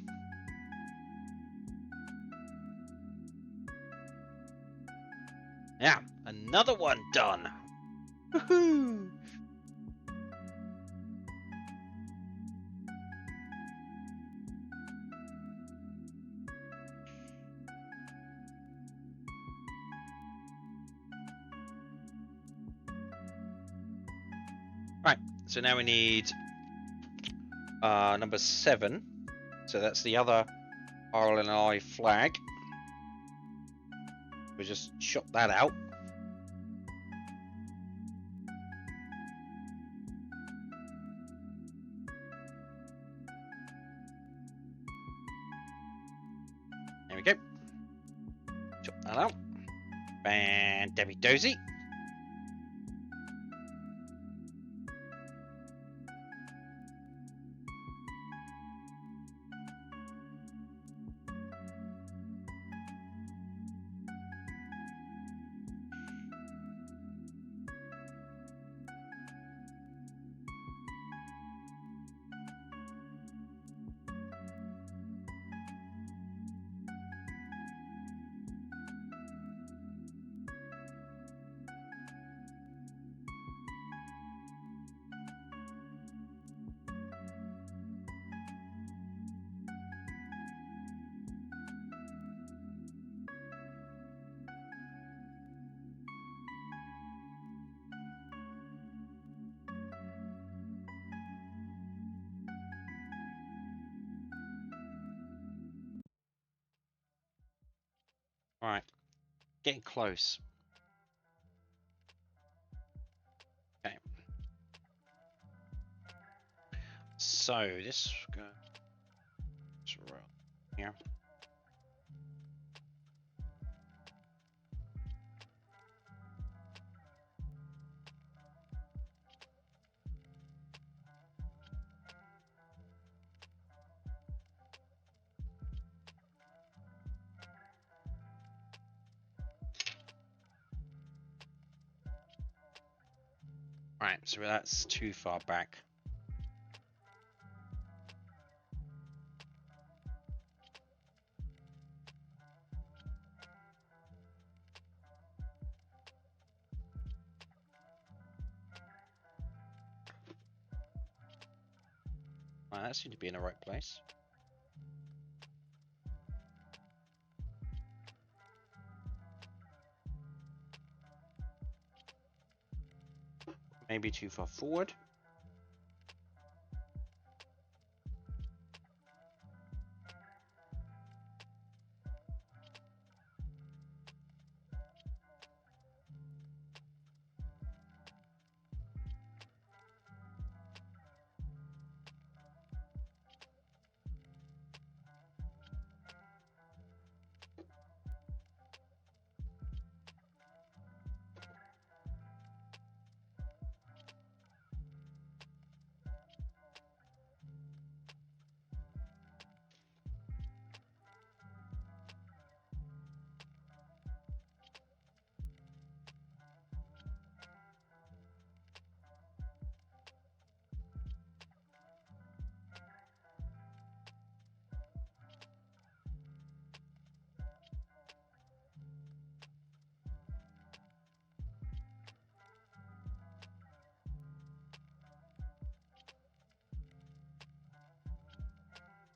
Yeah, another one done. Woohoo! Right, so now we need number 7. So that's the other RNLI flag. We just chop that out. There we go. Chop that out. And Debbie Dozy. Alright. Getting close. Okay. So this goes around here. Right, so that's too far back. Right, that seemed to be in the right place. Maybe too far forward.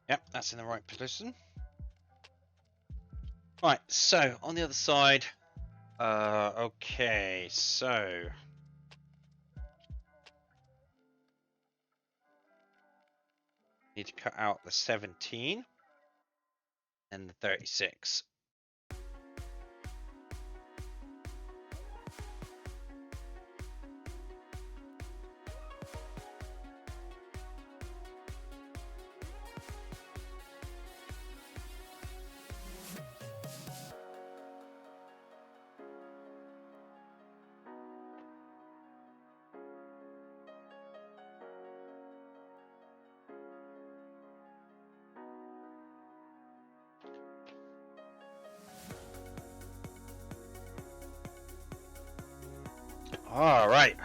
Yep, that's in the right position. Right, so on the other side, okay, so need to cut out the 17 and the 36. All right.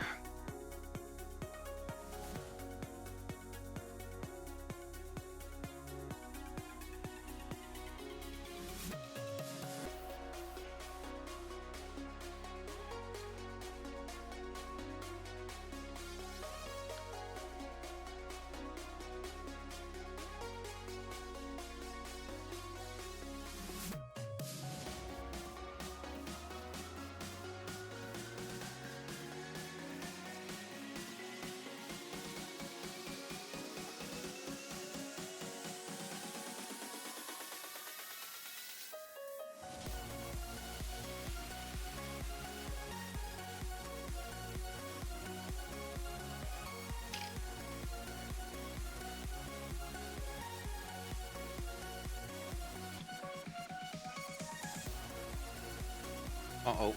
Uh-oh.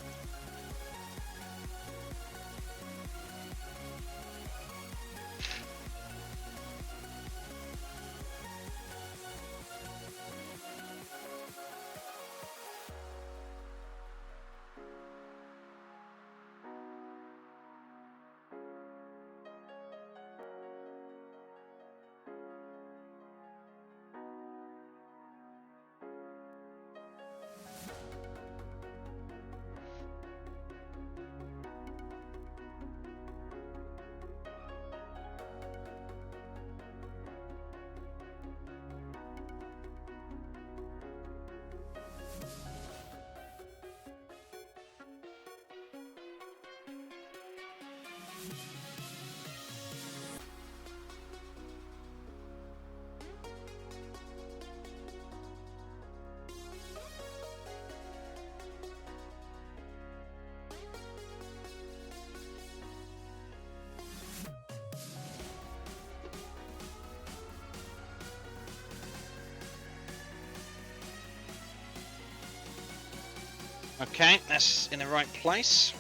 Okay, that's in the right place.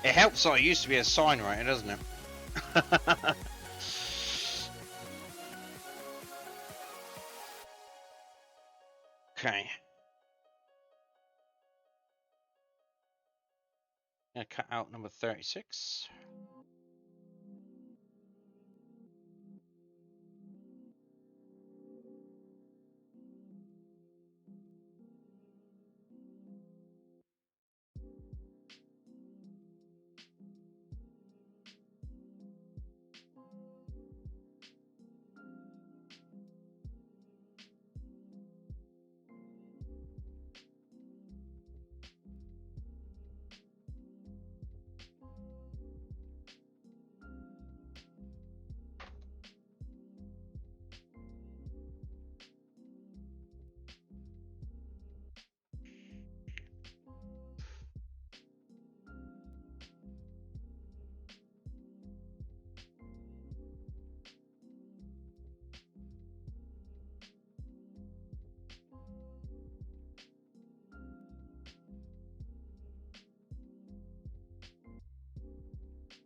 It helps that I used to be a sign writer, doesn't it? Okay. Gonna cut out number 36.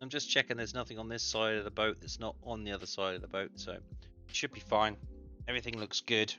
I'm just checking there's nothing on this side of the boat that's not on the other side of the boat, so it should be fine. Everything looks good.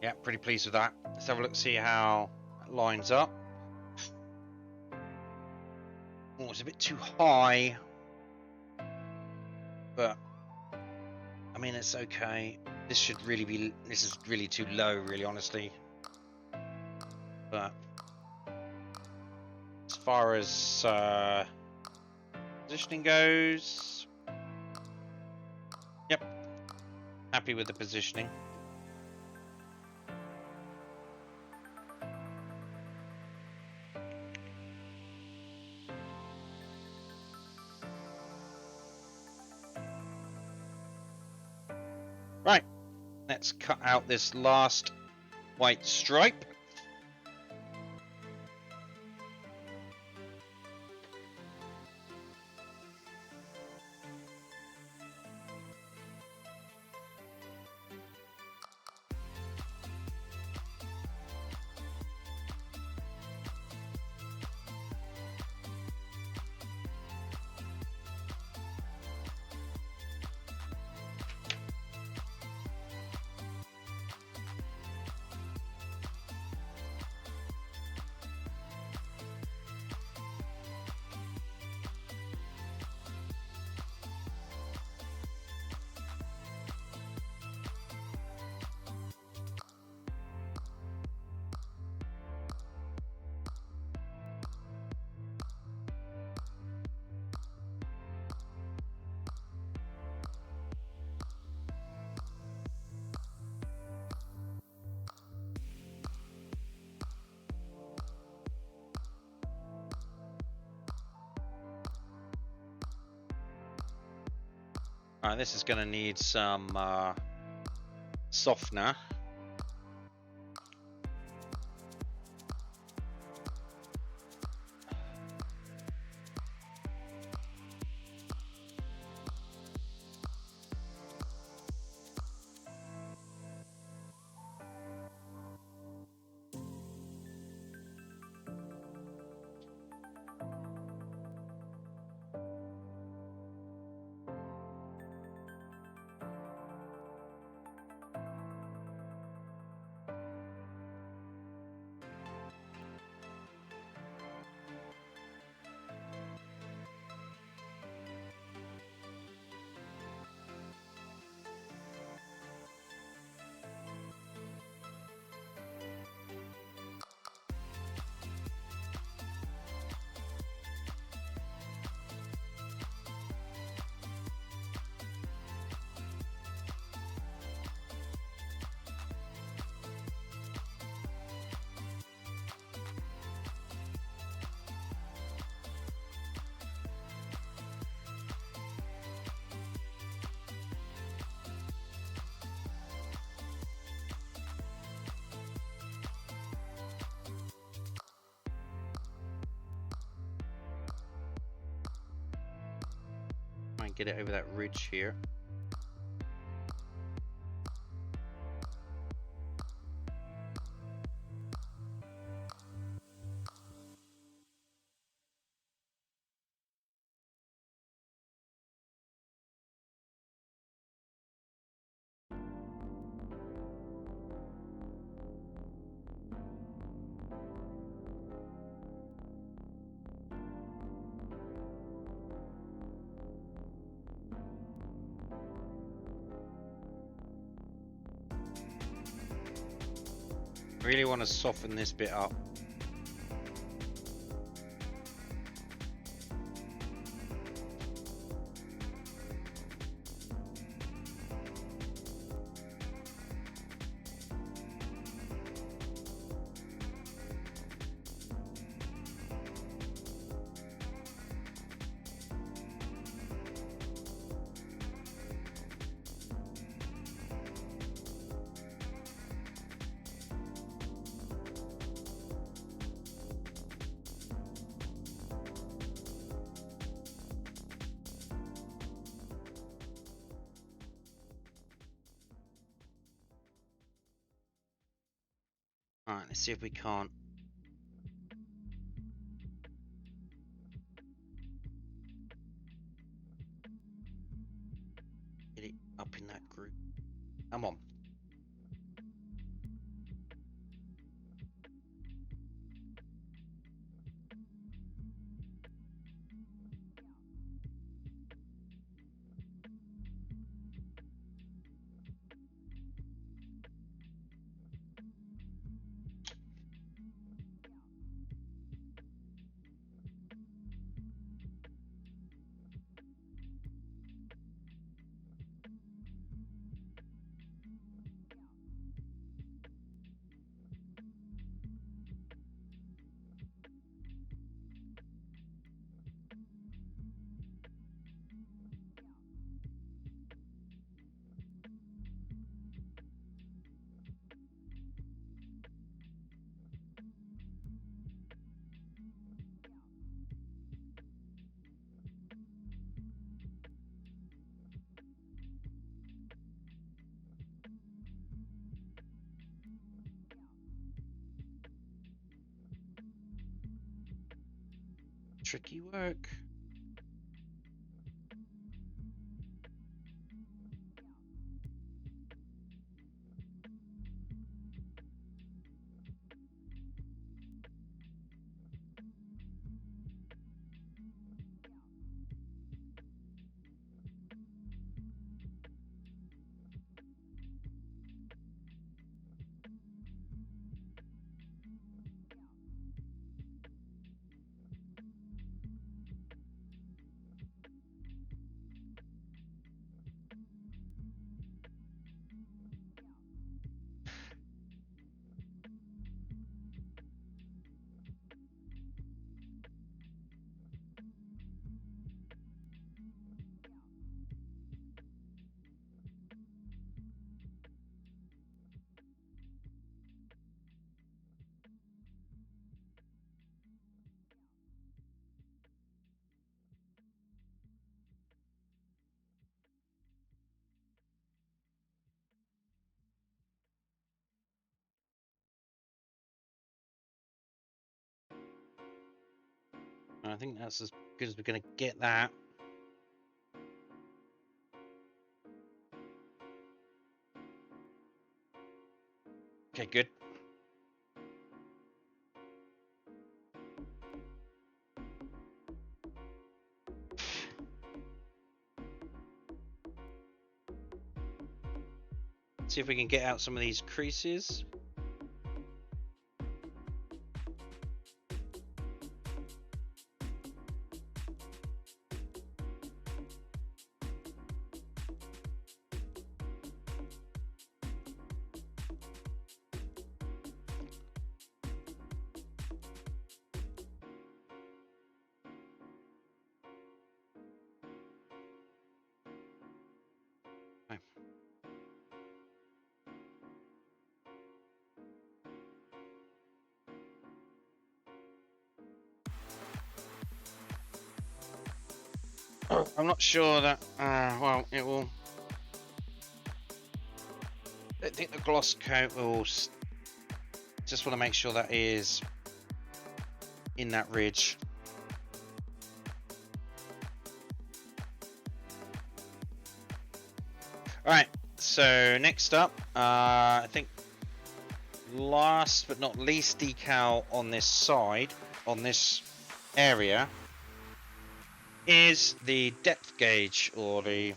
Yeah, pretty pleased with that. Let's have a look, see how it lines up. Oh, it's a bit too high, but I mean, it's okay. This is really too low, really, honestly. But as far as positioning goes, yep, happy with the positioning. Right, let's cut out this last white stripe. Alright, this is going to need some softener. Try and get it over that ridge here. Really want to soften this bit up. Alright, let's see if we can't. Get it up in that group. Come on. Tricky work. I think that's as good as we're going to get that. Okay, good. See if we can get out some of these creases. I'm not sure that, well, it will... I think the gloss coat will... Just want to make sure that is in that ridge. Alright, so next up, I think last but not least decal on this side, on this area, is the depth gauge, or the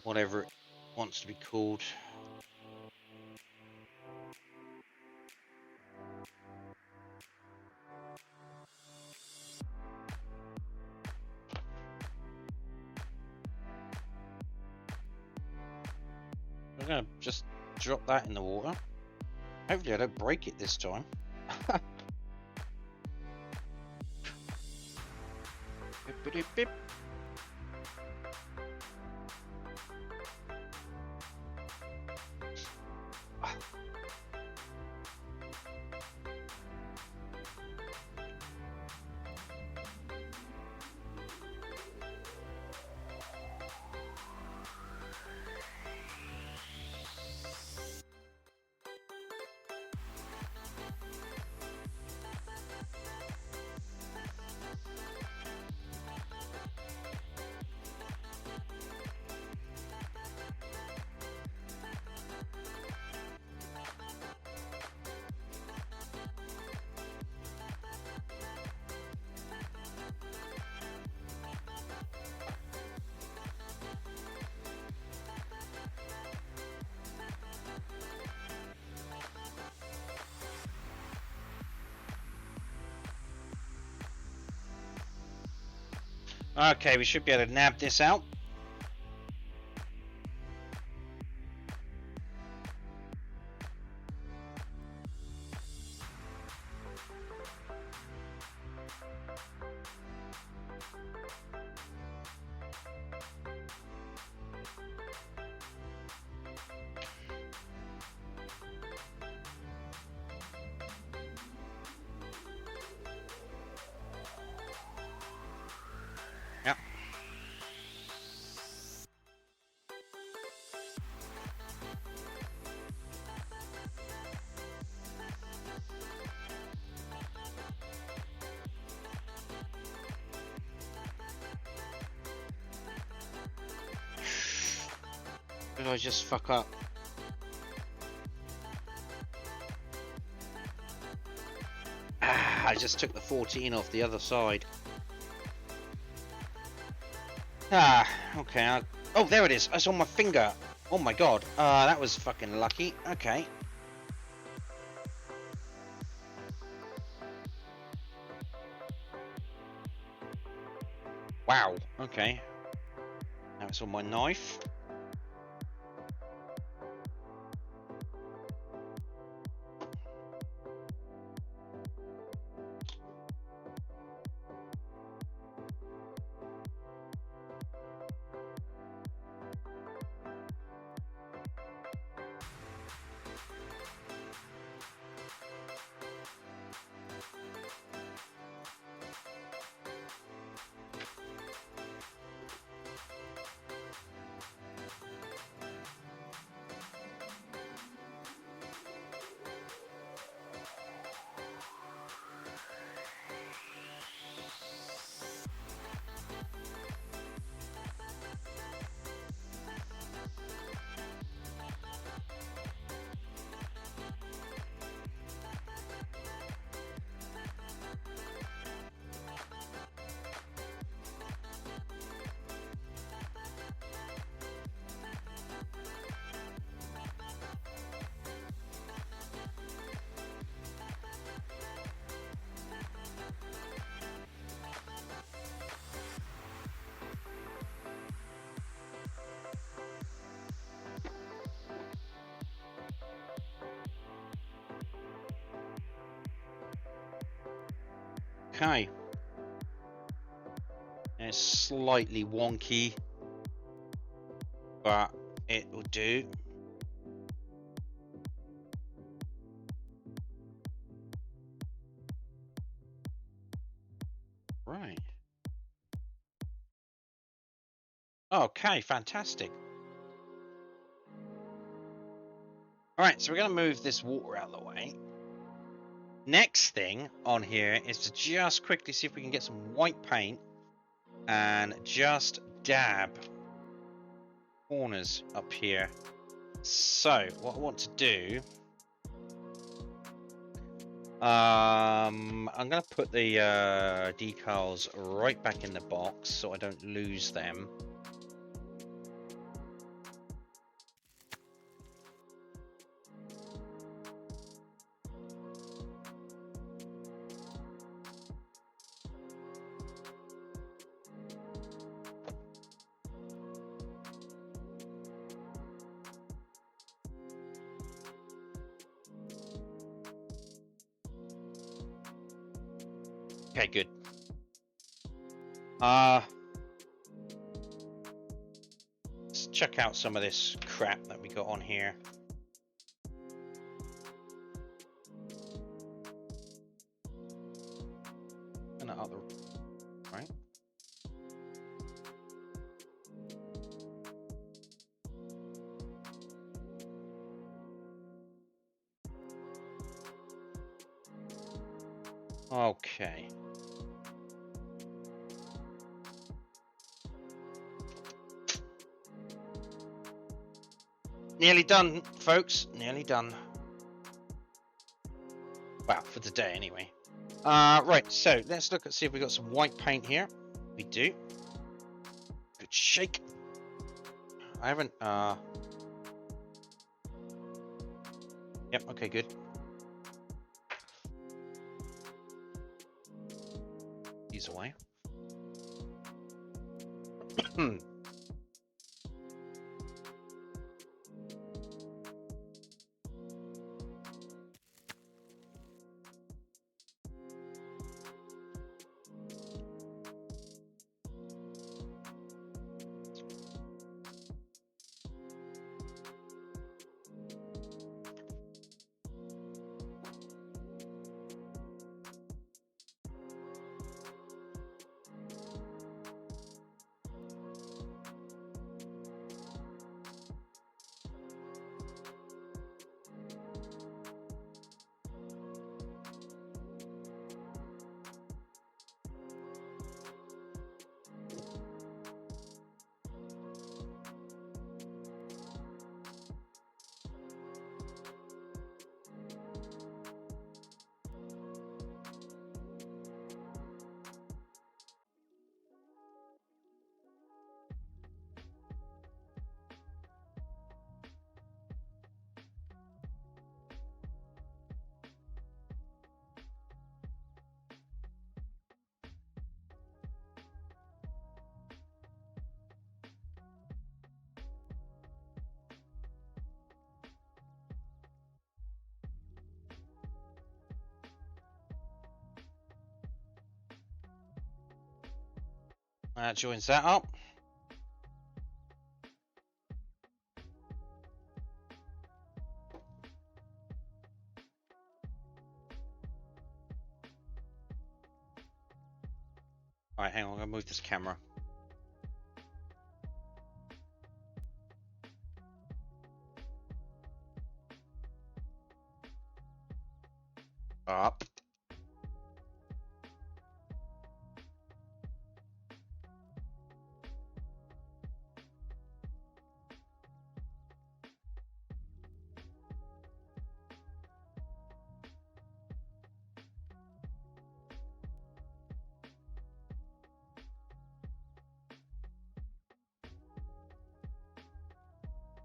whatever it wants to be called. I'm gonna just drop that in the water. Hopefully I don't break it this time. Beep, beep, beep. Okay, we should be able to nab this out. Yep. Did I just fuck up? I just took the 14 off the other side. Okay. Oh, there it is. It's on my finger. Oh my god. That was fucking lucky. Okay. Wow. Okay. Now it's on my knife. Okay. It's slightly wonky, but it will do. Right. Okay, fantastic. Alright, so we're going to move this water out of the way. Next thing on here is to just quickly see if we can get some white paint and just dab corners up here. So what I want to do, I'm going to put the decals right back in the box so I don't lose them. Okay, good. Let's check out some of this crap that we got on here. And other, right? Okay. Nearly done, folks. Nearly done. Well, for today anyway. Right, so let's look at see if we got some white paint here. We do. Good shake. I haven't Yep, okay, good. These away. That joins that up. Alright, hang on, I'm gonna move this camera. Up.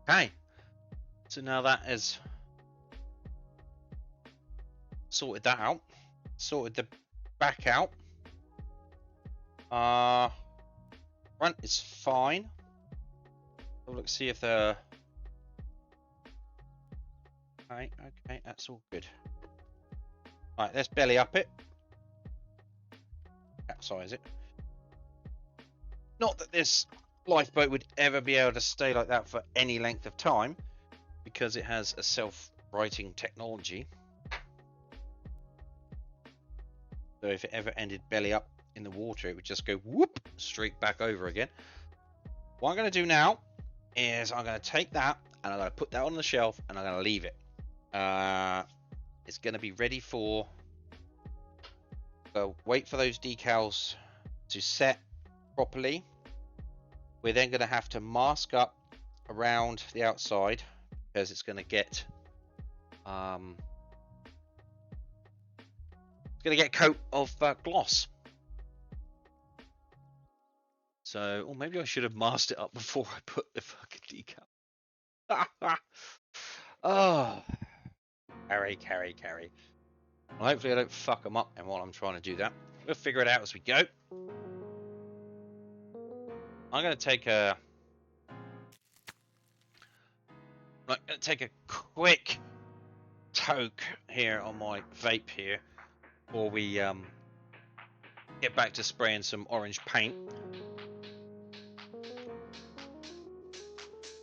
Okay, so now that is sorted that out, sorted the back out. Front is fine. Let's see if the okay, that's all good. All right, let's belly up it. capsize it. Not that this lifeboat would ever be able to stay like that for any length of time, because it has a self-righting technology. So if it ever ended belly up in the water, it would just go whoop straight back over again. What I'm going to do now is I'm going to take that and I'm going to put that on the shelf and I'm going to leave it. It's going to be ready for... wait for those decals to set properly. We're then going to have to mask up around the outside because it's going to get a coat of gloss. So, or maybe I should have masked it up before I put the fucking decal. Oh, carry. Well, hopefully I don't fuck them up and while I'm trying to do that. We'll figure it out as we go. I'm going to take a quick toke here on my vape here before we get back to spraying some orange paint.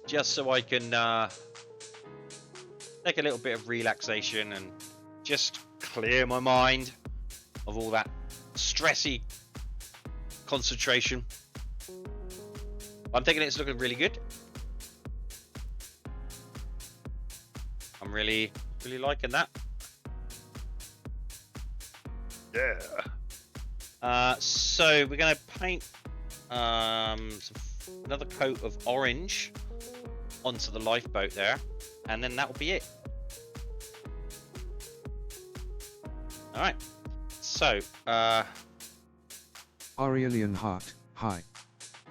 Just so I can take a little bit of relaxation and just clear my mind of all that stressy concentration. I'm thinking it's looking really good. I'm really liking that. Yeah. So we're going to paint another coat of orange onto the lifeboat there, and then that will be it. All right. So, Aurelian Hart, hi.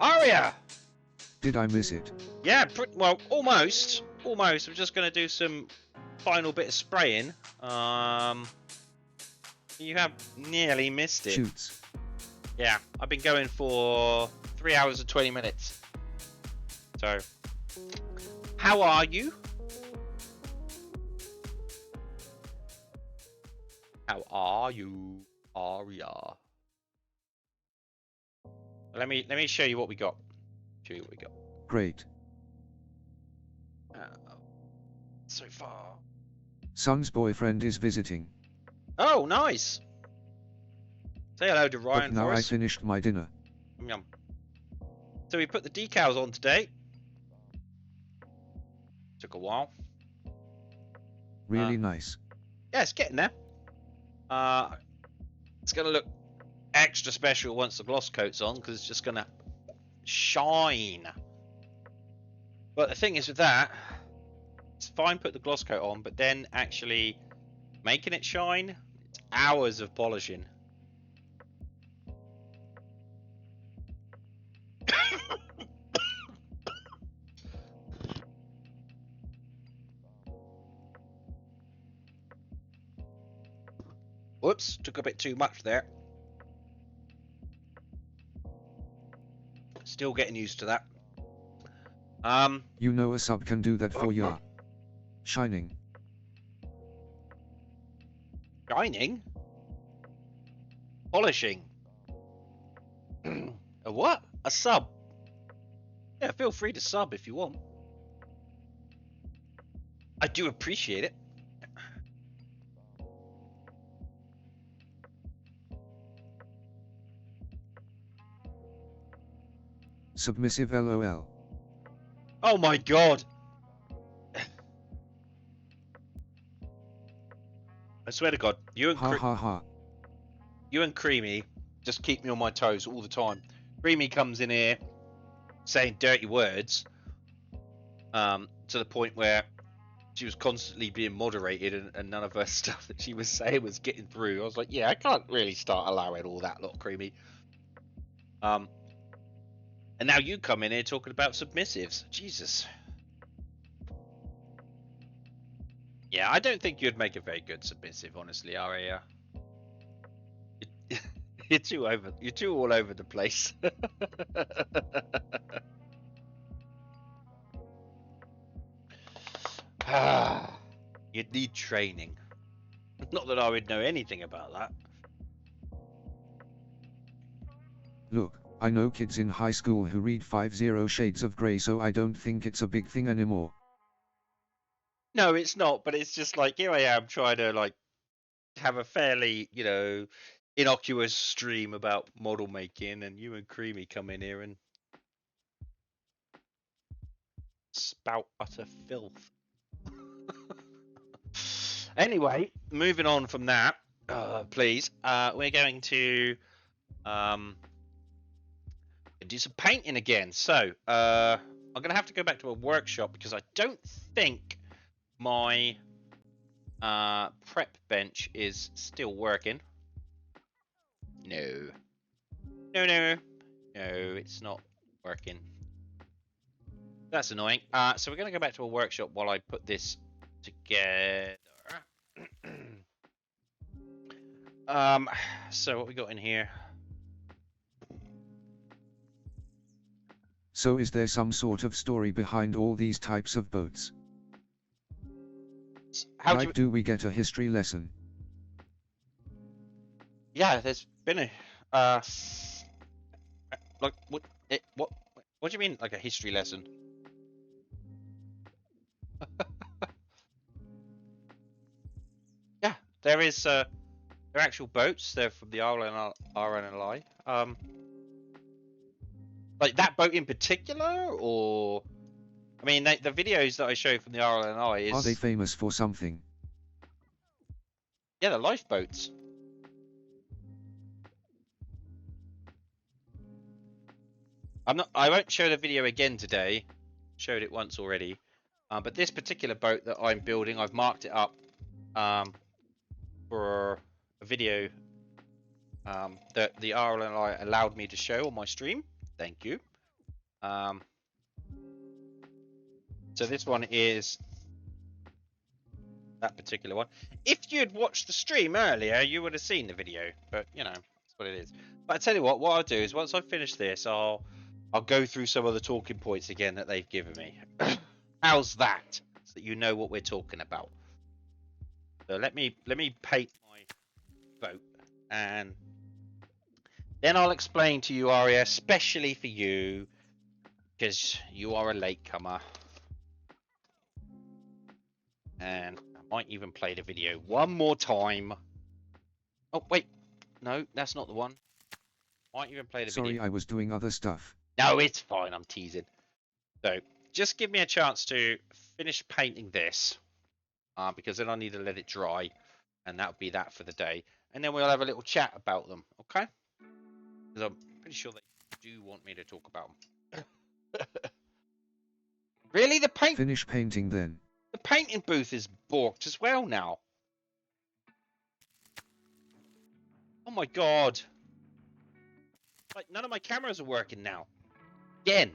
Aria! Did I miss it? Yeah, well, almost. I'm just going to do some final bit of spraying. You have nearly missed it. Shoots. Yeah, I've been going for 3 hours and 20 minutes. So, how are you? How are you, Aria? Let me show you what we got. Great. So far. Son's boyfriend is visiting. Oh, nice. Say hello to Ryan But now for I us. finished my dinner. Yum. So we put the decals on today. Took a while. Really nice. Yeah, it's getting there. It's going to look extra special once the gloss coat's on because it's just going to shine. But the thing is with that, it's fine put the gloss coat on, but then actually making it shine, it's hours of polishing. Whoops, took a bit too much there. Still getting used to that. You know a sub can do that for ya. Shining. Shining? Polishing. A what? A sub? Yeah, feel free to sub if you want. I do appreciate it. Submissive LOL. Oh my god! I swear to God, you and Creamy just keep me on my toes all the time. Creamy comes in here saying dirty words, to the point where she was constantly being moderated and none of her stuff that she was saying was getting through. I was like, yeah, I can't really start allowing all that lot, Creamy. And now you come in here talking about submissives. Jesus. Yeah, I don't think you'd make a very good submissive, honestly, Aria. You're too all over the place. You'd need training. Not that I would know anything about that. Look, I know kids in high school who read 50 Shades of Grey, so I don't think it's a big thing anymore. No, it's not, but it's just like, here I am trying to, like, have a fairly, you know, innocuous stream about model making, and you and Creamy come in here and spout utter filth. Anyway, moving on from that, please, we're going to do some painting again. So, I'm going to have to go back to a workshop because I don't think my prep bench is still working. No, it's not working. That's annoying. So we're going to go back to a workshop while I put this together. So what we got in here? So is there some sort of story behind all these types of boats? Like, do we get a history lesson? Yeah, there's been a like what do you mean, like a history lesson? Yeah, there is they're actual boats. They're from the RNLI. Like that boat in particular, or I mean, the videos that I show from the RNLI is. Are they famous for something? Yeah, the lifeboats. I won't show the video again today. Showed it once already. But this particular boat that I'm building, I've marked it up for a video that the RNLI allowed me to show on my stream. Thank you. So this one is that particular one. If you'd watched the stream earlier, you would have seen the video. But you know, that's what it is. But I tell you what I'll do is once I finish this, I'll go through some of the talking points again that they've given me. How's that? So that you know what we're talking about. So let me paint my boat, and then I'll explain to you, Aria, especially for you, because you are a latecomer. And I might even play the video one more time. Oh wait, no, that's not the one. Might even play the video. Sorry, I was doing other stuff. No, it's fine. I'm teasing. So just give me a chance to finish painting this, because then I need to let it dry, and that'll be that for the day. And then we'll have a little chat about them, okay? Because I'm pretty sure they do want me to talk about them. Really, the paint? Finish painting then. The painting booth is borked as well now. Oh my god! Like none of my cameras are working now. Again.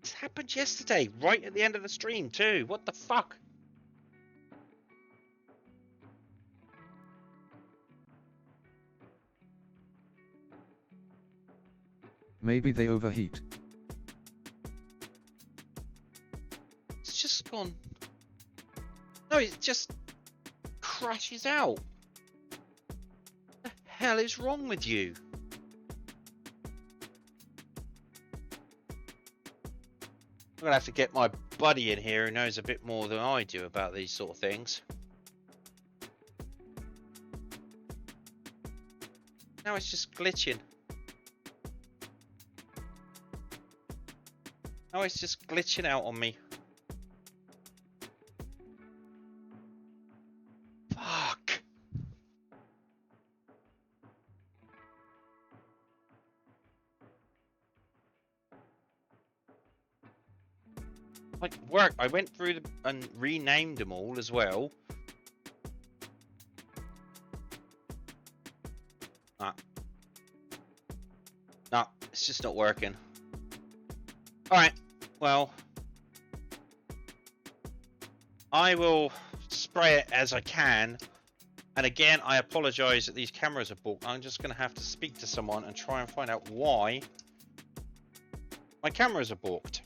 This happened yesterday, right at the end of the stream too. What the fuck? Maybe they overheat. It's just gone. No, it just crashes out. What the hell is wrong with you? I'm gonna have to get my buddy in here who knows a bit more than I do about these sort of things. Now it's just glitching. Now it's just glitching out on me. Fuck. Like work, I went through and renamed them all as well. Nah, it's just not working. Alright, well, I will spray it as I can. And again, I apologise that these cameras are balked. I'm just going to have to speak to someone and try and find out why my cameras are balked.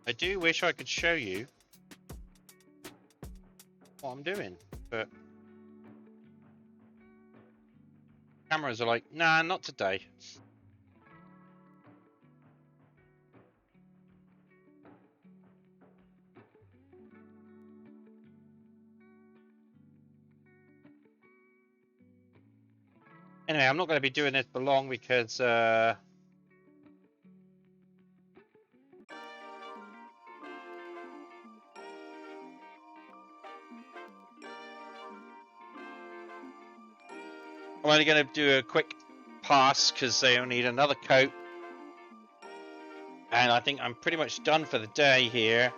I do wish I could show you what I'm doing, but cameras are like, nah, not today. Anyway, I'm not going to be doing this for long because I'm only going to do a quick pass because they only need another coat. And I think I'm pretty much done for the day here.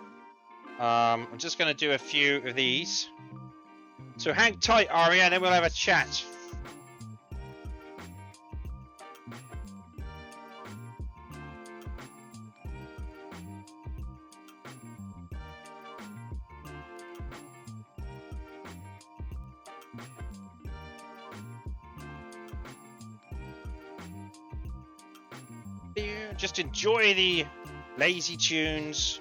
I'm just going to do a few of these. So hang tight, Aria, and then we'll have a chat. Just enjoy the lazy tunes.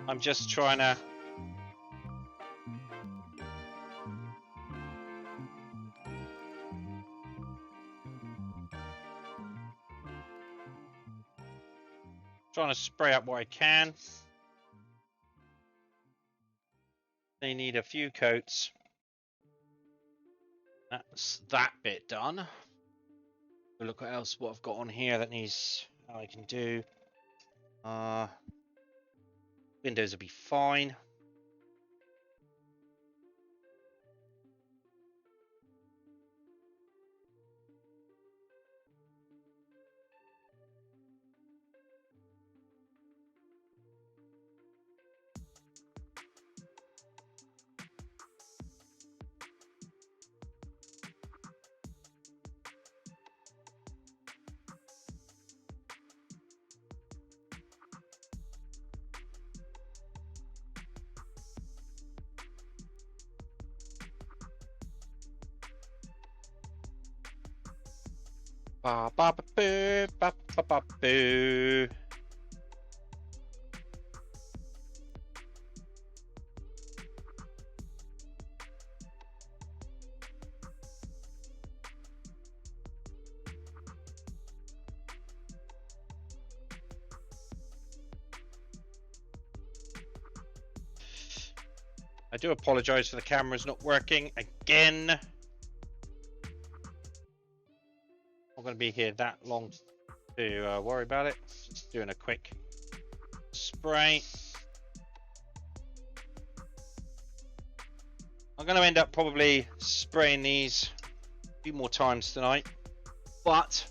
I'm just trying to spray up what I can. They need a few coats. That's that bit done. We'll look what else what I've got on here that needs I can do. Windows will be fine. Ba ba ba boo, ba ba ba boo. I do apologize for the cameras not working again. Not going to be here that long to worry about it. Just doing a quick spray. I'm going to end up probably spraying these a few more times tonight, but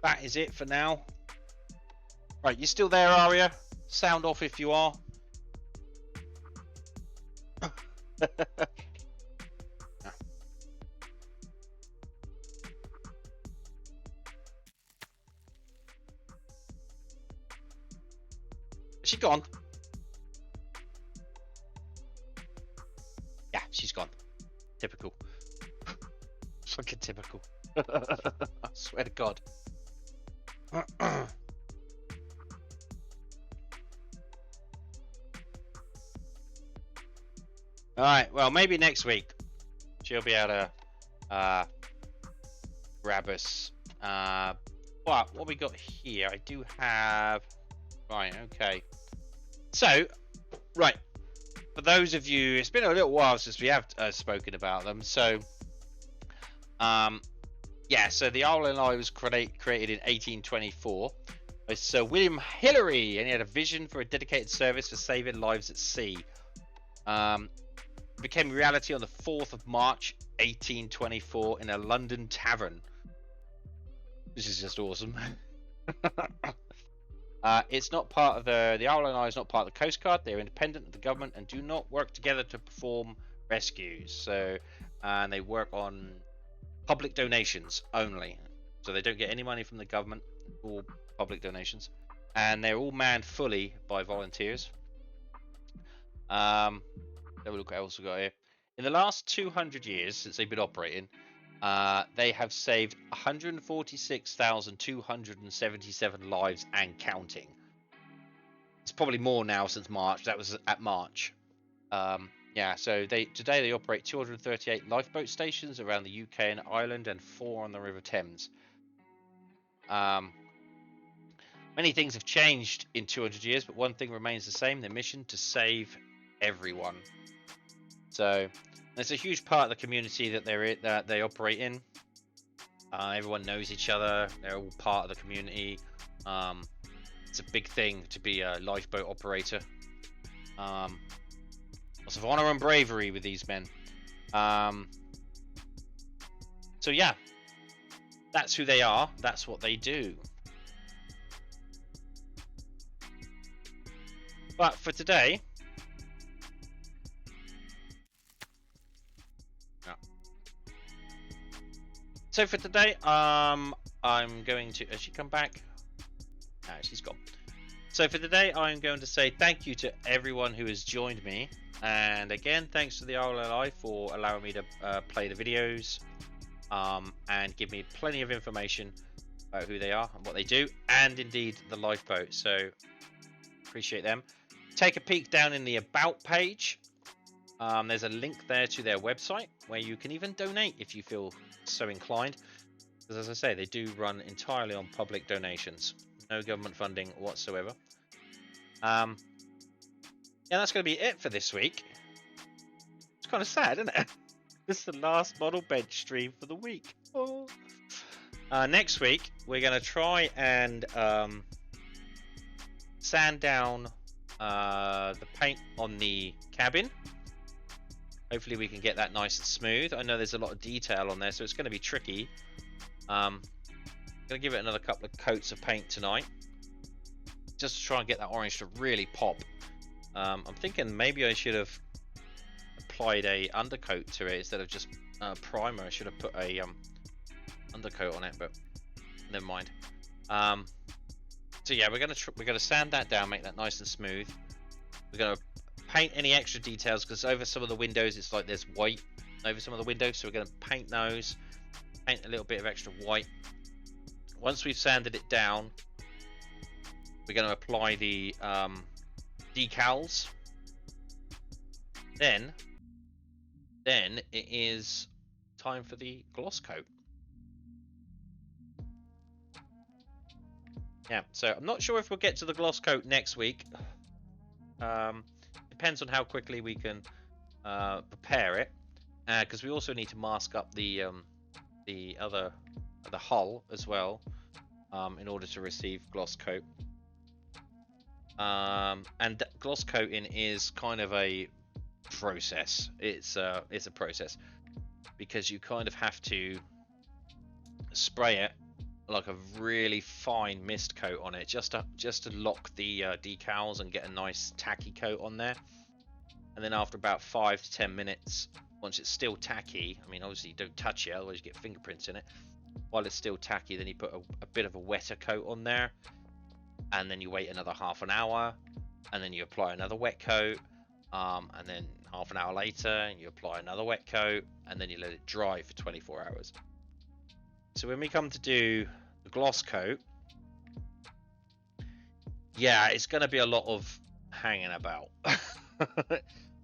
that is it for now. Right, you still there, Aria? Sound off if you are. Is she gone? Yeah, she's gone. Typical. Fucking typical. I swear to God. Alright, well, maybe next week she'll be able to grab us. But what we got here, I do have... Right, okay. So, right. For those of you, it's been a little while since we have spoken about them. So, yeah, so the RNLI was created in 1824 by Sir William Hillary, and he had a vision for a dedicated service for saving lives at sea. It became reality on the 4th of March 1824 in a London tavern. This is just awesome. It's not part of the RNLI is not part of the Coast Guard. They're independent of the government and do not work together to perform rescues. So, and they work on public donations only. so they don't get any money from the government or public donations, and they're all manned fully by volunteers. Have a look what else we got here. In the last 200 years since they've been operating, they have saved 146,277 lives and counting. It's probably more now since March. That was at March. Yeah, so today they operate 238 lifeboat stations around the UK and Ireland, and 4 on the River Thames. Many things have changed in 200 years, but one thing remains the same: their mission to save everyone. So it's a huge part of the community that they operate in. Everyone knows each other. They're all part of the community. It's a big thing to be a lifeboat operator. Lots of honor and bravery with these men. So yeah, that's who they are. That's what they do. But for today, so for today, I'm going to. Has she come back? No, she's gone. So for today, I'm going to say thank you to everyone who has joined me, and again, thanks to the RNLI for allowing me to play the videos, and give me plenty of information about who they are and what they do, and indeed the lifeboat. So appreciate them. Take a peek down in the About page. There's a link there to their website where you can even donate if you feel so inclined. Because as I say, they do run entirely on public donations. No government funding whatsoever. Yeah, that's going to be it for this week. It's kind of sad, isn't it? This is the last model bench stream for the week. Oh. Next week, we're going to try and sand down the paint on the cabin. Hopefully we can get that nice and smooth. I know there's a lot of detail on there, so it's going to be tricky. I'm going to give it another couple of coats of paint tonight, just to try and get that orange to really pop. I'm thinking maybe I should have applied a undercoat to it instead of just primer. I should have put a undercoat on it, but never mind. So yeah, we're gonna sand that down, make that nice and smooth. We're gonna paint any extra details, because over some of the windows it's like there's white over some of the windows, so we're gonna paint those, paint a little bit of extra white. Once we've sanded it down, we're gonna apply the decals. Then it is time for the gloss coat. Yeah, so I'm not sure if we'll get to the gloss coat next week. Depends on how quickly we can prepare it, because we also need to mask up the hull as well, in order to receive gloss coat. And gloss coating is kind of a process. It's a process, because you kind of have to spray it like a really fine mist coat on it, just to lock the decals and get a nice tacky coat on there. And then after about 5 to 10 minutes, once it's still tacky, I mean obviously you don't touch it, otherwise you get fingerprints in it. While it's still tacky, then you put a bit of a wetter coat on there, and then you wait another half an hour, and then you apply another wet coat, and then half an hour later you apply another wet coat, and then you let it dry for 24 hours. So when we come to do the gloss coat, yeah, it's going to be a lot of hanging about.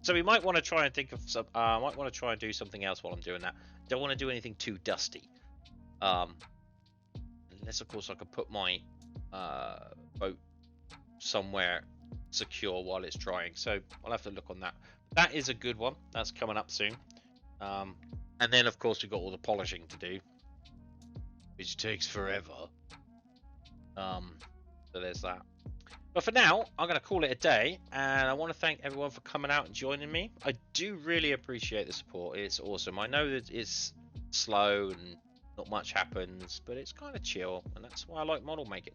So we might want to try and think of some. Might want to try and do something else while I'm doing that. Don't want to do anything too dusty. Unless of course I could put my boat somewhere secure while it's drying. So I'll have to look on that. That is a good one. That's coming up soon. And then of course we've got all the polishing to do, which takes forever. So there's that. But for now, I'm going to call it a day, and I want to thank everyone for coming out and joining me. I do really appreciate the support. It's awesome. I know that it's slow and not much happens, but it's kind of chill, and that's why I like model making.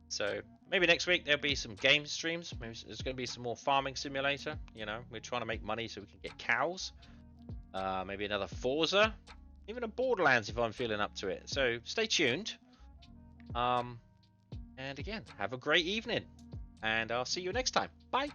So maybe next week there'll be some game streams. Maybe there's going to be some more farming simulator. You know, we're trying to make money so we can get cows. Maybe another Forza even a Borderlands if I'm feeling up to it. So stay tuned. And again, have a great evening, and I'll see you next time. Bye.